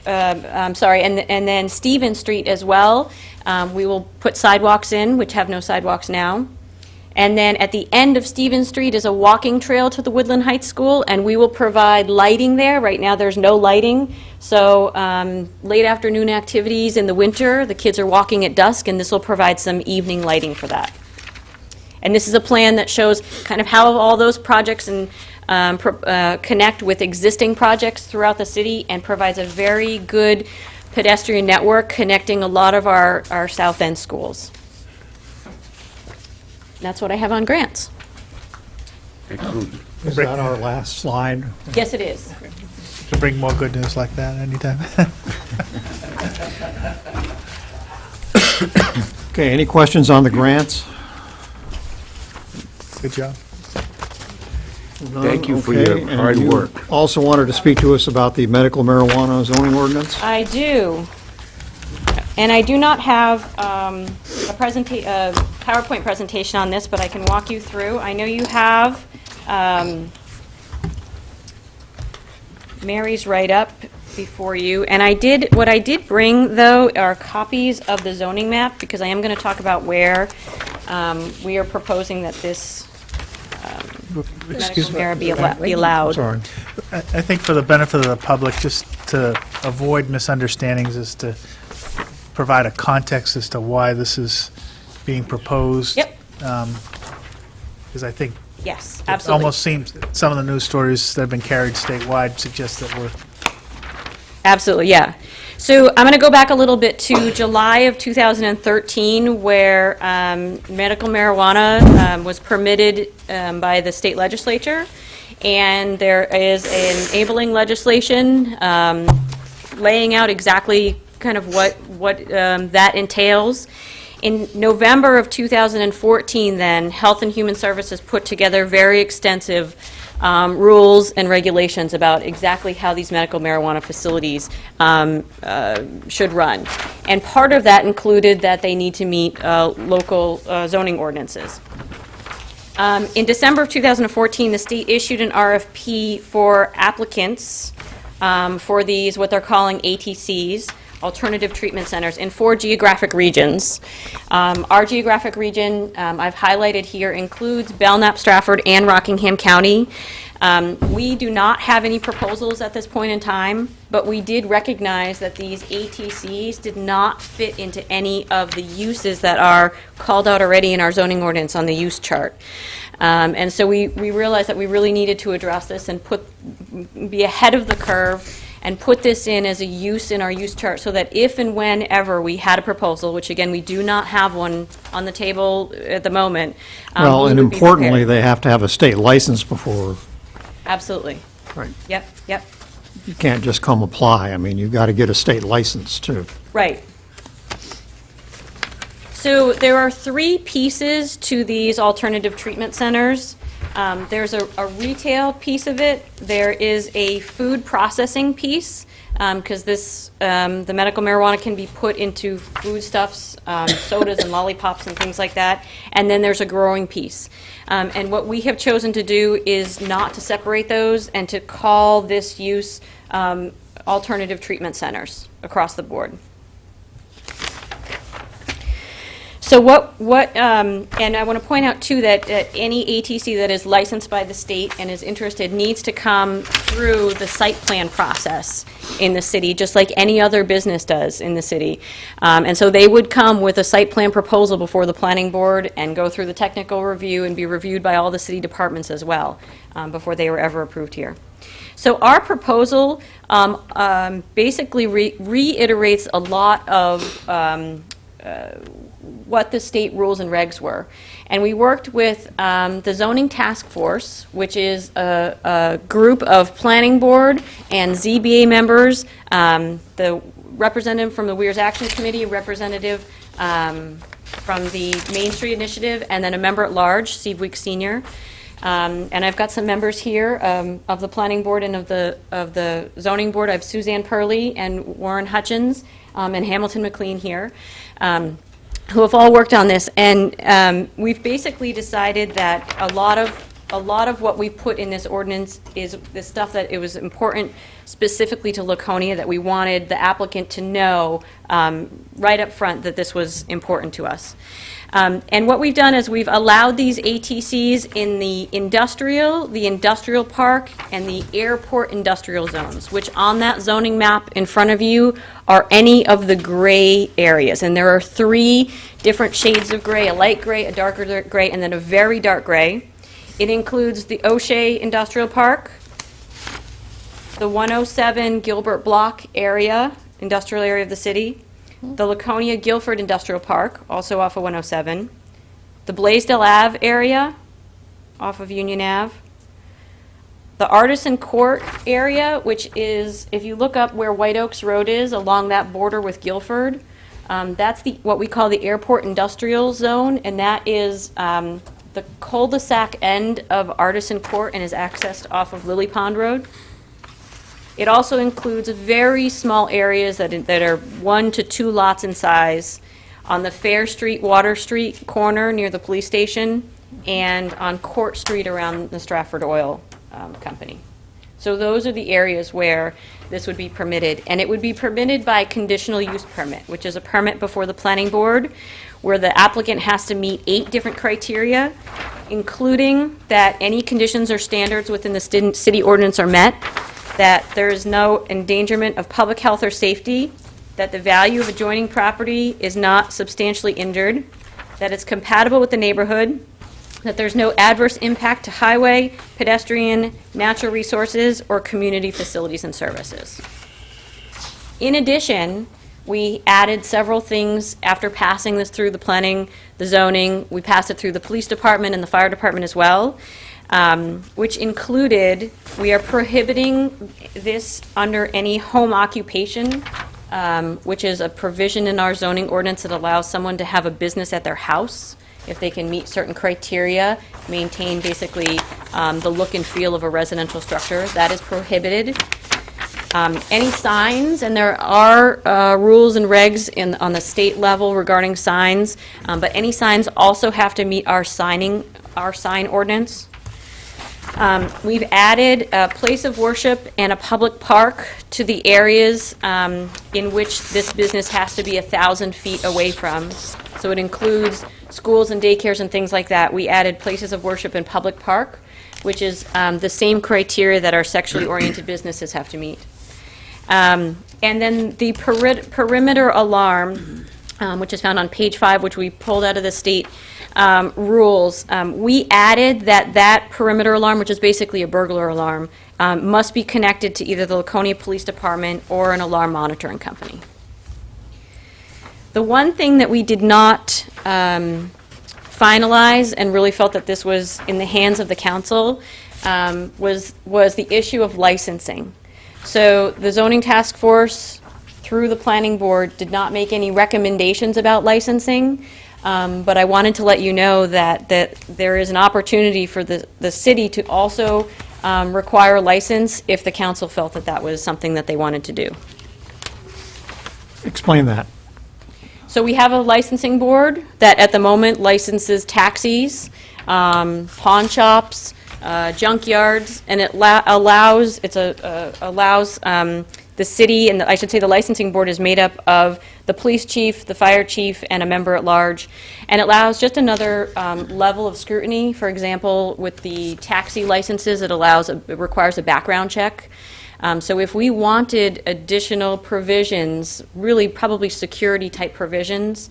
and then Stevens Street as well. We will put sidewalks in, which have no sidewalks now. And then at the end of Stevens Street is a walking trail to the Woodland Heights School, and we will provide lighting there. Right now there's no lighting, so late afternoon activities in the winter, the kids are walking at dusk, and this will provide some evening lighting for that. And this is a plan that shows kind of how all those projects connect with existing projects throughout the city, and provides a very good pedestrian network connecting a lot of our South End schools. And that's what I have on grants. Excellent. Is that our last slide? Yes, it is. To bring more good news like that anytime. Okay, any questions on the grants? Good job. Thank you for Okay, your and hard you work. Also wanted to speak to us about the medical marijuana zoning ordinance? I do. And I do not have a PowerPoint presentation on this, but I can walk you through. I know you have Mary's write-up before you. And what I did bring, though, are copies of the zoning map, because I am going to talk about where we are proposing that this medical marijuana be allowed. Sorry. I think for the benefit of the public, just to avoid misunderstandings, is to provide a context as to why this is being proposed. Yep. Because I think Yes, it absolutely. almost seems some of the news stories that have been carried statewide suggest that we're Absolutely, yeah. So I'm going to go back a little bit to July of 2013, where medical marijuana was permitted by the state legislature, and there is enabling legislation laying out exactly kind of what that entails. In November of 2014, then, Health and Human Services put together very extensive rules and regulations about exactly how these medical marijuana facilities should run. And part of that included that they need to meet local zoning ordinances. In December of 2014, the state issued an RFP for applicants for these, what they're calling ATCs, Alternative Treatment Centers, in 4 geographic regions. Our geographic region, I've highlighted here, includes Belknap, Stratford, and Rockingham County. We do not have any proposals at this point in time, but we did recognize that these ATCs did not fit into any of the uses that are called out already in our zoning ordinance on the use chart. And so we realized that we really needed to address this and be ahead of the curve and put this in as a use in our use chart, so that if and whenever we had a proposal, which again, we do not have one on the table at the moment. Well, we and would be importantly, prepared. they have to have a state license before, Absolutely. right? Yep, yep, You can't just come apply. I mean, you've got to get a state license, too. right. So there are 3 pieces to these alternative treatment centers. There's a retail piece of it. There is a food processing piece, because the medical marijuana can be put into foodstuffs, sodas and lollipops and things like that. And then there's a growing piece. And what we have chosen to do is not to separate those and to call this use alternative treatment centers across the board. So and I want to point out too that any ATC that is licensed by the state and is interested needs to come through the site plan process in the city, just like any other business does in the city. And so they would come with a site plan proposal before the planning board and go through the technical review and be reviewed by all the city departments as well, before they were ever approved here. So our proposal basically reiterates a lot of what the state rules and regs were. And we worked with the zoning task force, which is a group of planning board and ZBA members, the representative from the Weirs Action Committee, a representative from the Main Street Initiative, and then a member at large, Steve Weeks Sr. And I've got some members here of the planning board and of the zoning board. I have Suzanne Purley and Warren Hutchins and Hamilton McLean here, who have all worked on this. And we've basically decided that a lot of what we put in this ordinance is the stuff that it was important specifically to Laconia, that we wanted the applicant to know right up front that this was important to us. And what we've done is we've allowed these ATCs in the industrial park, and the airport industrial zones, which on that zoning map in front of you are any of the gray areas. And there are 3 different shades of gray: a light gray, a darker gray, and then a very dark gray. It includes the O'Shea Industrial Park, the 107 Gilbert Block area, industrial area of the city, the Laconia Guilford Industrial Park, also off of 107, the Blaisdell Ave area, off of Union Ave, the Artisan Court area, which is, if you look up where White Oaks Road is, along that border with Guilford, that's what we call the Airport Industrial Zone, and that is the cul-de-sac end of Artisan Court and is accessed off of Lily Pond Road. It also includes very small areas that are 1 to 2 lots in size on the Fair Street, Water Street corner near the police station, and on Court Street around the Stratford Oil Company. So those are the areas where this would be permitted. And it would be permitted by conditional use permit, which is a permit before the planning board, where the applicant has to meet 8 different criteria, including that any conditions or standards within the city ordinance are met, that there is no endangerment of public health or safety, that the value of adjoining property is not substantially injured, that it's compatible with the neighborhood, that there's no adverse impact to highway, pedestrian, natural resources, or community facilities and services. In addition, we added several things after passing this through the planning, the zoning. We passed it through the police department and the fire department as well, which included, we are prohibiting this under any home occupation, which is a provision in our zoning ordinance that allows someone to have a business at their house if they can meet certain criteria, maintain basically the look and feel of a residential structure. That is prohibited. Any signs, and there are rules and regs on the state level regarding signs, but any signs also have to meet our sign ordinance. We've added a place of worship and a public park to the areas in which this business has to be 1,000 feet away from. So it includes schools and daycares and things like that. We added places of worship and public park, which is the same criteria that our sexually oriented businesses have to meet. And then the perimeter alarm, which is found on page 5, which we pulled out of the state rules, we added that perimeter alarm, which is basically a burglar alarm, must be connected to either the Laconia Police Department or an alarm monitoring company. The one thing that we did not finalize and really felt that this was in the hands of the council was the issue of licensing. So the zoning task force, through the planning board, did not make any recommendations about licensing, but I wanted to let you know that there is an opportunity for the city to also require a license if the council felt that that was something that they wanted to do. Explain that. So we have a licensing board that at the moment licenses taxis, pawn shops, junkyards, and it allows the city, and I should say the licensing board is made up of the police chief, the fire chief, and a member at large, and it allows just another level of scrutiny. For example, with the taxi licenses, it requires a background check. So if we wanted additional provisions, really probably security type provisions,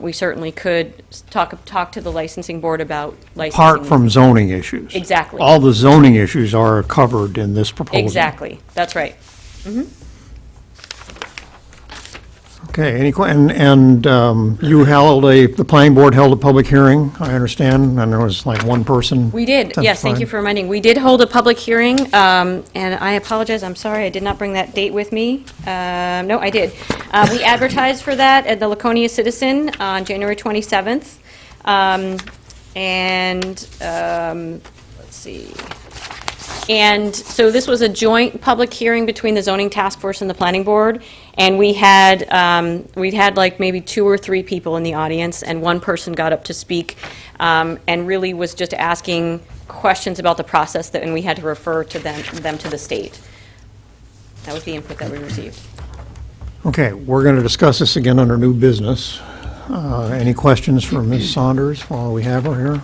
we certainly could talk to the licensing board about licensing. Apart from zoning issues. Exactly. All the zoning issues are covered in this proposal. Exactly, that's right. Mhm. Okay, the planning board held a public hearing, I understand, and there was like one person. We did, yes, thank you for reminding. We did hold a public hearing, and I apologize, I'm sorry, I did not bring that date with me. No, I did. We advertised for that at the Laconia Citizen on January 27th. Let's see. And so this was a joint public hearing between the zoning task force and the planning board, and we'd had like maybe 2 or 3 people in the audience, and one person got up to speak and really was just asking questions about the process and we had to refer to them to the state. That was the input that we received. Okay, we're going to discuss this again under new business. Any questions for Ms. Saunders while we have her here?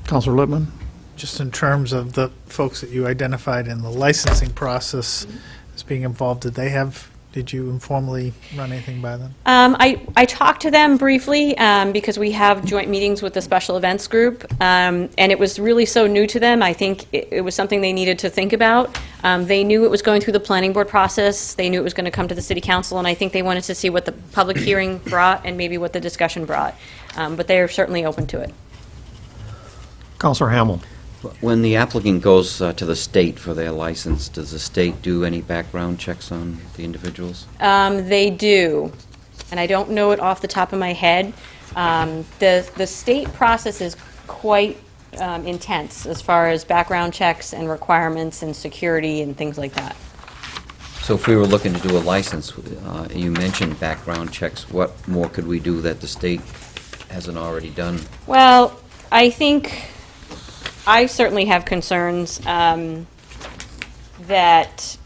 Councilor Lippman? Just in terms of the folks that you identified in the licensing process as being involved, did you informally run anything by them? I talked to them briefly because we have joint meetings with the special events group, and it was really so new to them. I think it was something they needed to think about. They knew it was going through the planning board process. They knew it was going to come to the city council, and I think they wanted to see what the public hearing brought and maybe what the discussion brought. But they are certainly open to it. Councilor Hamel? When the applicant goes to the state for their license, does the state do any background checks on the individuals? They do, and I don't know it off the top of my head. The state process is quite intense as far as background checks and requirements and security and things like that. So if we were looking to do a license, you mentioned background checks, what more could we do that the state hasn't already done? Well, I think I certainly have concerns that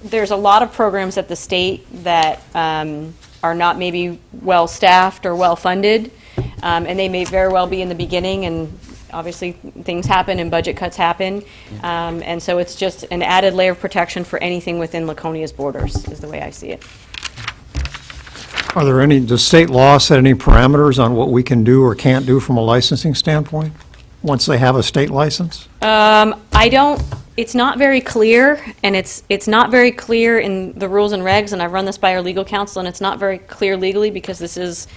there's a lot of programs at the state that are not maybe well-staffed or well-funded, and they may very well be in the beginning, and obviously things happen and budget cuts happen, and so it's just an added layer of protection for anything within Laconia's borders, is the way I see it. Are there does state law set any parameters on what we can do or can't do from a licensing standpoint, once they have a state license? I don't it's not very clear, and it's not very clear in the rules and regs, and I've run this by our legal counsel, and it's not very clear legally because this is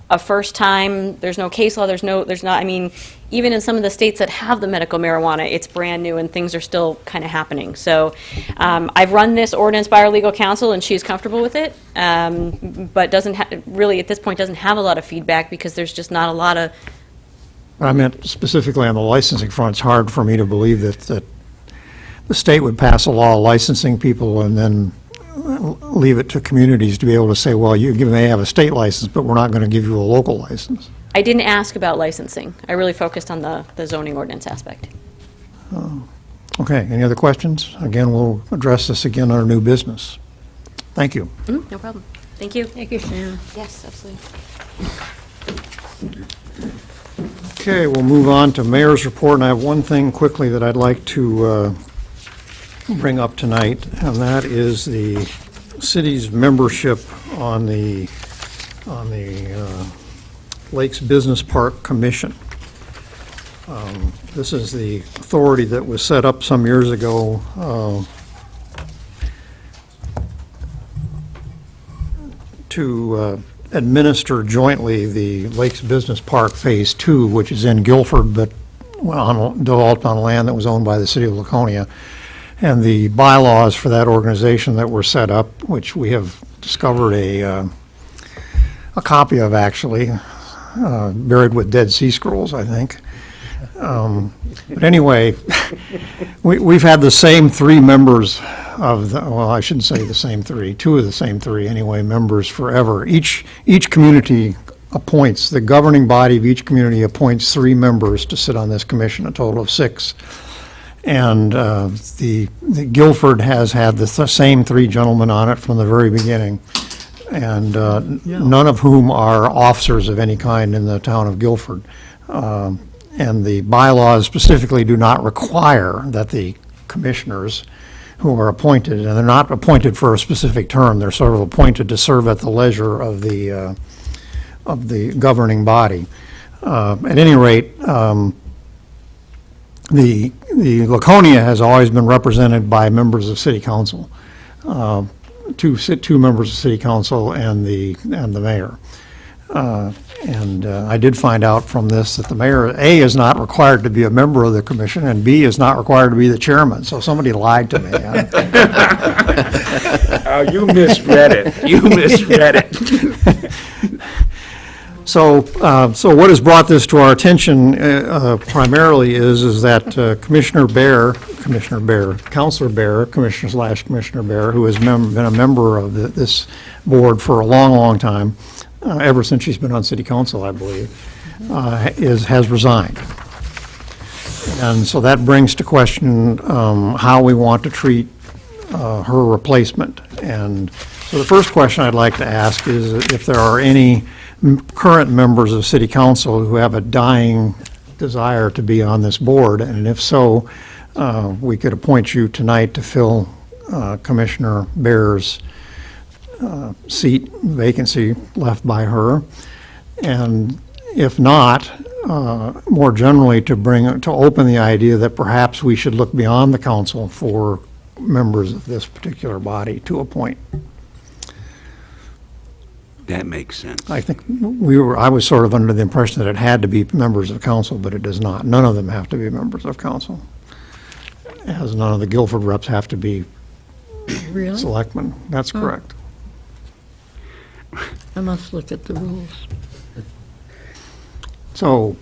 a first time, there's no case law, there's not, I mean, even in some of the states that have the medical marijuana, it's brand new and things are still kind of happening. So I've run this ordinance by our legal counsel and she's comfortable with it, but really at this point doesn't have a lot of feedback because there's just not a lot of. I meant specifically on the licensing front, it's hard for me to believe that the state would pass a law licensing people and then leave it to communities to be able to say, well, you may have a state license, but we're not going to give you a local license. I didn't ask about licensing. I really focused on the zoning ordinance aspect. Okay, any other questions? Again, we'll address this again under new business. Thank you. No problem. Thank you. Thank you, Shannon. Yes, absolutely. Okay, we'll move on to mayor's report, and I have one thing quickly that I'd like to bring up tonight, and that is the city's membership on the Lakes Business Park Commission. This is the authority that was set up some years ago to administer jointly the Lakes Business Park Phase 2, which is in Guilford, but developed on land that was owned by the city of Laconia. And the bylaws for that organization that were set up, which we have discovered a copy of, actually, buried with Dead Sea Scrolls, I think. But anyway, we've had the same three members of the, well, I shouldn't say the same three, two of the same three, anyway, members forever. Each community appoints, the governing body of each community appoints 3 members to sit on this commission, a total of 6. And the Guilford has had the same 3 gentlemen on it from the very beginning, and none of whom are officers of any kind in the town of Guilford. And the bylaws specifically do not require that the commissioners who are appointed, and they're not appointed for a specific term, they're sort of appointed to serve at the leisure of the governing body. At any rate, the Laconia has always been represented by members of city council, two members of city council and the mayor. And I did find out from this that the mayor, A, is not required to be a member of the commission, and B, is not required to be the chairman. So somebody lied to me. Oh, you misread it. You misread it. So what has brought this to our attention primarily is that Councilor Bear, Commissioner Bear, who has been a member of this board for a long, long time, ever since she's been on city council, I believe, has resigned. And so that brings to question how we want to treat her replacement. And so the first question I'd like to ask is if there are any current members of city council who have a dying desire to be on this board, and if so, we could appoint you tonight to fill Commissioner Bear's seat, vacancy left by her. And if not, more generally to open the idea that perhaps we should look beyond the council for members of this particular body to appoint. That makes sense. I think I was sort of under the impression that it had to be members of council, but it does not. None of them have to be members of council, as none of the Guilford reps have to be Really? selectmen. That's correct. I must look at the rules. So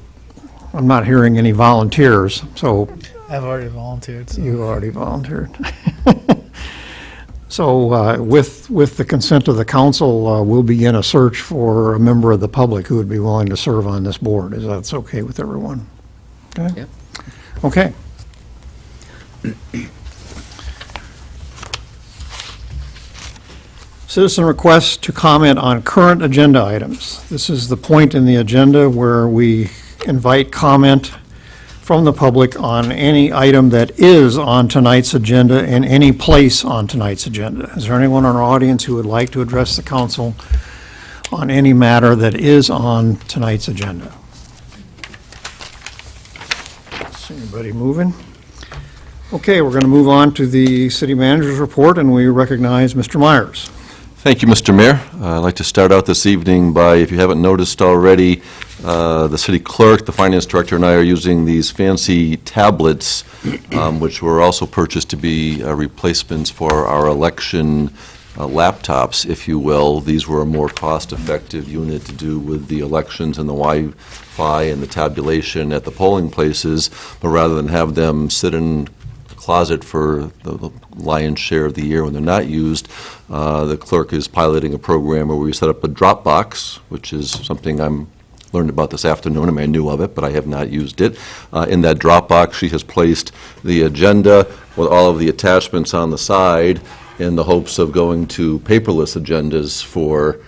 I'm not hearing any volunteers, so I've already volunteered. So. you already volunteered. So with the consent of the council, we'll begin a search for a member of the public who would be willing to serve on this board. Is that okay with everyone? Okay? Yep. Okay. Citizen requests to comment on current agenda items. This is the point in the agenda where we invite comment from the public on any item that is on tonight's agenda and any place on tonight's agenda. Is there anyone in our audience who would like to address the council on any matter that is on tonight's agenda? See anybody moving? Okay, we're going to move on to the city manager's report, and we recognize Mr. Myers. Thank you, Mr. Mayor. I'd like to start out this evening by, if you haven't noticed already, the city clerk, the finance director, and I are using these fancy tablets, which were also purchased to be replacements for our election laptops, if you will. These were a more cost-effective unit to do with the elections and the Wi-Fi and the tabulation at the polling places, but rather than have them sit in closet for the lion's share of the year when they're not used, the clerk is piloting a program where we set up a Dropbox, which is something I'm learned about this afternoon. I mean, I knew of it, but I have not used it. In that Dropbox, she has placed the agenda with all of the attachments on the side in the hopes of going to paperless agendas for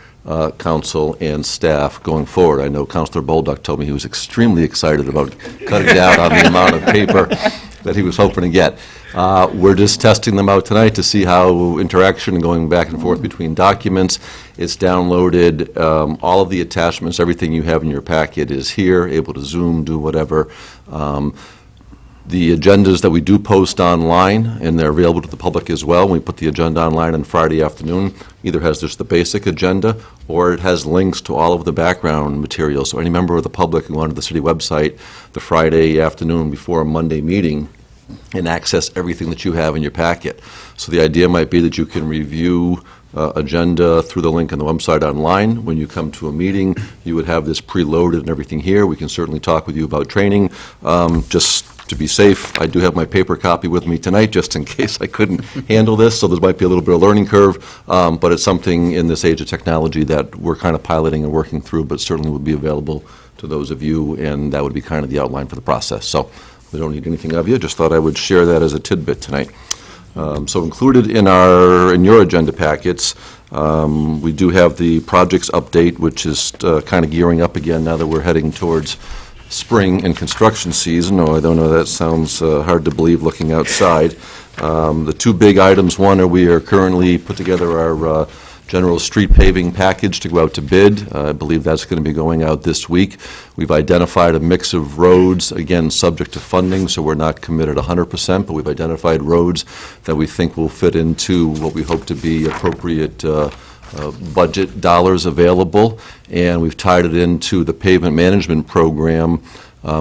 council and staff going forward. I know Councilor Bolduc told me he was extremely excited about cutting down on the amount of paper that he was hoping to get. We're just testing them out tonight to see how interaction and going back and forth between documents. It's downloaded. All of the attachments, everything you have in your packet is here, able to Zoom, do whatever. The agendas that we do post online, and they're available to the public as well, when we put the agenda online on Friday afternoon, either has just the basic agenda, or it has links to all of the background material. So any member of the public who went to the city website the Friday afternoon before a Monday meeting and access everything that you have in your packet. So the idea might be that you can review agenda through the link on the website online. When you come to a meeting, you would have this preloaded and everything here. We can certainly talk with you about training. Just to be safe, I do have my paper copy with me tonight, just in case I couldn't handle this, so there might be a little bit of learning curve, but it's something in this age of technology that we're kind of piloting and working through, but certainly would be available to those of you, and that would be kind of the outline for the process. So we don't need anything of you, just thought I would share that as a tidbit tonight. So included in your agenda packets, we do have the projects update, which is kind of gearing up again now that we're heading towards spring and construction season. Oh, I don't know, that sounds hard to believe looking outside. The two big items, one, we are currently put together our general street paving package to go out to bid. I believe that's going to be going out this week. We've identified a mix of roads, again, subject to funding, so we're not committed 100%, but we've identified roads that we think will fit into what we hope to be appropriate budget dollars available, and we've tied it into the pavement management program,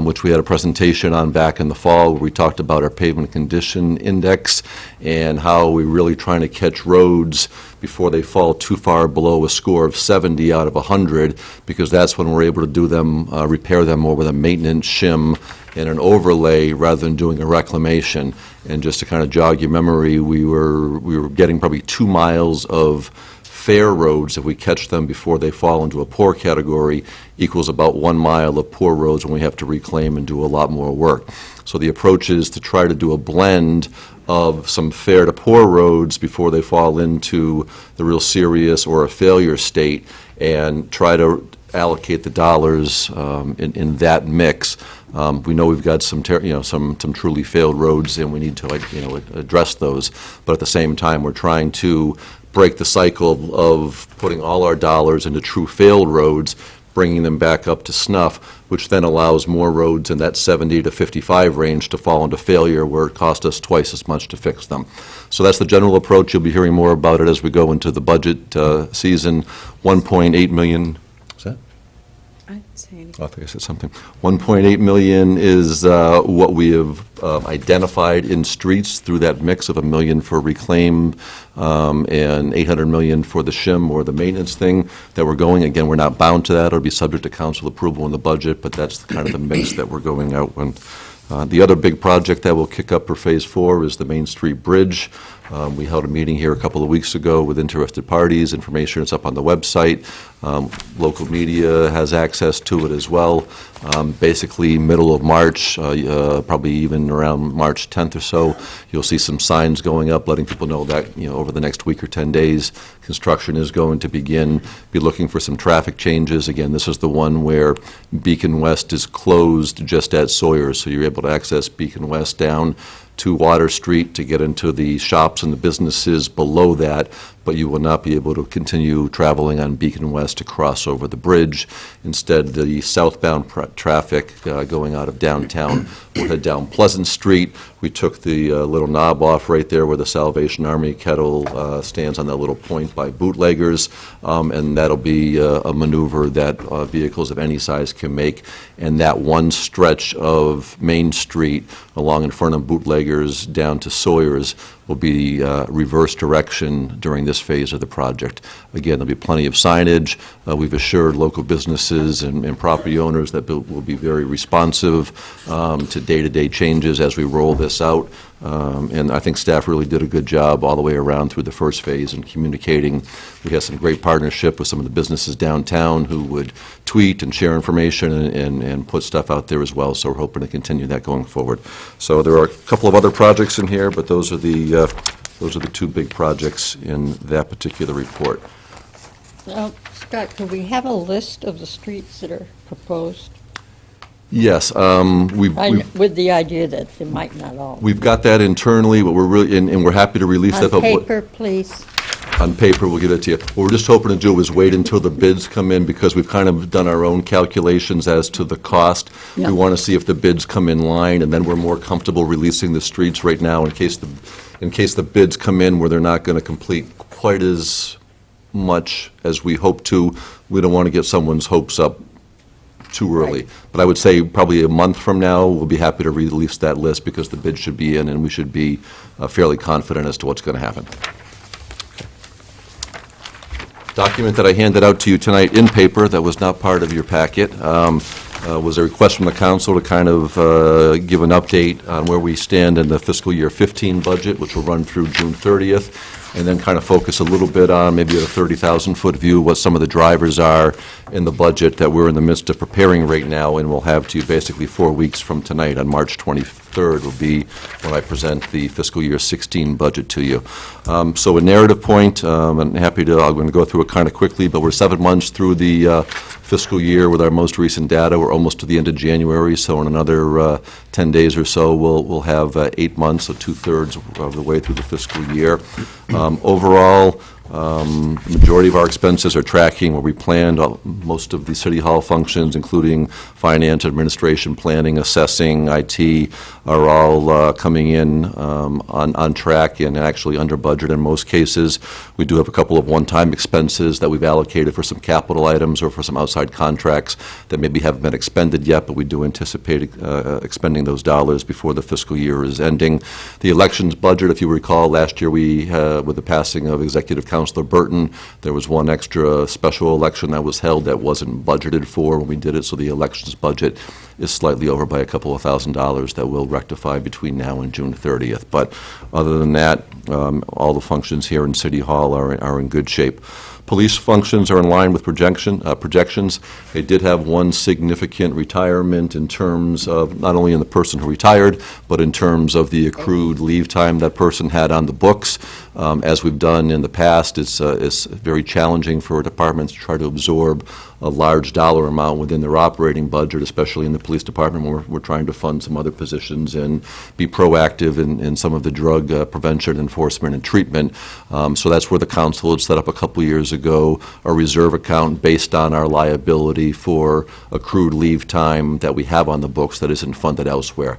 which we had a presentation on back in the fall, where we talked about our pavement condition index and how we're really trying to catch roads before they fall too far below a score of 70 out of 100, because that's when we're able to do them, repair them more with a maintenance shim and an overlay rather than doing a reclamation. And just to kind of jog your memory, we were getting probably 2 miles of fair roads, if we catch them before they fall into a poor category, equals about 1 mile of poor roads when we have to reclaim and do a lot more work. So the approach is to try to do a blend of some fair to poor roads before they fall into the real serious or a failure state, and try to allocate the dollars in that mix. We know we've got some truly failed roads, and we need to address those. But at the same time, we're trying to break the cycle of putting all our dollars into true failed roads, bringing them back up to snuff, which then allows more roads in that 70 to 55 range to fall into failure, where it cost us twice as much to fix them. So that's the general approach. You'll be hearing more about it as we go into the budget season. 1.8 million. I think I said something. 1.8 million is what we have identified in streets through that mix of $1 million for reclaim and 800 million for the shim or the maintenance thing that we're going. Again, we're not bound to that. It'll be subject to council approval in the budget, but that's kind of the mix that we're going out with. The other big project that will kick up for Phase 4 is the Main Street Bridge. We held a meeting here a couple of weeks ago with interested parties. Information is up on the website. Local media has access to it as well. Basically, middle of March, probably even around March 10th or so, you'll see some signs going up letting people know that over the next week or 10 days, construction is going to begin. Be looking for some traffic changes. Again, this is the one where Beacon West is closed just at Sawyers, so you're able to access Beacon West down to Water Street to get into the shops and the businesses below that, but you will not be able to continue traveling on Beacon West to cross over the bridge. Instead, the southbound traffic going out of downtown will head down Pleasant Street. We took the little knob off right there where the Salvation Army kettle stands on that little point by bootleggers, and that'll be a maneuver that vehicles of any size can make. And that one stretch of Main Street along in front of bootleggers down to Sawyer's will be reverse direction during this phase of the project. Again, there'll be plenty of signage. We've assured local businesses and property owners that we'll be very responsive to day-to-day changes as we roll this out. And I think staff really did a good job all the way around through the first phase in communicating. We had some great partnership with some of the businesses downtown who would tweet and share information and put stuff out there as well, so we're hoping to continue that going forward. So there are a couple of other projects in here, but those are the two big projects in that particular report. Now, Scott, could we have a list of the streets that are proposed? Yes, With the idea that they might not all. we've got that internally, but we're really, and we're happy to release that. On but what- paper, please. On paper, we'll give it to you. What we're just hoping to do is wait until the bids come in, because we've kind of done our own calculations as to the cost. Yeah. We want to see if the bids come in line, and then we're more comfortable releasing the streets right now in case the bids come in where they're not going to complete quite as much as we hope to. We don't want to get someone's hopes up too early. But I would say probably a month from now, we'll be happy to release that list, because the bid should be in, and we should be fairly confident as to what's going to happen. Document that I handed out to you tonight in paper that was not part of your packet was a request from the council to kind of give an update on where we stand in the fiscal year 15 budget, which will run through June 30th, and then kind of focus a little bit on, maybe at a 30,000-foot view, what some of the drivers are in the budget that we're in the midst of preparing right now, and we'll have to you basically 4 weeks from tonight. On March 23rd will be when I present the fiscal year 16 budget to you. So a narrative point, and I'm going to go through it kind of quickly, but we're 7 months through the fiscal year with our most recent data. We're almost to the end of January, so in another 10 days or so, we'll have 8 months, so 2/3 of the way through the fiscal year. Overall, the majority of our expenses are tracking where we planned. Most of the City Hall functions, including finance, administration, planning, assessing, IT, are all coming in on track and actually under budget in most cases. We do have a couple of one-time expenses that we've allocated for some capital items or for some outside contracts that maybe haven't been expended yet, but we do anticipate expending those dollars before the fiscal year is ending. The elections budget, if you recall, last year we, with the passing of Executive Councilor Burton, there was one extra special election that was held that wasn't budgeted for when we did it, so the elections budget is slightly over by a couple of $1,000s that will rectify between now and June 30th. But other than that, all the functions here in City Hall are in good shape. Police functions are in line with projections. They did have one significant retirement in terms of not only in the person who retired, but in terms of the accrued leave time that person had on the books. As we've done in the past, it's very challenging for departments to try to absorb a large dollar amount within their operating budget, especially in the police department when we're trying to fund some other positions and be proactive in some of the drug prevention, enforcement, and treatment. So that's where the council had set up a couple years ago a reserve account based on our liability for accrued leave time that we have on the books that isn't funded elsewhere.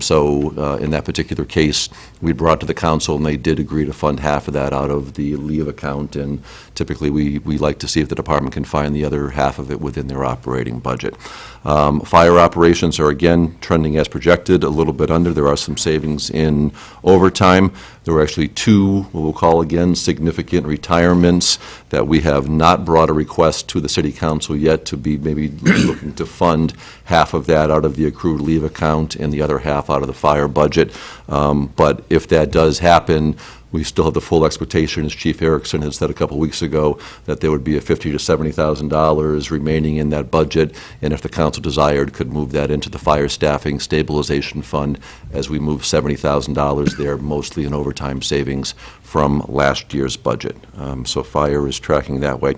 So in that particular case, we brought to the council, and they did agree to fund half of that out of the leave account, and typically we like to see if the department can find the other half of it within their operating budget. Fire operations are again trending as projected, a little bit under. There are some savings in overtime. There were actually two, what we'll call again, significant retirements that we have not brought a request to the city council yet to be maybe looking to fund half of that out of the accrued leave account and the other half out of the fire budget. But if that does happen, we still have the full expectation, as Chief Erickson had said a couple weeks ago, that there would be a $50,000 to $70,000 remaining in that budget, and if the council desired, could move that into the fire staffing stabilization fund as we move $70,000 there, mostly in overtime savings from last year's budget. So fire is tracking that way.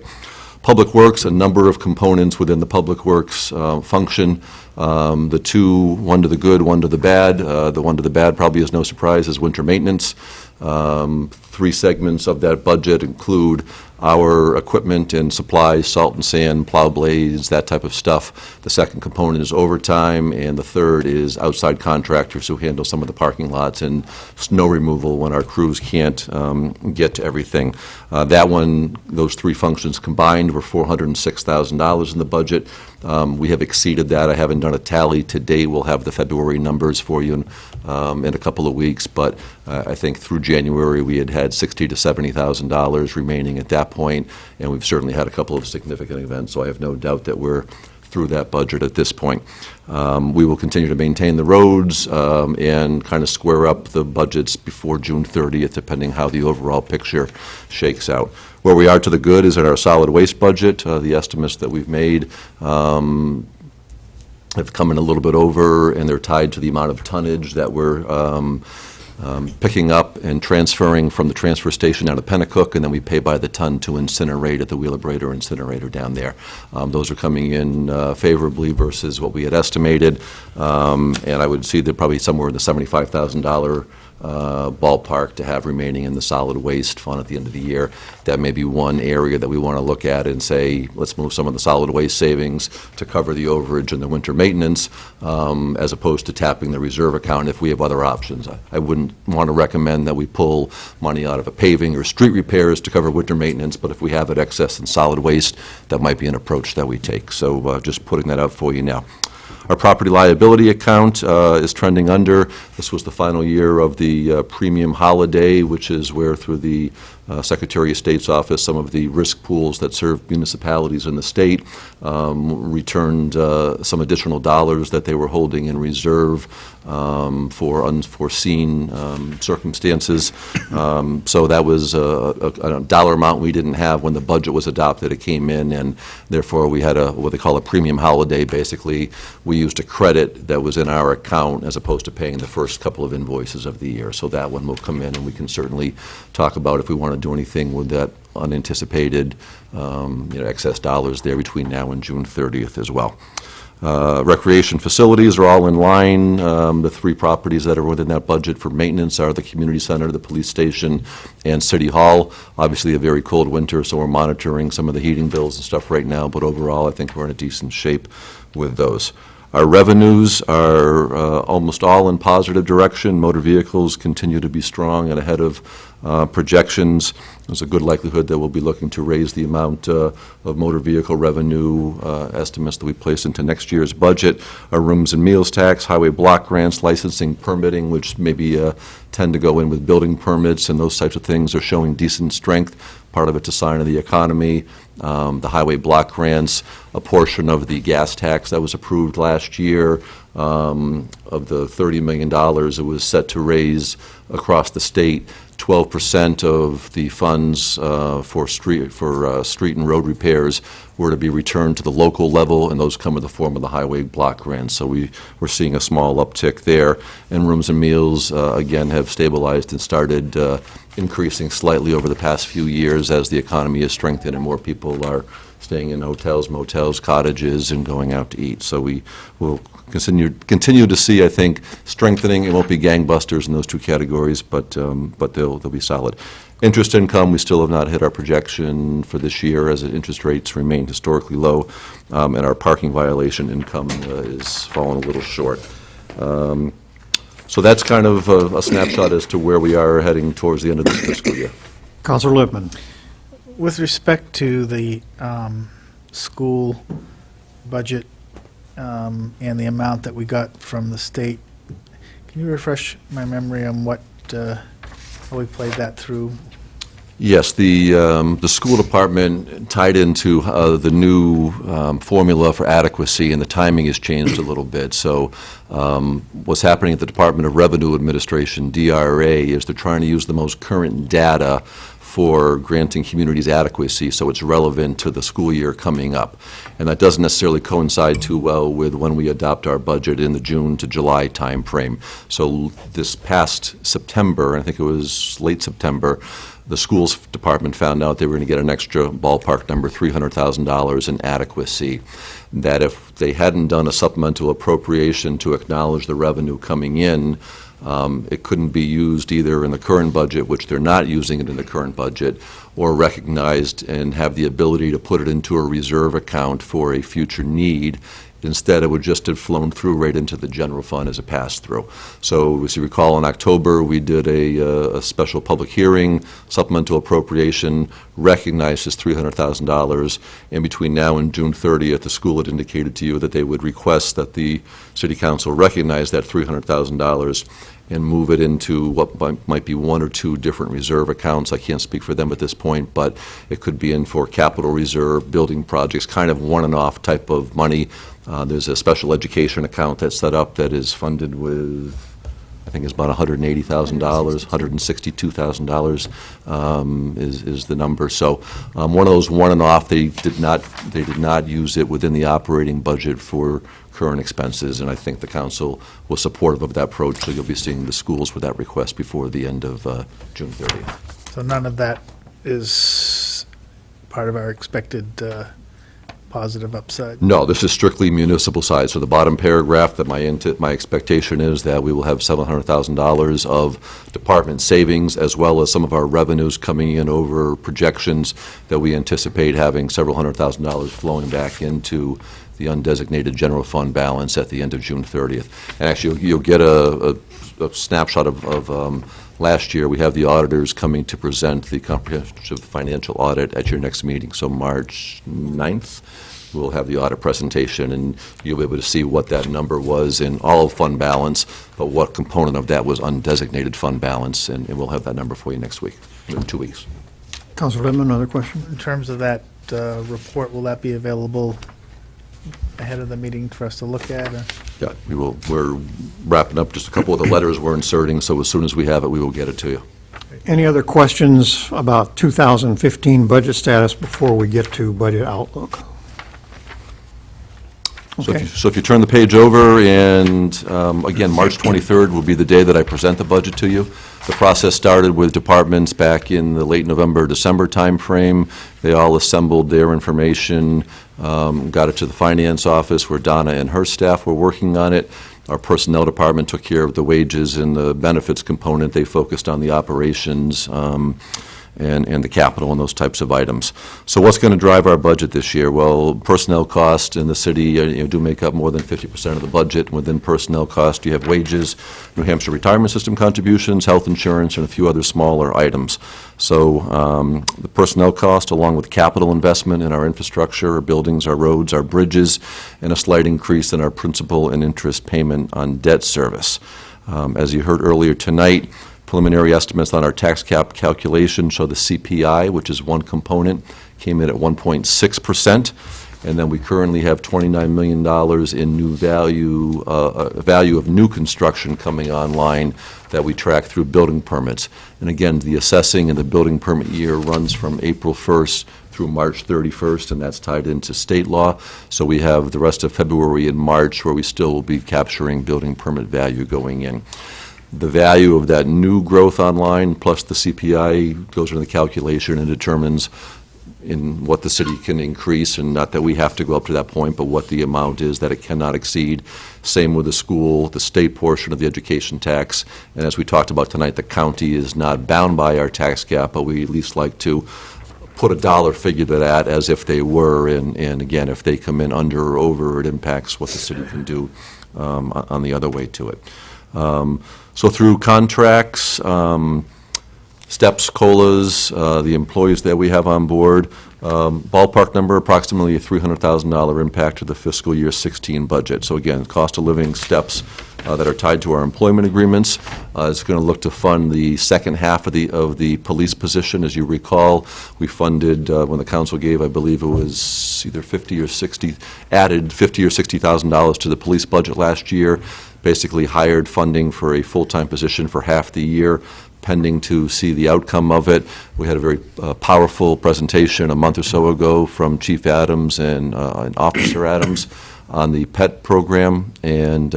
Public Works, a number of components within the Public Works function. The two, one to the good, one to the bad. The one to the bad probably is no surprise, is winter maintenance. 3 three segments of that budget include our equipment and supplies, salt and sand, plow blades, that type of stuff. The second component is overtime, and the third is outside contractors who handle some of the parking lots and snow removal when our crews can't get to everything. Those three functions combined were $406,000 in the budget. We have exceeded that. I haven't done a tally to date. We'll have the February numbers for you in a couple of weeks, but I think through January, we had $60,000 to $70,000 remaining at that point, and we've certainly had a couple of significant events, so I have no doubt that we're through that budget at this point. We will continue to maintain the roads and kind of square up the budgets before June 30th, depending how the overall picture shakes out. Where we are to the good is in our solid waste budget. The estimates that we've made have come in a little bit over, and they're tied to the amount of tonnage that we're picking up and transferring from the transfer station down to Pennacook, and then we pay by the ton to incinerate at the Wheelabrator incinerator down there. Those are coming in favorably versus what we had estimated, and I would see that probably somewhere in the $75,000 ballpark to have remaining in the solid waste fund at the end of the year. That may be one area that we want to look at and say, let's move some of the solid waste savings to cover the overage and the winter maintenance, as opposed to tapping the reserve account if we have other options. I wouldn't want to recommend that we pull money out of a paving or street repairs to cover winter maintenance, but if we have it excess in solid waste, that might be an approach that we take. So just putting that out for you now. Our property liability account is trending under. This was the final year of the premium holiday, which is where through the Secretary of State's office, some of the risk pools that serve municipalities in the state returned some additional dollars that they were holding in reserve for unforeseen circumstances. So that was a dollar amount we didn't have when the budget was adopted. It came in, and therefore we had what they call a premium holiday. Basically, we used a credit that was in our account as opposed to paying the first couple of invoices of the year. So that one will come in, and we can certainly talk about if we want to do anything with that unanticipated excess dollars there between now and June 30th as well. Recreation facilities are all in line. The three properties that are within that budget for maintenance are the community center, the police station, and City Hall. Obviously, a very cold winter, so we're monitoring some of the heating bills and stuff right now, but overall, I think we're in a decent shape with those. Our revenues are almost all in positive direction. Motor vehicles continue to be strong and ahead of projections. There's a good likelihood that we'll be looking to raise the amount of motor vehicle revenue estimates that we place into next year's budget. Our rooms and meals tax, highway block grants, licensing, permitting, which maybe tend to go in with building permits and those types of things, are showing decent strength. Part of it's a sign of the economy. The highway block grants, a portion of the gas tax that was approved last year, of the $30 million it was set to raise across the state. 12% of the funds for street and road repairs were to be returned to the local level, and those come in the form of the highway block grants. So we're seeing a small uptick there. And rooms and meals, again, have stabilized and started increasing slightly over the past few years as the economy has strengthened and more people are staying in hotels, motels, cottages, and going out to eat. So we will continue to see, I think, strengthening. It won't be gangbusters in those two categories, but they'll be solid. Interest income, we still have not hit our projection for this year as interest rates remain historically low, and our parking violation income is falling a little short. So that's kind of a snapshot as to where we are heading towards the end of this fiscal year. Counselor Lippman. With respect to the school budget and the amount that we got from the state, can you refresh my memory on how we played that through? Yes, the school department tied into the new formula for adequacy, and the timing has changed a little bit. So what's happening at the Department of Revenue Administration, DRA, is they're trying to use the most current data for granting communities adequacy, so it's relevant to the school year coming up. And that doesn't necessarily coincide too well with when we adopt our budget in the June to July timeframe. So this past September, I think it was late September, the schools department found out they were going to get an extra ballpark number, $300,000 in adequacy, that if they hadn't done a supplemental appropriation to acknowledge the revenue coming in, It couldn't be used either in the current budget, which they're not using it in the current budget, or recognized and have the ability to put it into a reserve account for a future need. Instead, it would just have flown through right into the general fund as a pass-through. So, as you recall, in October, we did a special public hearing, supplemental appropriation, recognized as $300,000. And between now and June 30th, the school had indicated to you that they would request that the City Council recognize that $300,000 and move it into what might be one or two different reserve accounts. I can't speak for them at this point, but it could be in for capital reserve, building projects, kind of one-and-off type of money. There's a special education account that's set up that is funded with, I think it's about $180,000, $162,000 is the number. So one of those one and off. They did not use it within the operating budget for current expenses, and I think the council was supportive of that approach. So you'll be seeing the schools with that request before the end of June 30th. So none of that is part of our expected positive upside? No, this is strictly municipal side. So the bottom paragraph, that my expectation is that we will have $700,000 of department savings, as well as some of our revenues coming in over projections that we anticipate having several $100,000 flowing back into the undesignated general fund balance at the end of June 30th. And actually, you'll get a snapshot of last year. We have the auditors coming to present the comprehensive financial audit at your next meeting, so March 9th. We'll have the audit presentation, and you'll be able to see what that number was in all of fund balance, but what component of that was undesignated fund balance, and we'll have that number for you next week, in 2 weeks. Councilor Littman, another question? In terms of that report, will that be available ahead of the meeting for us to look at? Yeah, we're wrapping up just a couple of the letters we're inserting, so as soon as we have it, we will get it to you. Any other questions about 2015 budget status before we get to budget outlook? Okay. So if you turn the page over, and again, March 23rd will be the day that I present the budget to you. The process started with departments back in the late November, December timeframe. They all assembled their information, got it to the finance office where Donna and her staff were working on it. Our personnel department took care of the wages and the benefits component. They focused on the operations and the capital and those types of items. So what's going to drive our budget this year? Well, personnel costs in the city do make up more than 50% of the budget. Within personnel cost, you have wages, New Hampshire retirement system contributions, health insurance, and a few other smaller items. So the personnel cost, along with capital investment in our infrastructure, our buildings, our roads, our bridges, and a slight increase in our principal and interest payment on debt service. As you heard earlier tonight, preliminary estimates on our tax cap calculation show the CPI, which is one component, came in at 1.6%, and then we currently have $29 million in new value of new construction coming online that we track through building permits. And again, the assessing and the building permit year runs from April 1st through March 31st, and that's tied into state law. So we have the rest of February and March where we still will be capturing building permit value going in. The value of that new growth online plus the CPI goes into the calculation and determines in what the city can increase, and not that we have to go up to that point, but what the amount is that it cannot exceed. Same with the school, the state portion of the education tax. And as we talked about tonight, the county is not bound by our tax cap, but we at least like to put a dollar figure to that as if they were. And again, if they come in under or over, it impacts what the city can do on the other way to it. So through contracts, steps, COLAs, the employees that we have on board, ballpark number, approximately a $300,000 impact to the fiscal year 16 budget. So again, cost of living steps that are tied to our employment agreements. It's going to look to fund the second half of the police position. As you recall, we funded, when the council gave, I believe it was either 50 or 60, added $50,000 or $60,000 to the police budget last year. Basically hired funding for a full-time position for half the year, pending to see the outcome of it. We had a very powerful presentation a month or so ago from Chief Adams and Officer Adams on the PET program, and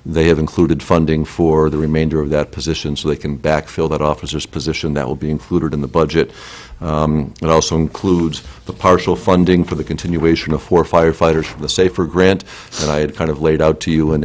they have included funding for the remainder of that position so they can backfill that officer's position. That will be included in the budget. It also includes the partial funding for the continuation of 4 firefighters from the SAFER grant, and I had kind of laid out to you in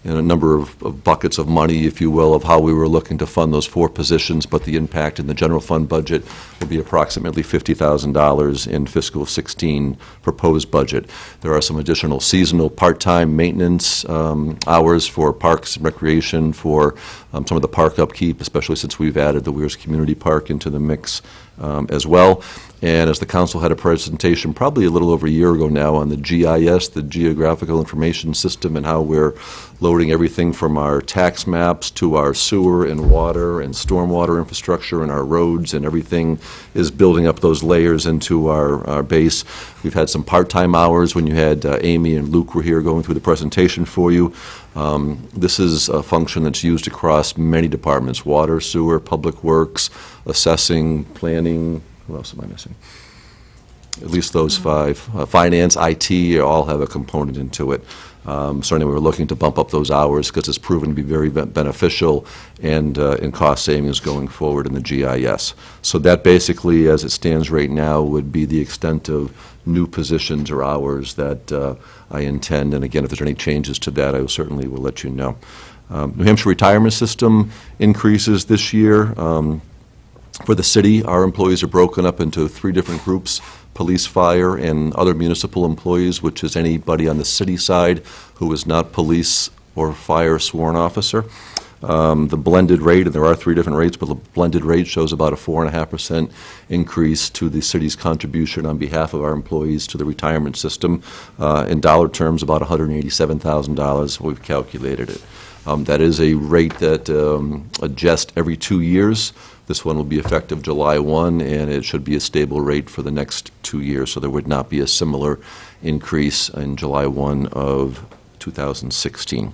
in a number of buckets of money, if you will, of how we were looking to fund those 4 positions, but the impact in the general fund budget will be approximately $50,000 in fiscal 16 proposed budget. There are some additional seasonal part-time maintenance hours for parks and recreation, for some of the park upkeep, especially since we've added the Weirs Community Park into the mix as well. And as the council had a presentation probably a little over a year ago now on the GIS, the Geographical Information System, and how we're loading everything from our tax maps to our sewer and water and stormwater infrastructure and our roads, and everything is building up those layers into our base. We've had some part-time hours when you had Amy and Luke were here going through the presentation for you. This is a function that's used across many departments: water, sewer, public works, assessing, planning. What else am I missing? At least those 5. Finance, IT, all have a component into it. Certainly, we're looking to bump up those hours because it's proven to be very beneficial and in cost savings going forward in the GIS. So that basically, as it stands right now, would be the extent of new positions or hours that I intend. And again, if there's any changes to that, I certainly will let you know. New Hampshire retirement system increases this year. For the city, our employees are broken up into 3 different groups: police, fire, and other municipal employees, which is anybody on the city side who is not police or fire sworn officer. The blended rate, and there are 3 different rates, but the blended rate shows about a 4.5% increase to the city's contribution on behalf of our employees to the retirement system. In dollar terms, about $187,000, we've calculated it. That is a rate that adjusts every 2 years. This one will be effective July 1, and it should be a stable rate for the next 2 years, so there would not be a similar increase in July 1 of 2016.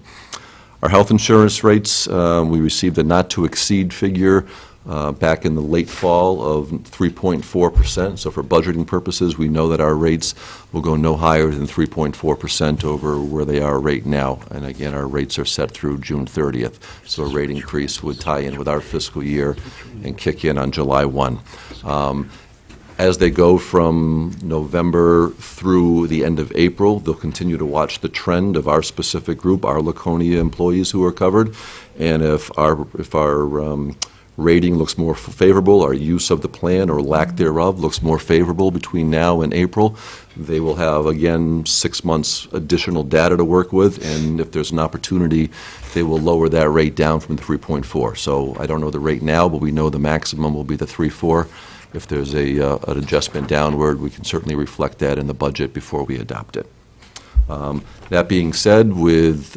Our health insurance rates, we received a not-to-exceed figure back in the late fall of 3.4%. So for budgeting purposes, we know that our rates will go no higher than 3.4% over where they are right now. And again, our rates are set through June 30th. So a rate increase would tie in with our fiscal year and kick in on July 1. As they go from November through the end of April, they'll continue to watch the trend of our specific group, our Laconia employees who are covered. And if our rating looks more favorable, our use of the plan or lack thereof looks more favorable between now and April, they will have, again, 6 months additional data to work with, and if there's an opportunity, they will lower that rate down from 3.4. So I don't know the rate now, but we know the maximum will be the 3.4. If there's an adjustment downward, we can certainly reflect that in the budget before we adopt it. That being said, with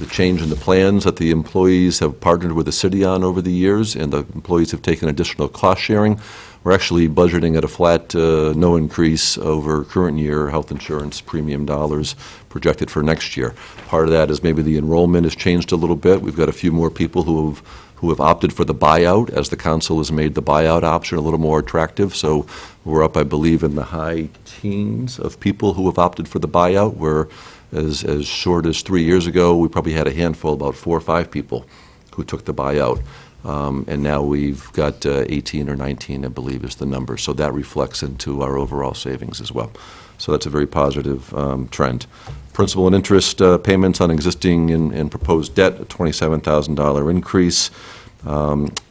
the change in the plans that the employees have partnered with the city on over the years, and the employees have taken additional cost sharing, we're actually budgeting at a flat, no increase over current year health insurance premium dollars projected for next year. Part of that is maybe the enrollment has changed a little bit. We've got a few more people who have opted for the buyout, as the council has made the buyout option a little more attractive. So we're up, I believe, in the high teens of people who have opted for the buyout, where as short as 3 years ago, we probably had a handful, about 4 or 5 people who took the buyout. And now we've got 18 or 19, I believe, is the number. So that reflects into our overall savings as well. So that's a very positive trend. Principal and interest payments on existing and proposed debt, a $27,000 increase.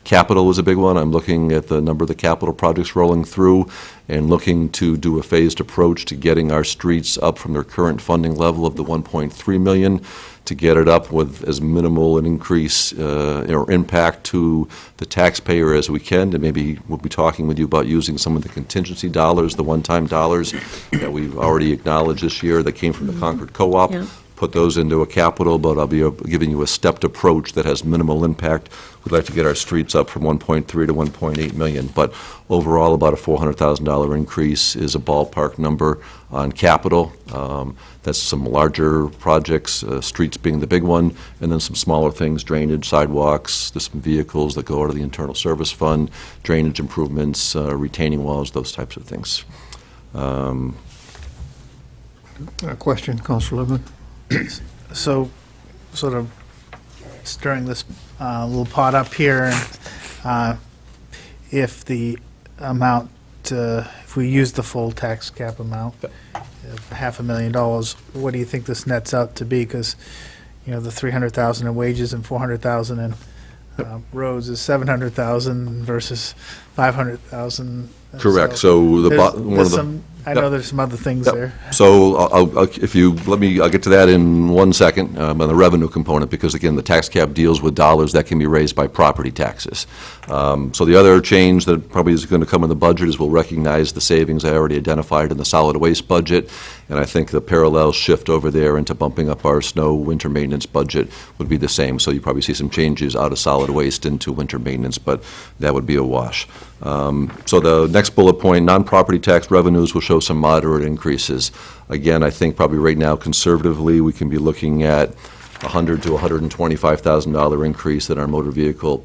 Capital is a big one. I'm looking at the number of the capital projects rolling through and looking to do a phased approach to getting our streets up from their current funding level of the $1.3 million to get it up with as minimal an increase or impact to the taxpayer as we can. And maybe we'll be talking with you about using some of the contingency dollars, the one-time dollars that we've already acknowledged this year that came from the Concord Co-op. Yeah. Put those into a capital, but I'll be giving you a stepped approach that has minimal impact. We'd like to get our streets up from 1.3 to 1.8 million, but overall about a $400,000 increase is a ballpark number on capital. That's some larger projects, streets being the big one, and then some smaller things, drainage, sidewalks, there's some vehicles that go out of the internal service fund, drainage improvements, retaining walls, those types of things. A question, Councilor Lippman? So, sort of stirring this little pot up here, and if the amount, if we use the full tax cap amount of $500,000, what do you think this nets out to be? Because the 300,000 in wages and 400,000 in roads is 700,000 versus 500,000. Correct. So the There's- one of there's the- some- I know there's some other things Yep. there. So if you let me, I'll get to that in 1 second, on the revenue component, because again, the tax cap deals with dollars that can be raised by property taxes. So the other change that probably is going to come in the budget is we'll recognize the savings I already identified in the solid waste budget, and I think the parallel shift over there into bumping up our snow winter maintenance budget would be the same. So you probably see some changes out of solid waste into winter maintenance, but that would be a wash. So the next bullet point, non-property tax revenues will show some moderate increases. Again, I think probably right now conservatively, we can be looking at $100,000 to $125,000 increase in our motor vehicle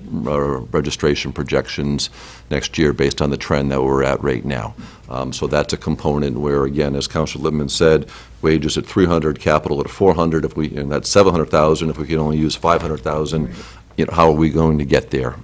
registration projections next year based on the trend that we're at right now. So that's a component where, again, as Councilor Lippman said, wages at 300, capital at 400, and that's 700,000. If we can only use 500,000, how are we going to get there?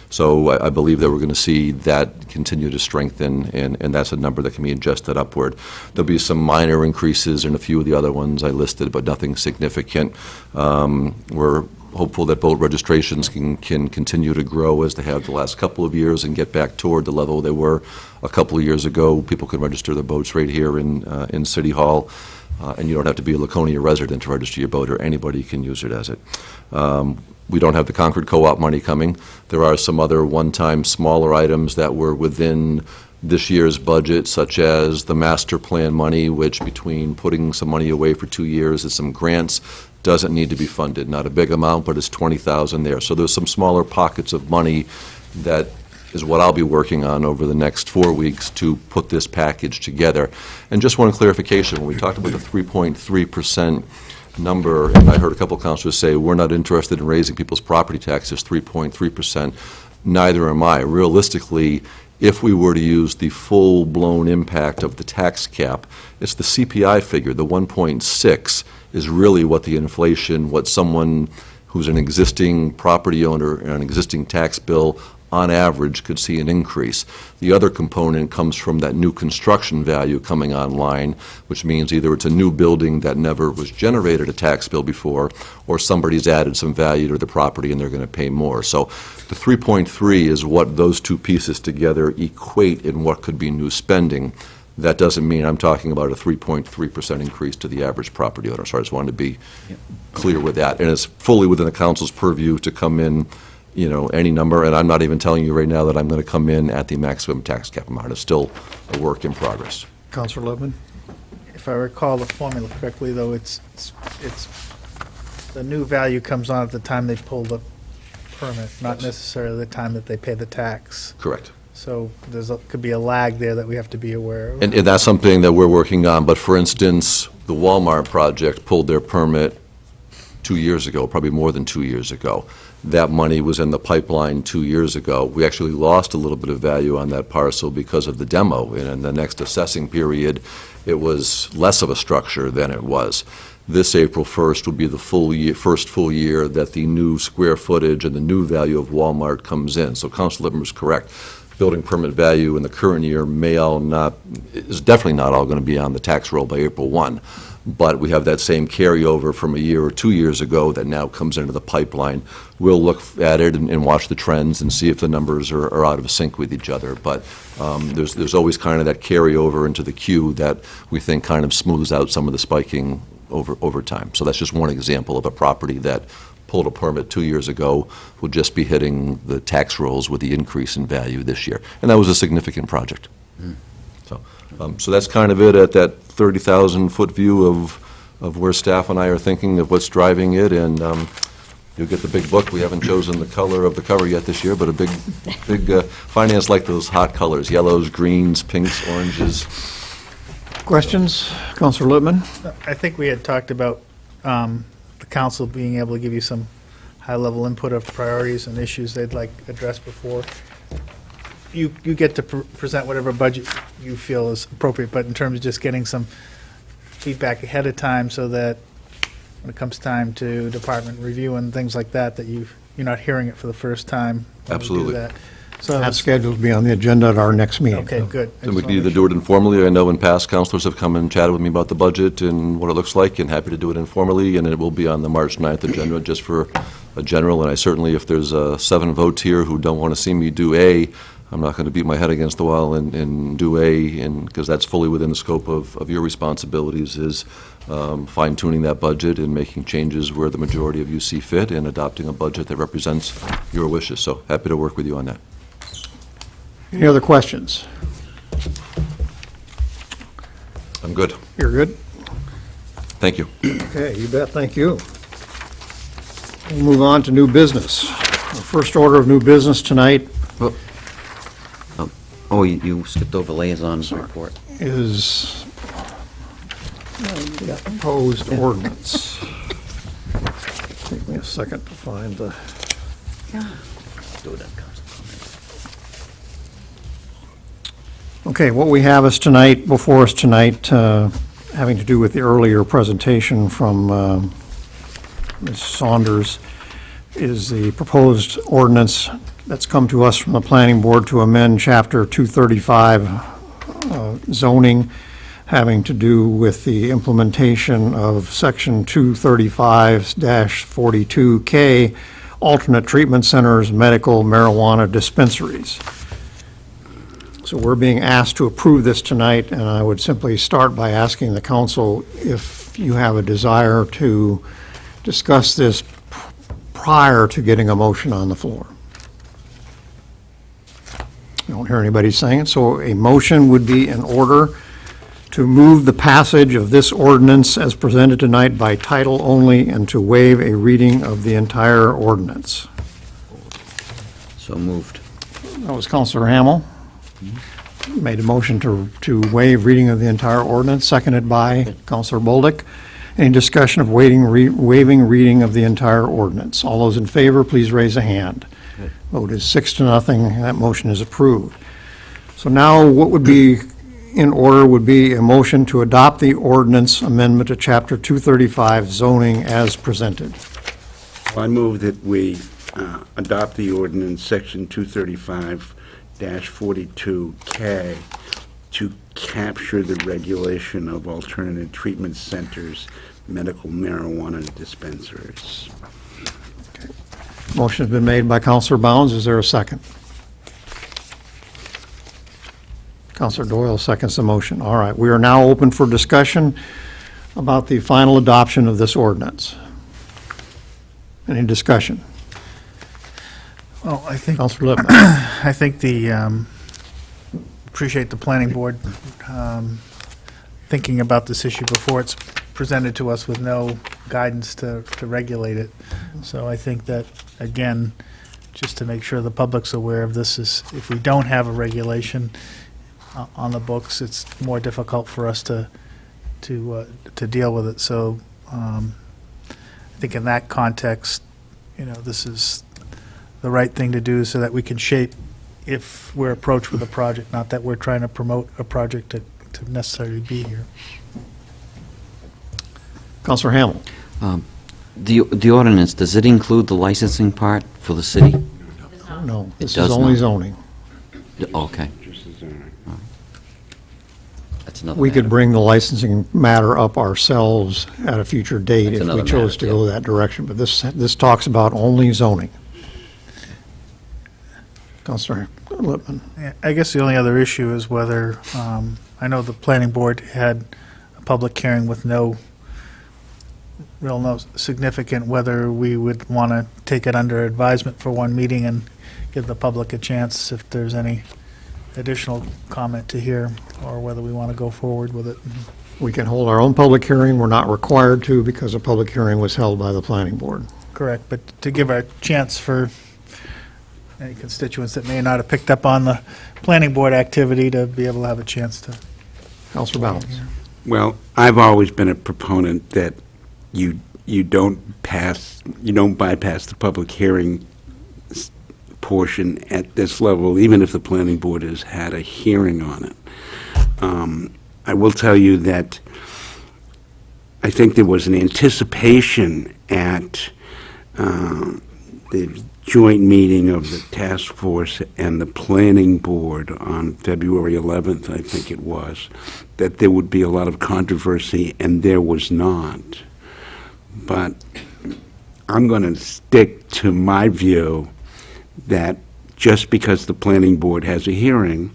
So I believe that we're going to see that continue to strengthen, and that's a number that can be adjusted upward. There'll be some minor increases in a few of the other ones I listed, but nothing significant. We're hopeful that boat registrations can continue to grow as they have the last couple of years and get back toward the level they were a couple of years ago. People can register their boats right here in City Hall, and you don't have to be a Laconia resident to register your boat, or anybody can use it as it. We don't have the Concord Co-op money coming. There are some other one-time smaller items that were within this year's budget, such as the master plan money, which between putting some money away for 2 years and some grants, doesn't need to be funded. Not a big amount, but it's $20,000 there. So there's some smaller pockets of money that is what I'll be working on over the next 4 weeks to put this package together. And just one clarification, when we talked about the 3.3% number, and I heard a couple councilors say, we're not interested in raising people's property taxes 3.3%. Neither am I. Realistically, if we were to use the full-blown impact of the tax cap, it's the CPI figure, the 1.6, is really what the inflation, what someone who's an existing property owner and an existing tax bill on average could see an increase. The other component comes from that new construction value coming online, which means either it's a new building that never was generated a tax bill before, or somebody's added some value to the property and they're going to pay more. So the 3.3 is what those two pieces together equate in what could be new spending. That doesn't mean I'm talking about a 3.3% increase to the average property owner. So I just wanted to be clear with that. And it's fully within the council's purview to come in any number, and I'm not even telling you right now that I'm going to come in at the maximum tax cap amount. It's still a work in progress. Councilor Lippman? If I recall the formula correctly, though, it's the new value comes on at the time they pull the permit, not necessarily the time that they pay the tax. Correct. So could be a lag there that we have to be aware of. And that's something that we're working on. But for instance, the Walmart project pulled their permit 2 years ago, probably more than 2 years ago. That money was in the pipeline 2 years ago. We actually lost a little bit of value on that parcel because of the demo. And in the next assessing period, it was less of a structure than it was. This April 1st would be the first full year that the new square footage and the new value of Walmart comes in. So Councilor Lippman was correct. Building permit value in the current year is definitely not all going to be on the tax roll by April 1. But we have that same carryover from a year or 2 years ago that now comes into the pipeline. We'll look at it and watch the trends and see if the numbers are out of sync with each other. But there's always kind of that carryover into the queue that we think kind of smooths out some of the spiking over time. So that's just one example of a property that pulled a permit 2 years ago will just be hitting the tax rolls with the increase in value this year. And that was a significant project. So that's kind of it at that 30,000-foot view of where staff and I are thinking of what's driving it, and you'll get the big book. We haven't chosen the color of the cover yet this year, but a big finance like those hot colors, yellows, greens, pinks, oranges. Questions? Councilor Lippman? I think we had talked about the council being able to give you some high-level input of priorities and issues they'd like addressed before. You get to present whatever budget you feel is appropriate, but in terms of just getting some feedback ahead of time so that when it comes time to department review and things like that, that you're not hearing it for the first time. when we do Absolutely. that. So That's scheduled to be on the agenda at our next meeting. Okay, good. And we can either do it informally. I know in past, councilors have come and chatted with me about the budget and what it looks like, and happy to do it informally, and it will be on the March 9th agenda just for a general, and I certainly, if there's 7 votes here who don't want to see me do A, I'm not going to beat my head against the wall and do A, and, because that's fully within the scope of your responsibilities, is fine-tuning that budget and making changes where the majority of you see fit, and adopting a budget that represents your wishes. So happy to work with you on that. Any other questions? I'm good. You're good? Thank you. Okay, you bet, thank you. We'll move on to new business. Our first order of new business tonight Oh, you skipped over liaison's report. is the proposed ordinance. Take me a second to find the... Do it at council comment. Okay, what we have is tonight, before us tonight, having to do with the earlier presentation from Ms. Saunders, is the proposed ordinance that's come to us from the Planning Board to amend Chapter 235 zoning, having to do with the implementation of Section 235-42K, alternate treatment centers, medical marijuana dispensaries. So we're being asked to approve this tonight, and I would simply start by asking the council if you have a desire to discuss this prior to getting a motion on the floor. I don't hear anybody saying it, so a motion would be in order to move the passage of this ordinance as presented tonight by title only and to waive a reading of the entire ordinance. So moved. That was Councilor Hamel. Made a motion to waive reading of the entire ordinance, seconded by Councilor Bolduc. Any discussion of waiving reading of the entire ordinance? All those in favor, please raise a hand. Vote is 6-0. That motion is approved. So now what would be in order would be a motion to adopt the ordinance amendment to Chapter 235 zoning as presented. I move that we adopt the ordinance, Section 235-42K, to capture the regulation of alternative treatment centers, medical marijuana dispensaries. Motion has been made by Councilor Bounds. Is there a second? Councilor Doyle seconds the motion. All right, we are now open for discussion about the final adoption of this ordinance. Any discussion? Well, I think, Councilor Lippman. I think appreciate the planning board thinking about this issue before it's presented to us with no guidance to regulate it. So I think that, again, just to make sure the public's aware of this, is if we don't have a regulation on the books, it's more difficult for us to deal with it. So I think in that context, this is the right thing to do so that we can shape if we're approached with a project, not that we're trying to promote a project to necessarily be here. Councilor Hamel. The ordinance, does it include the licensing part for the city? No, this does is only not. zoning. Okay. That's another We could matter. bring the licensing matter up ourselves at a future date That's if we another chose matter, to go that direction, but this talks about only zoning. Councilor Lippman. Yeah, I guess the only other issue is whether, I know the planning board had a public hearing with no significant, whether we would want to take it under advisement for one meeting and give the public a chance if there's any additional comment to hear, or whether we want to go forward with it. We can hold our own public hearing. We're not required to because a public hearing was held by the planning board. Correct, but to give a chance for any constituents that may not have picked up on the planning board activity to be able to have a chance to. Councilor Bounds. Well, I've always been a proponent that you don't bypass the public hearing portion at this level, even if the planning board has had a hearing on it. I will tell you that I think there was an anticipation at the joint meeting of the task force and the planning board on February 11th, I think it was, that there would be a lot of controversy, and there was not. But I'm going to stick to my view that just because the planning board has a hearing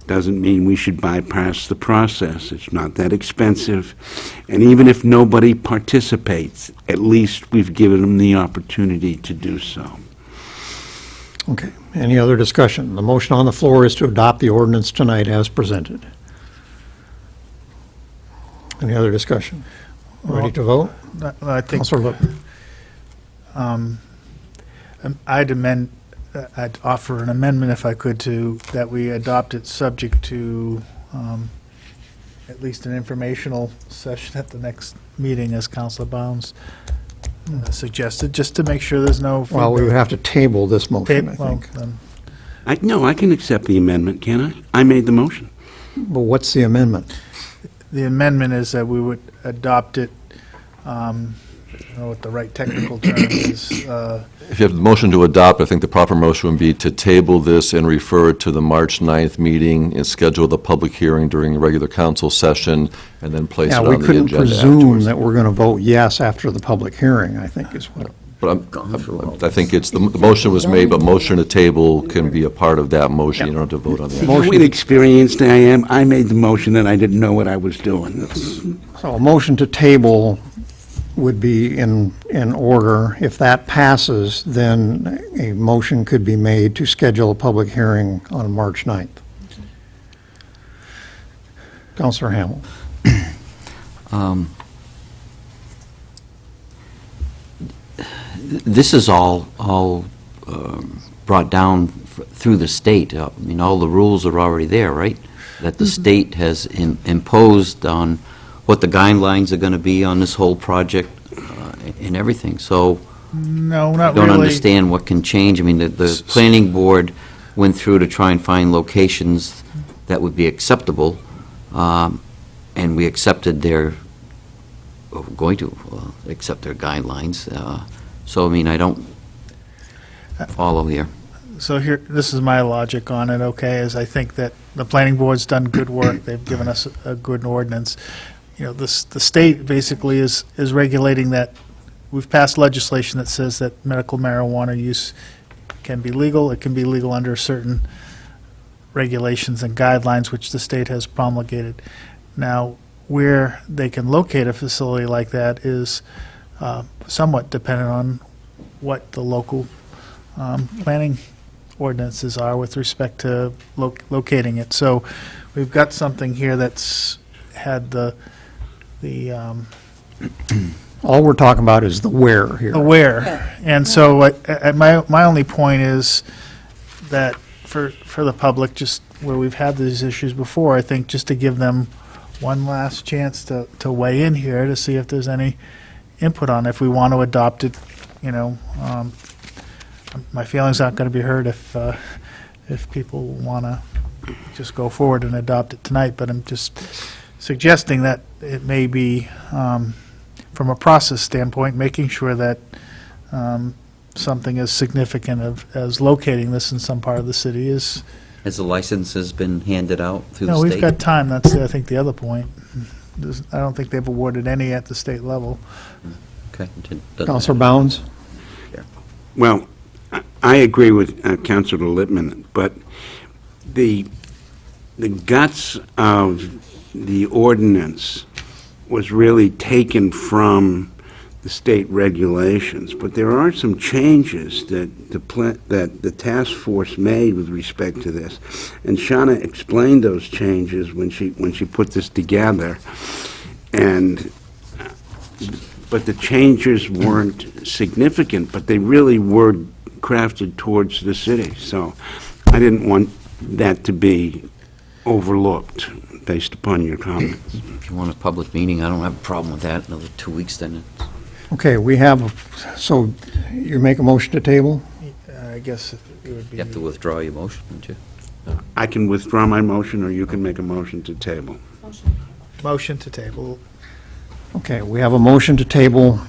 doesn't mean we should bypass the process. It's not that expensive. And even if nobody participates, at least we've given them the opportunity to do so. Okay, any other discussion? The motion on the floor is to adopt the ordinance tonight as presented. Any other discussion? Ready to vote? I think Councilor Lippman. I'd offer an amendment if I could that we adopt it subject to at least an informational session at the next meeting, as Councilor Bounds suggested, just to make sure there's no. Well, we would have to table this motion, I think. No, I can accept the amendment, can I? I made the motion. But what's the amendment? The amendment is that we would adopt it, I don't know what the right technical term is. If you have the motion to adopt, I think the proper motion would be to table this and refer it to the March 9th meeting and schedule the public hearing during the regular council session, and then place it Yeah, on we the couldn't agenda presume afterwards. that we're going to vote yes after the public hearing, I think is what. But I think it's, the motion was made, but motion to table can be a part of that motion. You don't have to vote on See that. how inexperienced I am? I made the motion and I didn't know what I was doing. So a motion to table would be in order. If that passes, then a motion could be made to schedule a public hearing on March 9th. Councilor Hamel. This is all brought down through the state. I mean, all the rules are already there, right? That the state has imposed on what the guidelines are going to be on this whole project and everything. So No, I not don't really. understand what can change. I mean, the planning board went through to try and find locations that would be acceptable, and we accepted their, going to accept their guidelines. So, I mean, I don't follow here. So here, this is my logic on it, okay, is I think that the planning board's done good work. They've given us a good ordinance. You know, the state basically is regulating that. We've passed legislation that says that medical marijuana use can be legal. It can be legal under certain regulations and guidelines which the state has promulgated. Now, where they can locate a facility like that is somewhat dependent on what the local planning ordinances are with respect to locating it. So we've got something here that's had the All we're talking about is the where here. aware. And so my only point is that for the public, just where we've had these issues before, I think just to give them one last chance to weigh in here to see if there's any input on it. If we want to adopt it, you know, my feelings aren't going to be hurt if people want to just go forward and adopt it tonight, but I'm just suggesting that it may be, from a process standpoint, making sure that something as significant as locating this in some part of the city is. Has the licenses been handed out through the No, state? we've got time. That's, I think, the other point. I don't think they've awarded any at the state level. Okay. Doesn't Councilor matter. Bounds? Well, I agree with Councilor Lippman, but the guts of the ordinance was really taken from the state regulations, but there are some changes that the task force made with respect to this, and Shauna explained those changes when she put this together, but the changes weren't significant, but they really were crafted towards the city. So I didn't want that to be overlooked based upon your comments. If you want a public meeting, I don't have a problem with that. Another 2 weeks, then it's... Okay, we have, so you make a motion to table? I guess it would be. You have to withdraw your motion, don't you? I can withdraw my motion, or you can make a motion to table. Motion to table. Okay, we have a motion to table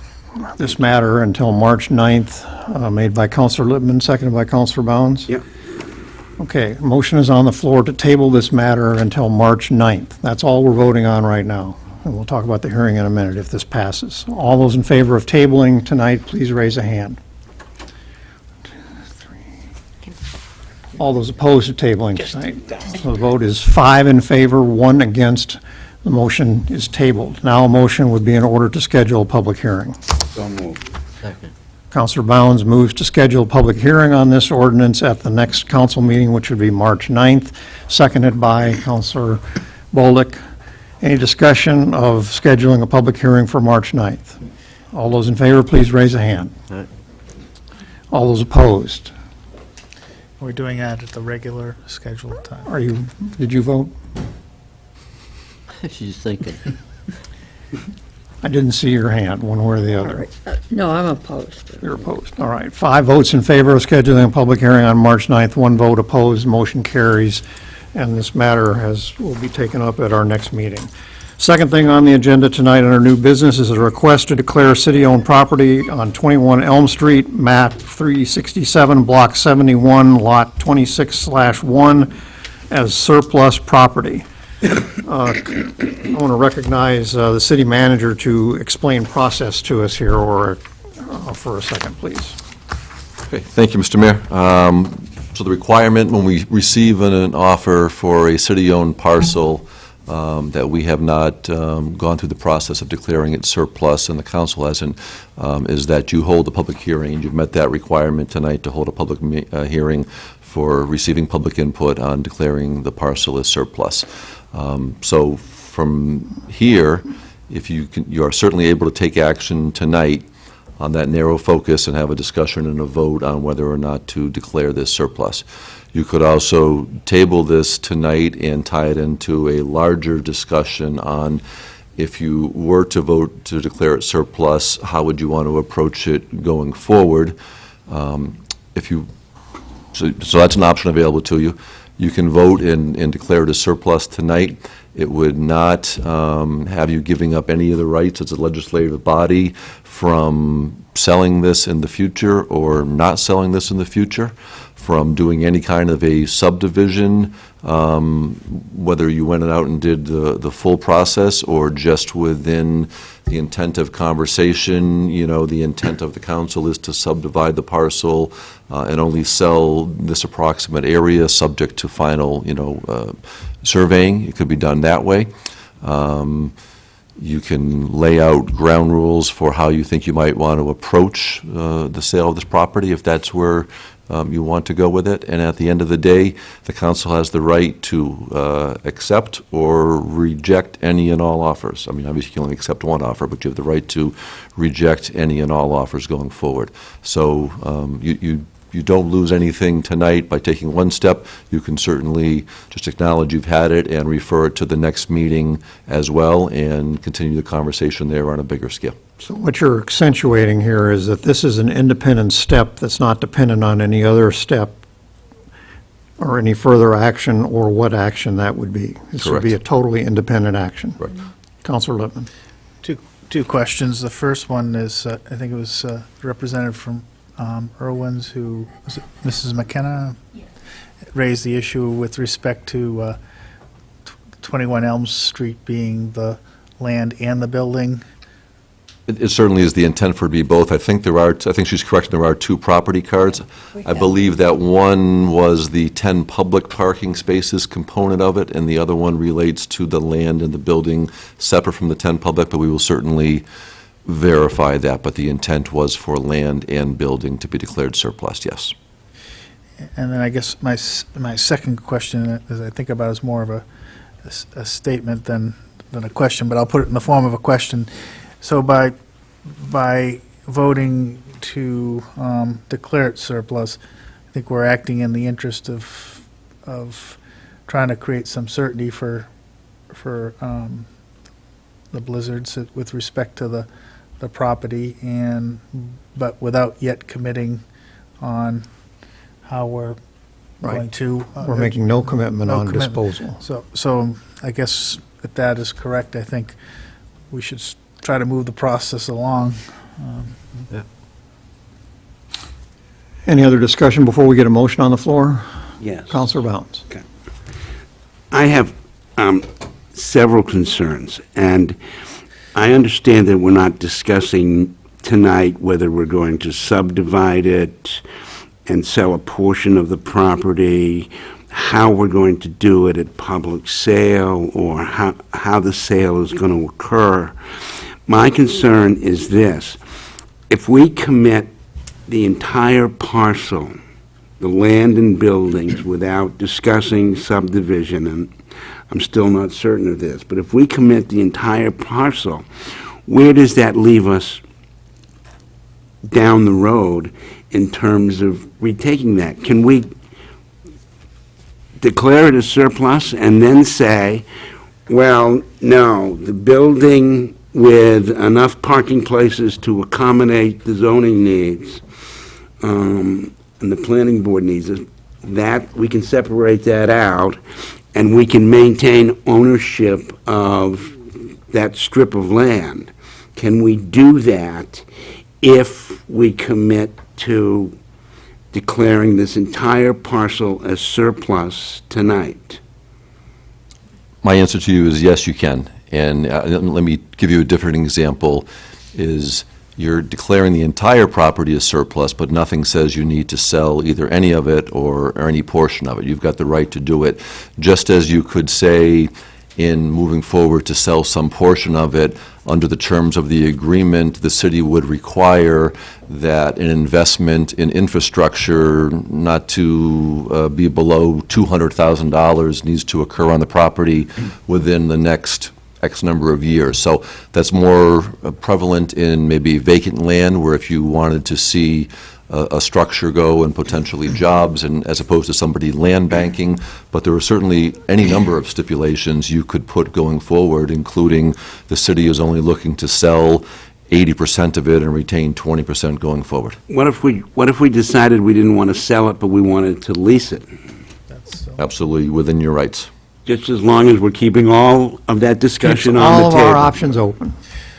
this matter until March 9th, made by Counselor Lippman, seconded by Counselor Bounds. Yep. Okay, motion is on the floor to table this matter until March 9th. That's all we're voting on right now. And we'll talk about the hearing in a minute if this passes. All those in favor of tabling tonight, please raise a hand. 2, 3. All those opposed to tabling tonight. So the vote is 5 in favor, 1 against. The motion is tabled. Now a motion would be in order to schedule a public hearing. So moved. Counselor Bounds moves to schedule a public hearing on this ordinance at the next council meeting, which would be March 9th, seconded by Counselor Bolduc. Any discussion of scheduling a public hearing for March 9th? All those in favor, please raise a hand. All those opposed? We're doing that at the regular scheduled time. Did you vote? She's thinking. I didn't see your hand, one way or the other. No, I'm opposed. You're opposed. All right. 5 votes in favor of scheduling a public hearing on March 9th, 1 vote opposed, motion carries, and this matter will be taken up at our next meeting. Second thing on the agenda tonight under new business is a request to declare city-owned property on 21 Elm Street, map 367, block 71, lot 26/1, as surplus property. I want to recognize the city manager to explain process to us here, or for a second, please. Okay, thank you, Mr. Mayor. So the requirement when we receive an offer for a city-owned parcel that we have not gone through the process of declaring it surplus, and the council hasn't, is that you hold a public hearing. You've met that requirement tonight to hold a public hearing for receiving public input on declaring the parcel as surplus. So from here, if you are certainly able to take action tonight on that narrow focus and have a discussion and a vote on whether or not to declare this surplus. You could also table this tonight and tie it into a larger discussion on, if you were to vote to declare it surplus, how would you want to approach it going forward? So that's an option available to you. You can vote and declare it as surplus tonight. It would not have you giving up any of the rights as a legislative body from selling this in the future or not selling this in the future, from doing any kind of a subdivision, whether you went out and did the full process or just within the intent of conversation. You know, the intent of the council is to subdivide the parcel and only sell this approximate area subject to final, surveying. It could be done that way. You can lay out ground rules for how you think you might want to approach the sale of this property, if that's where you want to go with it. And at the end of the day, the council has the right to accept or reject any and all offers. I mean, obviously you can only accept one offer, but you have the right to reject any and all offers going forward. So you don't lose anything tonight by taking one step. You can certainly just acknowledge you've had it and refer it to the next meeting as well and continue the conversation there on a bigger scale. So what you're accentuating here is that this is an independent step that's not dependent on any other step or any further action, or what action that would be. This would be a totally independent action. Right. Councilor Lippman. Two questions. The first one is, I think it was representative from Irwin's, who, was it Mrs. McKenna? Yes. Raised the issue with respect to 21 Elm Street being the land and the building. It certainly is the intent for it to be both. I think she's correct, there are 2 property cards. I believe that one was the 10 public parking spaces component of it, and the other one relates to the land and the building separate from the 10 public, but we will certainly verify that. But the intent was for land and building to be declared surplus, yes. And then I guess my second question, as I think about it, is more of a statement than a question, but I'll put it in the form of a question. So by voting to declare it surplus, I think we're acting in the interest of trying to create some certainty for the Blizzards with respect to the property, but without yet committing on how we're going to. We're making no commitment on disposal. So I guess if that is correct, I think we should try to move the process along Any other discussion before we get a motion on the floor? Yes. Counselor Bounce. I have several concerns, and I understand that we're not discussing tonight whether we're going to subdivide it and sell a portion of the property, how we're going to do it at public sale, or how the sale is going to occur. My concern is this: if we commit the entire parcel, the land and buildings, without discussing subdivision, and I'm still not certain of this, but if we commit the entire parcel, where does that leave us down the road in terms of retaking that? Can we declare it a surplus and then say, well, no, the building with enough parking places to accommodate the zoning needs, and the planning board needs it, that we can separate that out, and we can maintain ownership of that strip of land? Can we do that if we commit to declaring this entire parcel as surplus tonight? My answer to you is yes, you can. And let me give you a different example, is you're declaring the entire property as surplus, but nothing says you need to sell either any of it or any portion of it. You've got the right to do it, just as you could say in moving forward to sell some portion of it. Under the terms of the agreement, the city would require that an investment in infrastructure not to be below $200,000 needs to occur on the property within the next X number of years. So that's more prevalent in maybe vacant land, where if you wanted to see a structure go and potentially jobs, and as opposed to somebody land banking. But there are certainly any number of stipulations you could put going forward, including the city is only looking to sell 80% of it and retain 20% going forward. What if we decided we didn't want to sell it, but we wanted to lease it? Absolutely within your rights. Just as long as we're keeping all of that discussion Keeps on the all table. of our options open.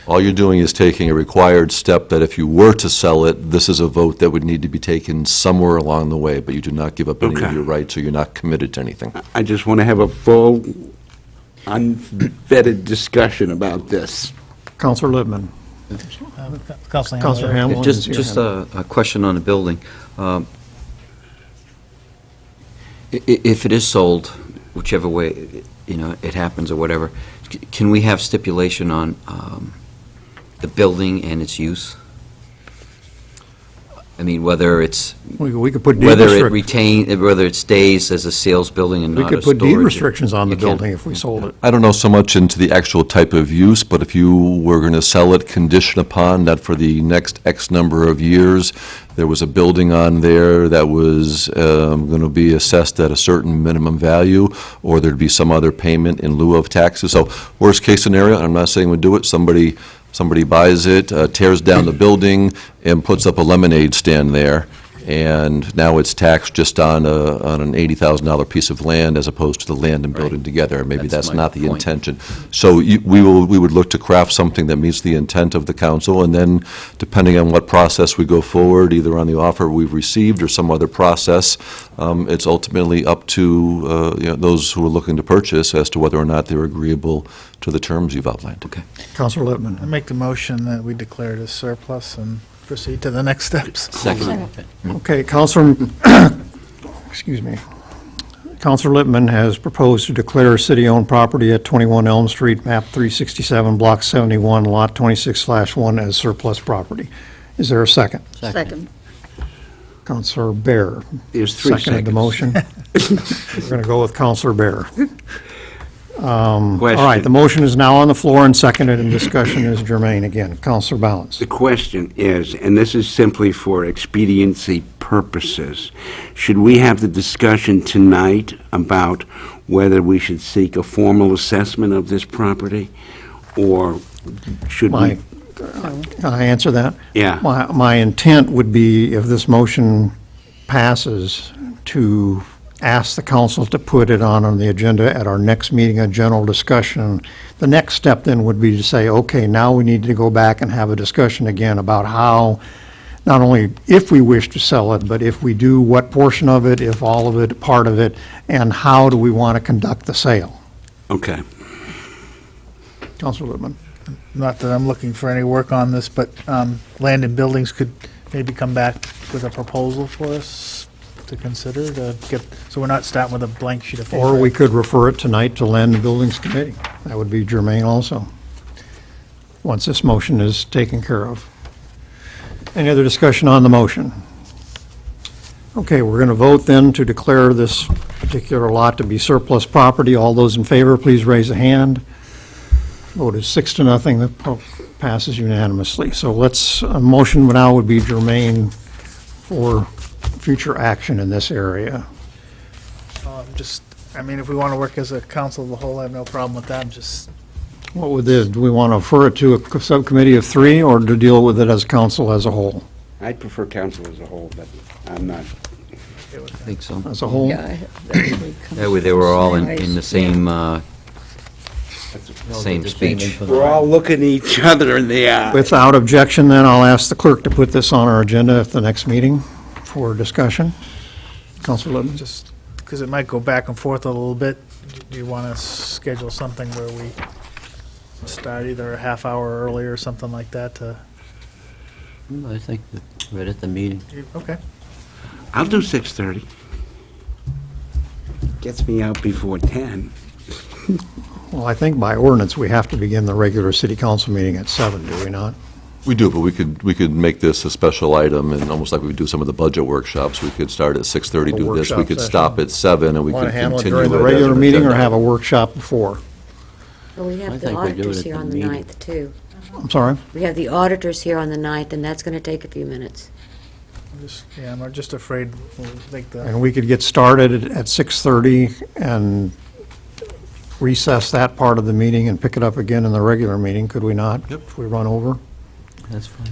All you're doing is taking a required step that if you were to sell it, this is a vote that would need to be taken somewhere along the way, but you do not give up any Okay. of your rights, or you're not committed to anything. I just want to have a full, unvetted discussion about this. Counselor Littman. Counselor Counselor Hamlin. Hamlin. Just a question on the building. If it is sold, whichever way, it happens or whatever, can we have stipulation on the building and its use? I mean, whether it's, We could put deed whether it restrictions. whether it stays as a sales building and We not a could storage. put deed restrictions on the You can. building if we sold it. I don't know so much into the actual type of use, but if you were going to sell it conditioned upon that for the next X number of years, there was a building on there that was going to be assessed at a certain minimum value, or there'd be some other payment in lieu of taxes. So worst case scenario, I'm not saying we do it, somebody buys it, tears down the building, and puts up a lemonade stand there, and now it's taxed just on an $80,000 piece of land as opposed to the land and building together. Maybe That's that's my not the point. intention. So we would look to craft something that meets the intent of the council, and then, depending on what process we go forward, either on the offer we've received or some other process, it's ultimately up to those who are looking to purchase as to whether or not they're agreeable to the terms you've outlined. Okay. Counselor I Littman. make the motion that we declare it as surplus and proceed to the next steps. Second. Okay, Counselor, excuse me. Counselor Littman has proposed to declare city-owned property at 21 Elm Street, map 367, block 71, lot 26/1 as surplus property. Is there a second? Second. Counselor Bear. There's 3 Seconded the seconds. motion. We're going to go with Counselor Bear. All Question. right, the motion is now on the floor and seconded, and discussion is germane again. Counselor Bounce. The question is, and this is simply for expediency purposes, should we have the discussion tonight about whether we should seek a formal assessment of this property, or should we? Can I answer that? Yeah. My intent would be, if this motion passes, to ask the council to put it on the agenda at our next meeting, a general discussion. The next step then would be to say, okay, now we need to go back and have a discussion again about how, not only if we wish to sell it, but if we do, what portion of it, if all of it, part of it, and how do we want to conduct the sale? Okay. Councilor Lippman. Not that I'm looking for any work on this, but Land and Buildings could maybe come back with a proposal for us to consider to get, so we're not starting with a blank sheet of paper. Or we could refer it tonight to Land and Buildings Committee. That would be germane also, once this motion is taken care of. Any other discussion on the motion? Okay, we're going to vote then to declare this particular lot to be surplus property. All those in favor, please raise a hand. Vote is 6-0. That passes unanimously. So a motion now would be germane for future action in this area. I mean, if we want to work as a council of the whole, I have no problem with that. What would this, do we want to refer it to a subcommittee of 3 or to deal with it as council as a whole? I'd prefer council as a whole, but I'm not. I think so. As a whole? Yeah, that really comes That way they were all in nice. the same speech. We're all looking each other in the eye. Without objection, then, I'll ask the clerk to put this on our agenda at the next meeting for discussion. Councilor Lippman? Just because it might go back and forth a little bit, do you want to schedule something where we start either a half hour early or something like that to? I think right at the meeting. Okay. I'll do 6:30. Gets me out before 10. Well, I think by ordinance, we have to begin the regular city council meeting at 7, do we not? We do, but we could make this a special item, and almost like we do some of the budget workshops, we could start at 6:30, A do this, we workshop could session. stop at 7, and we Want could to handle it continue during the it as regular an meeting or agenda have a item. workshop before? Well, we I have the think we do it auditors at here the on the meeting. 9th, too. I'm sorry? We have the auditors here on the 9th, and that's going to take a few minutes. I'm just afraid we'll make the. And we could get started at 6:30 and recess that part of the meeting and pick it up again in the regular meeting, could we not? Yep. If we run over? That's fine.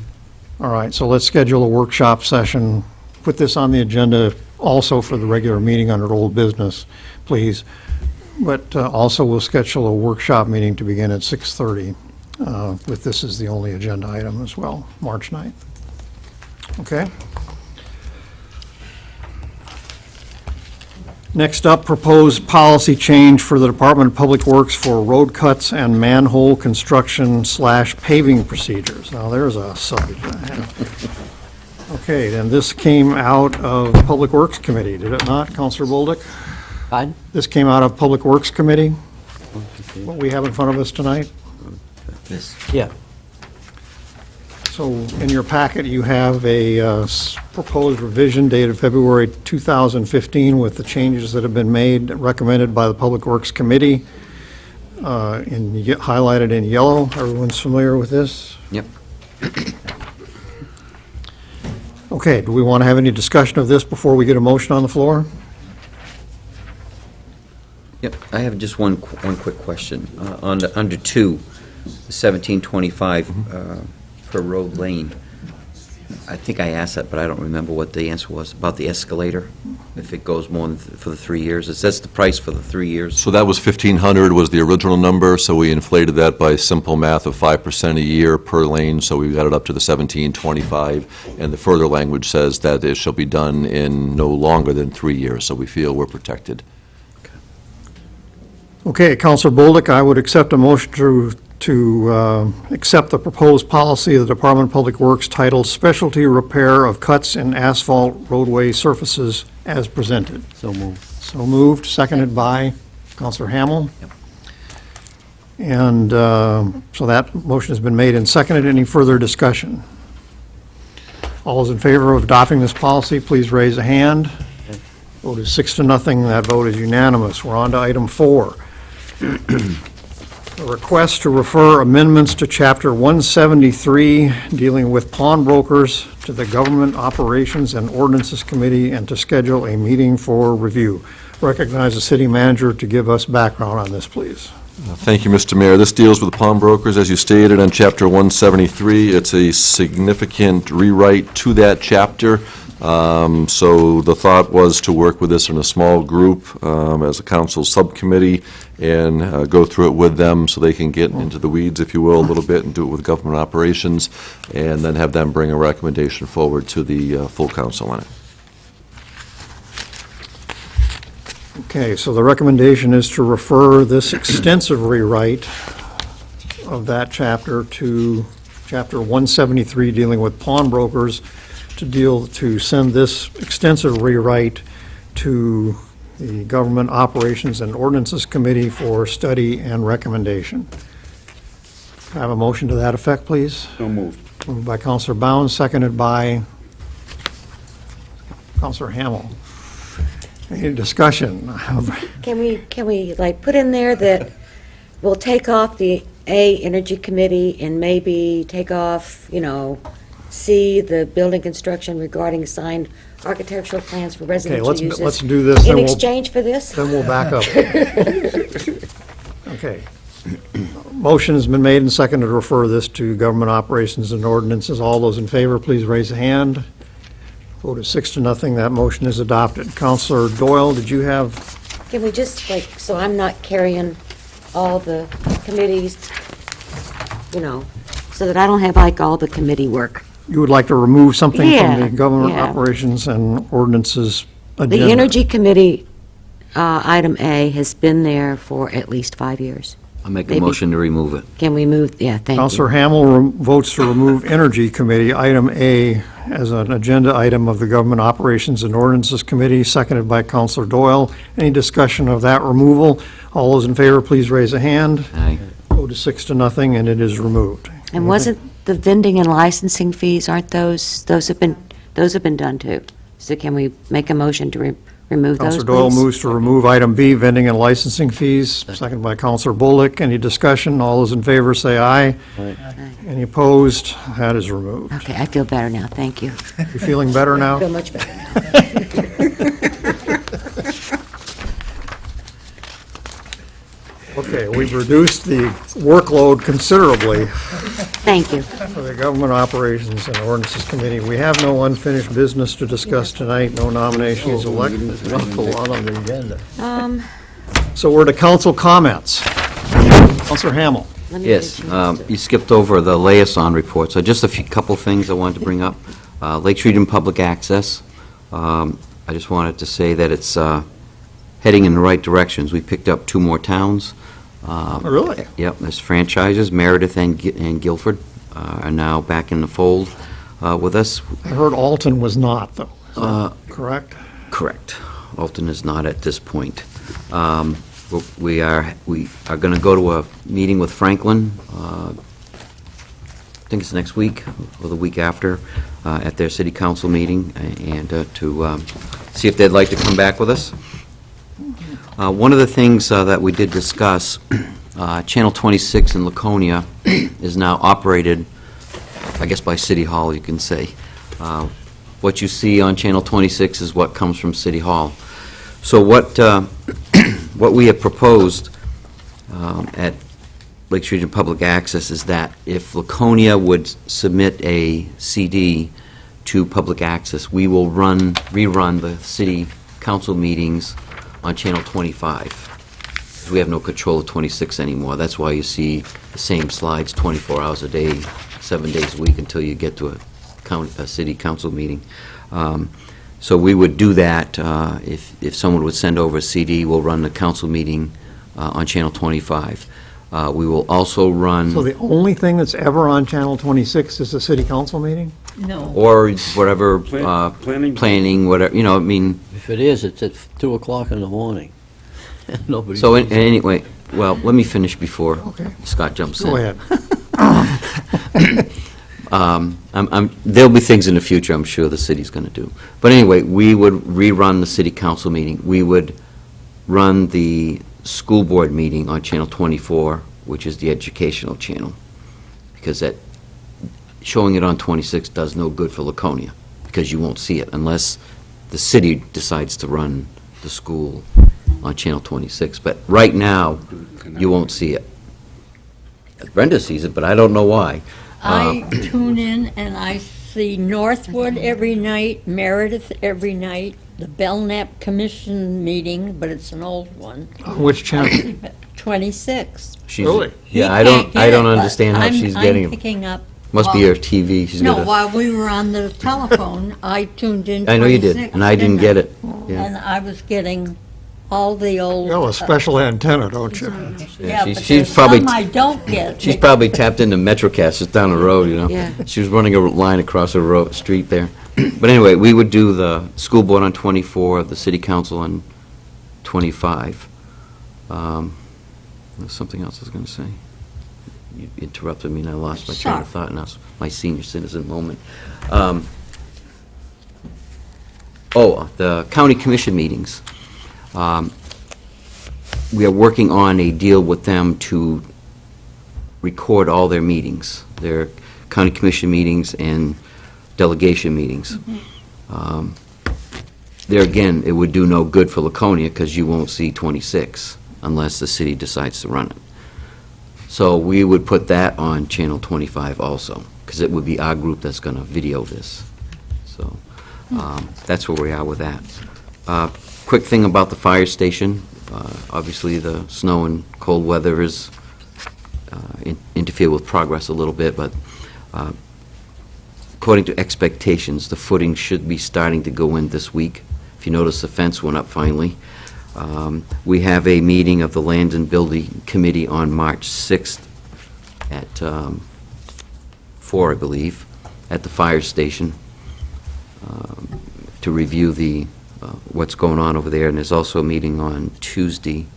All right, so let's schedule a workshop session. Put this on the agenda also for the regular meeting under old business, please. But also we'll schedule a workshop meeting to begin at 6:30, with this as the only agenda item as well, March 9th. Okay? Next up, proposed policy change for the Department of Public Works for road cuts and manhole construction / paving procedures. Now, there's a subject I have. Okay, then this came out of Public Works Committee, did it not, Counselor Bolduc? Pardon? This came out of Public Works Committee, what we have in front of us tonight? Yeah. So in your packet, you have a proposed revision dated February 2015 with the changes that have been made, recommended by the Public Works Committee, highlighted in yellow. Everyone's familiar with this? Yep. Okay, do we want to have any discussion of this before we get a motion on the floor? Yep, I have just one quick question. Under 2, 1725 per road lane, I think I asked that, but I don't remember what the answer was about the escalator, if it goes more than for the 3 years. It says the price for the 3 years. So that was 1,500 was the original number, so we inflated that by simple math of 5% a year per lane, so we got it up to the 1,725, and the further language says that it shall be done in no longer than 3 years, so we feel we're protected. Okay, Counselor Bolduc, I would accept a motion to accept the proposed policy of the Department of Public Works titled Specialty Repair of Cuts in Asphalt Roadway Surfaces as presented. So moved. So moved, seconded by Counselor Hamel. Yep. And so that motion has been made and seconded. Any further discussion? All those in favor of adopting this policy, please raise a hand. Vote is 6-0. That vote is unanimous. We're on to item 4. A request to refer amendments to Chapter 173 dealing with pawnbrokers to the Government Operations and Ordinances Committee and to schedule a meeting for review. Recognize the city manager to give us background on this, please. Thank you, Mr. Mayor. This deals with the pawnbrokers, as you stated, on Chapter 173. It's a significant rewrite to that chapter. So the thought was to work with this in a small group as a council subcommittee and go through it with them so they can get into the weeds, if you will, a little bit and do it with government operations, and then have them bring a recommendation forward to the full council on it. Okay, so the recommendation is to refer this extensive rewrite of that chapter to Chapter 173, dealing with pawnbrokers, to send this extensive rewrite to the Government Operations and Ordinances Committee for study and recommendation. Can I have a motion to that effect, please? So moved. Moved by Counselor Bounds, seconded by Counselor Hamel. Any discussion? Can we like put in there that we'll take off the Energy Committee and maybe take off, C, the building construction regarding signed architectural plans for residential uses? Let's do this. In exchange for this? Then we'll back up. Okay. Motion has been made and seconded to refer this to Government Operations and Ordinances. All those in favor, please raise a hand. Vote is 6-0. That motion is adopted. Counselor Doyle, did you have? Can we just, so I'm not carrying all the committees, so that I don't have all the committee work? You would like to remove something from Yeah, the Government yeah. Operations and Ordinances agenda? The Energy Committee, item A, has been there for at least 5 years. I'll make a Maybe- motion to remove it. Can we move, thank you. Counselor Hamel votes to remove Energy Committee, item A, as an agenda item of the Government Operations and Ordinances Committee, seconded by Counselor Doyle. Any discussion of that removal? All those in favor, please raise a hand. Aye. Vote is 6-0, and it is removed. And wasn't the vending and licensing fees, aren't those have been done too? So can we make a motion to remove those, Counselor Doyle please? moves to remove item B, vending and licensing fees, seconded by Counselor Bullock. Any discussion? All those in favor say aye. Aye. Any opposed? That is removed. Okay, I feel better now, thank you. You feeling better I now? feel much better now. Okay, we've reduced the workload considerably Thank you. for the Government Operations and Ordinances Committee. We have no unfinished business to discuss tonight, no nominations, elections. There's an awful lot on the agenda. So we're to council comments. Counselor Hamel. Let me Yes, get a chance to- you skipped over the liaison report, so just a couple things I wanted to bring up. Lakes Region Public Access, I just wanted to say that it's heading in the right directions. We picked up 2 more towns. Really? Yep, there's franchises, Meredith and Guilford are now back in the fold with us. I heard Alton was not, though. Is that correct? Correct. Alton is not at this point. We are going to go to a meeting with Franklin, I think it's next week or the week after, at their city council meeting, and to see if they'd like to come back with us. One of the things that we did discuss, Channel 26 in Laconia is now operated, I guess by City Hall, you can say. What you see on Channel 26 is what comes from City Hall. So what we have proposed at Lakes Region Public Access is that if Laconia would submit a CD to Public Access, we will rerun the city council meetings on Channel 25. We have no control of 26 anymore. That's why you see the same slides 24 hours a day, 7 days a week until you get to a city council meeting. So we would do that. If someone would send over a CD, we'll run the council meeting on Channel 25. We will also run... So the only thing that's ever on Channel 26 is a city council meeting? No. Or whatever, Planning. whatever, I mean... If it is, it's at 2 o'clock in the morning. Nobody. So anyway, well, let me finish before Okay. Scott jumps in. Go ahead. There'll be things in the future I'm sure the city's going to do. But anyway, we would rerun the city council meeting. We would run the school board meeting on Channel 24, which is the educational channel, because showing it on 26 does no good for Laconia, because you won't see it unless the city decides to run the school on Channel 26. But right now, you won't see it. Brenda sees it, but I don't know why. I tune in and I see Northwood every night, Meredith every night, the Belknap Commission meeting, but it's an old one. Which channel? 26. She's- Really? Yeah, He I don't, can't get I don't it, but understand how she's getting I'm it. picking up. Must be her TV. She's got No, a. while we were on the telephone, I tuned in 26. I know you did, and I didn't get it. Yeah. And I was getting all the old. You have a special antenna, don't you? Yeah, she's- but she's there's probably- some I don't get. She's probably tapped into MetroCast just down the road, you know? Yeah. She was running a line across the street there. But anyway, we would do the school board on 24, the city council on 25. There's something else I was going to say. You interrupted me and I lost my train of thought, and that's my senior citizen moment. The county commission meetings. We are working on a deal with them to record all their meetings, their county commission meetings and delegation meetings. There again, it would do no good for Laconia because you won't see 26 unless the city decides to run it. So we would put that on Channel 25 also, because it would be our group that's going to video this. So that's where we are with that. Quick thing about the fire station. Obviously, the snow and cold weather is interfere with progress a little bit, but according to expectations, the footing should be starting to go in this week. If you notice, the fence went up finally. We have a meeting of the Land and Building Committee on March 6th at 4, I believe, at the fire station to review the what's going on over there. And there's also a meeting on Tuesday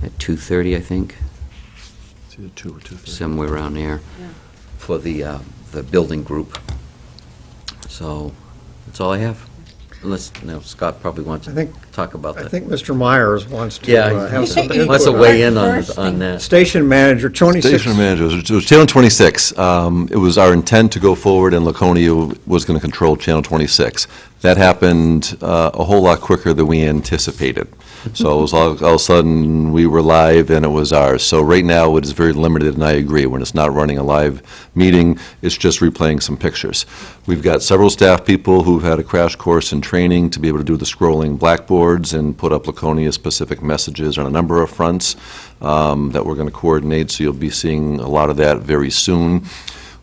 at 2:30, I think. It's either 2 or 2:30. Somewhere around there for the building group. So that's all I have. Unless, Scott probably wants to talk about that. I think Mr. Myers wants to Yeah, have some he wants to input. weigh in on that. Station manager, 26. Station manager, it was Channel 26. It was our intent to go forward, and Laconia was going to control Channel 26. That happened a whole lot quicker than we anticipated. So it was all of a sudden, we were live, and it was ours. So right now, it is very limited, and I agree. When it's not running a live meeting, it's just replaying some pictures. We've got several staff people who've had a crash course in training to be able to do the scrolling blackboards and put up Laconia-specific messages on a number of fronts that we're going to coordinate, so you'll be seeing a lot of that very soon.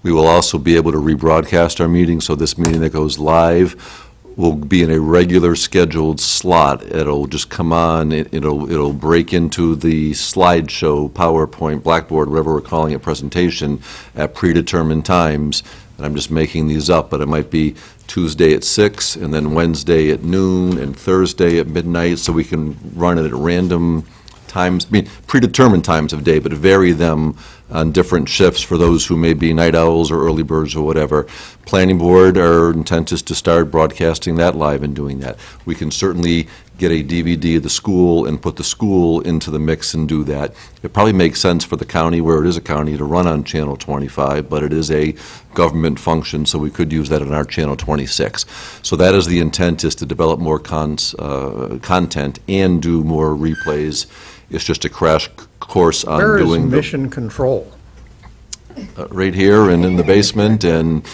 We will also be able to rebroadcast our meeting, so this meeting that goes live will be in a regular scheduled slot. It'll just come on, it'll break into the slideshow, PowerPoint, Blackboard, whatever we're calling it, presentation at predetermined times. And I'm just making these up, but it might be Tuesday at 6, and then Wednesday at noon, and Thursday at midnight, so we can run it at random times, predetermined times of day, but vary them on different shifts for those who may be night owls or early birds or whatever. Planning board, our intent is to start broadcasting that live and doing that. We can certainly get a DVD of the school and put the school into the mix and do that. It probably makes sense for the county, where it is a county, to run on Channel 25, but it is a government function, so we could use that on our Channel 26. So that is the intent, is to develop more content and do more replays. It's just a crash course on Where is doing the mission control? right here and in the basement, and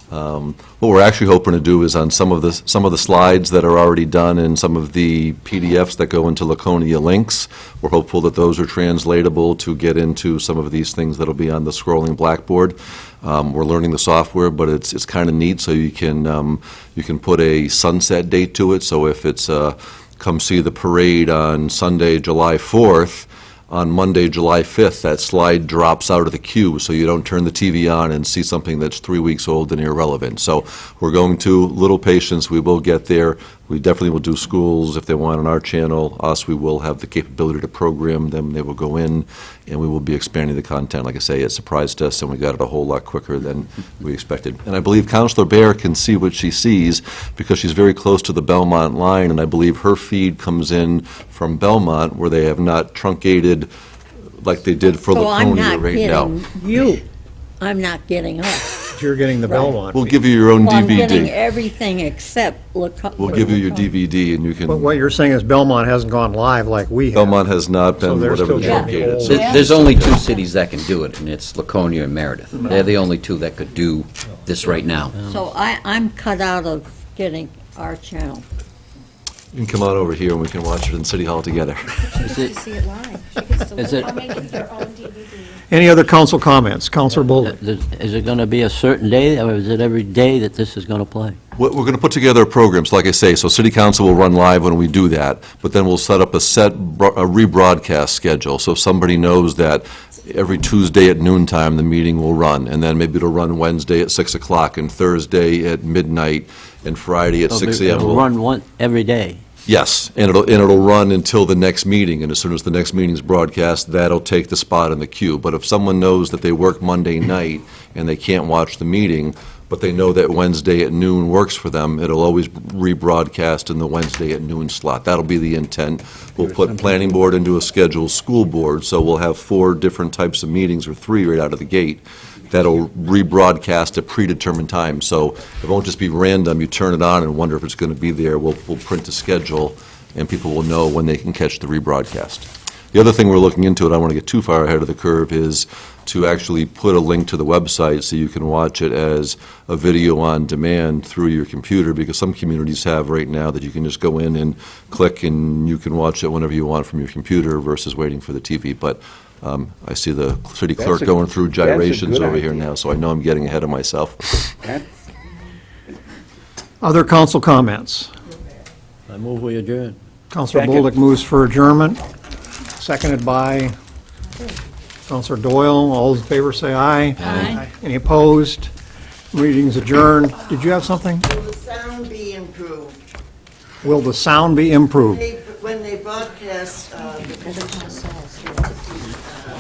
what we're actually hoping to do is on some of the slides that are already done and some of the PDFs that go into Laconia links, we're hopeful that those are translatable to get into some of these things that'll be on the scrolling blackboard. We're learning the software, but it's kind of neat, so you can put a sunset date to it. So if it's come see the parade on Sunday, July 4th, on Monday, July 5th, that slide drops out of the queue, so you don't turn the TV on and see something that's 3 weeks old and irrelevant. So we're going to, little patience, we will get there. We definitely will do schools if they want on our channel. Us, we will have the capability to program them. They will go in, and we will be expanding the content. Like I say, it surprised us, and we got it a whole lot quicker than we expected. And I believe Councilor Bear can see what she sees, because she's very close to the Belmont line, and I believe her feed comes in from Belmont, where they have not truncated like they did for So I'm Laconia not right now. getting you. I'm not getting us. you're getting the Belmont. We'll give you your own Well, I'm getting DVD. everything except We'll give you your DVD, and you But can, what you're saying is Belmont hasn't gone live like we have. Belmont has not So been they're whatever still the getting date is. the There's only two cities that can do it, and it's Laconia and Meredith. They're the only two that could do this right now. So I'm cut out of getting our channel. You can come on over here and we can watch it in City Hall together. Is it, See it live. She gets to Is look- it- I'll make it your own DVD. Any other council comments? Counselor Bolduc. is it going to be a certain day, or is it every day that this is going to play? We're going to put together programs, like I say, so City Council will run live when we do that, but then we'll set up a rebroadcast schedule, so somebody knows that every Tuesday at noontime, the meeting will run, and then maybe it'll run Wednesday at 6 o'clock, and Thursday at midnight, and Friday at 6 a.m. It'll run one, every day. Yes, and it'll run until the next meeting, and as soon as the next meeting's broadcast, that'll take the spot in the queue. But if someone knows that they work Monday night and they can't watch the meeting, but they know that Wednesday at noon works for them, it'll always rebroadcast in the Wednesday at noon slot. That'll be the intent. We'll put planning board into a scheduled school board, so we'll have 4 different types of meetings, or 3 right out of the gate, that'll rebroadcast at predetermined times. So it won't just be random, you turn it on and wonder if it's going to be there. We'll print a schedule, and people will know when they can catch the rebroadcast. The other thing we're looking into, and I don't want to get too far ahead of the curve, is to actually put a link to the website so you can watch it as a video on demand through your computer, because some communities have right now that you can just go in and click and you can watch it whenever you want from your computer versus waiting for the TV. But I see the city clerk That's a- going through that's a gyrations good over here idea. now, so I know I'm getting ahead of myself. Other council comments? I move we adjourn. Counselor Second. Bolduc moves for adjournment, seconded by Counselor Doyle. All those in favor say aye. Aye. Any opposed? Meeting's adjourned. Did you have something? Will the sound be improved? Will the sound be improved? When they broadcast the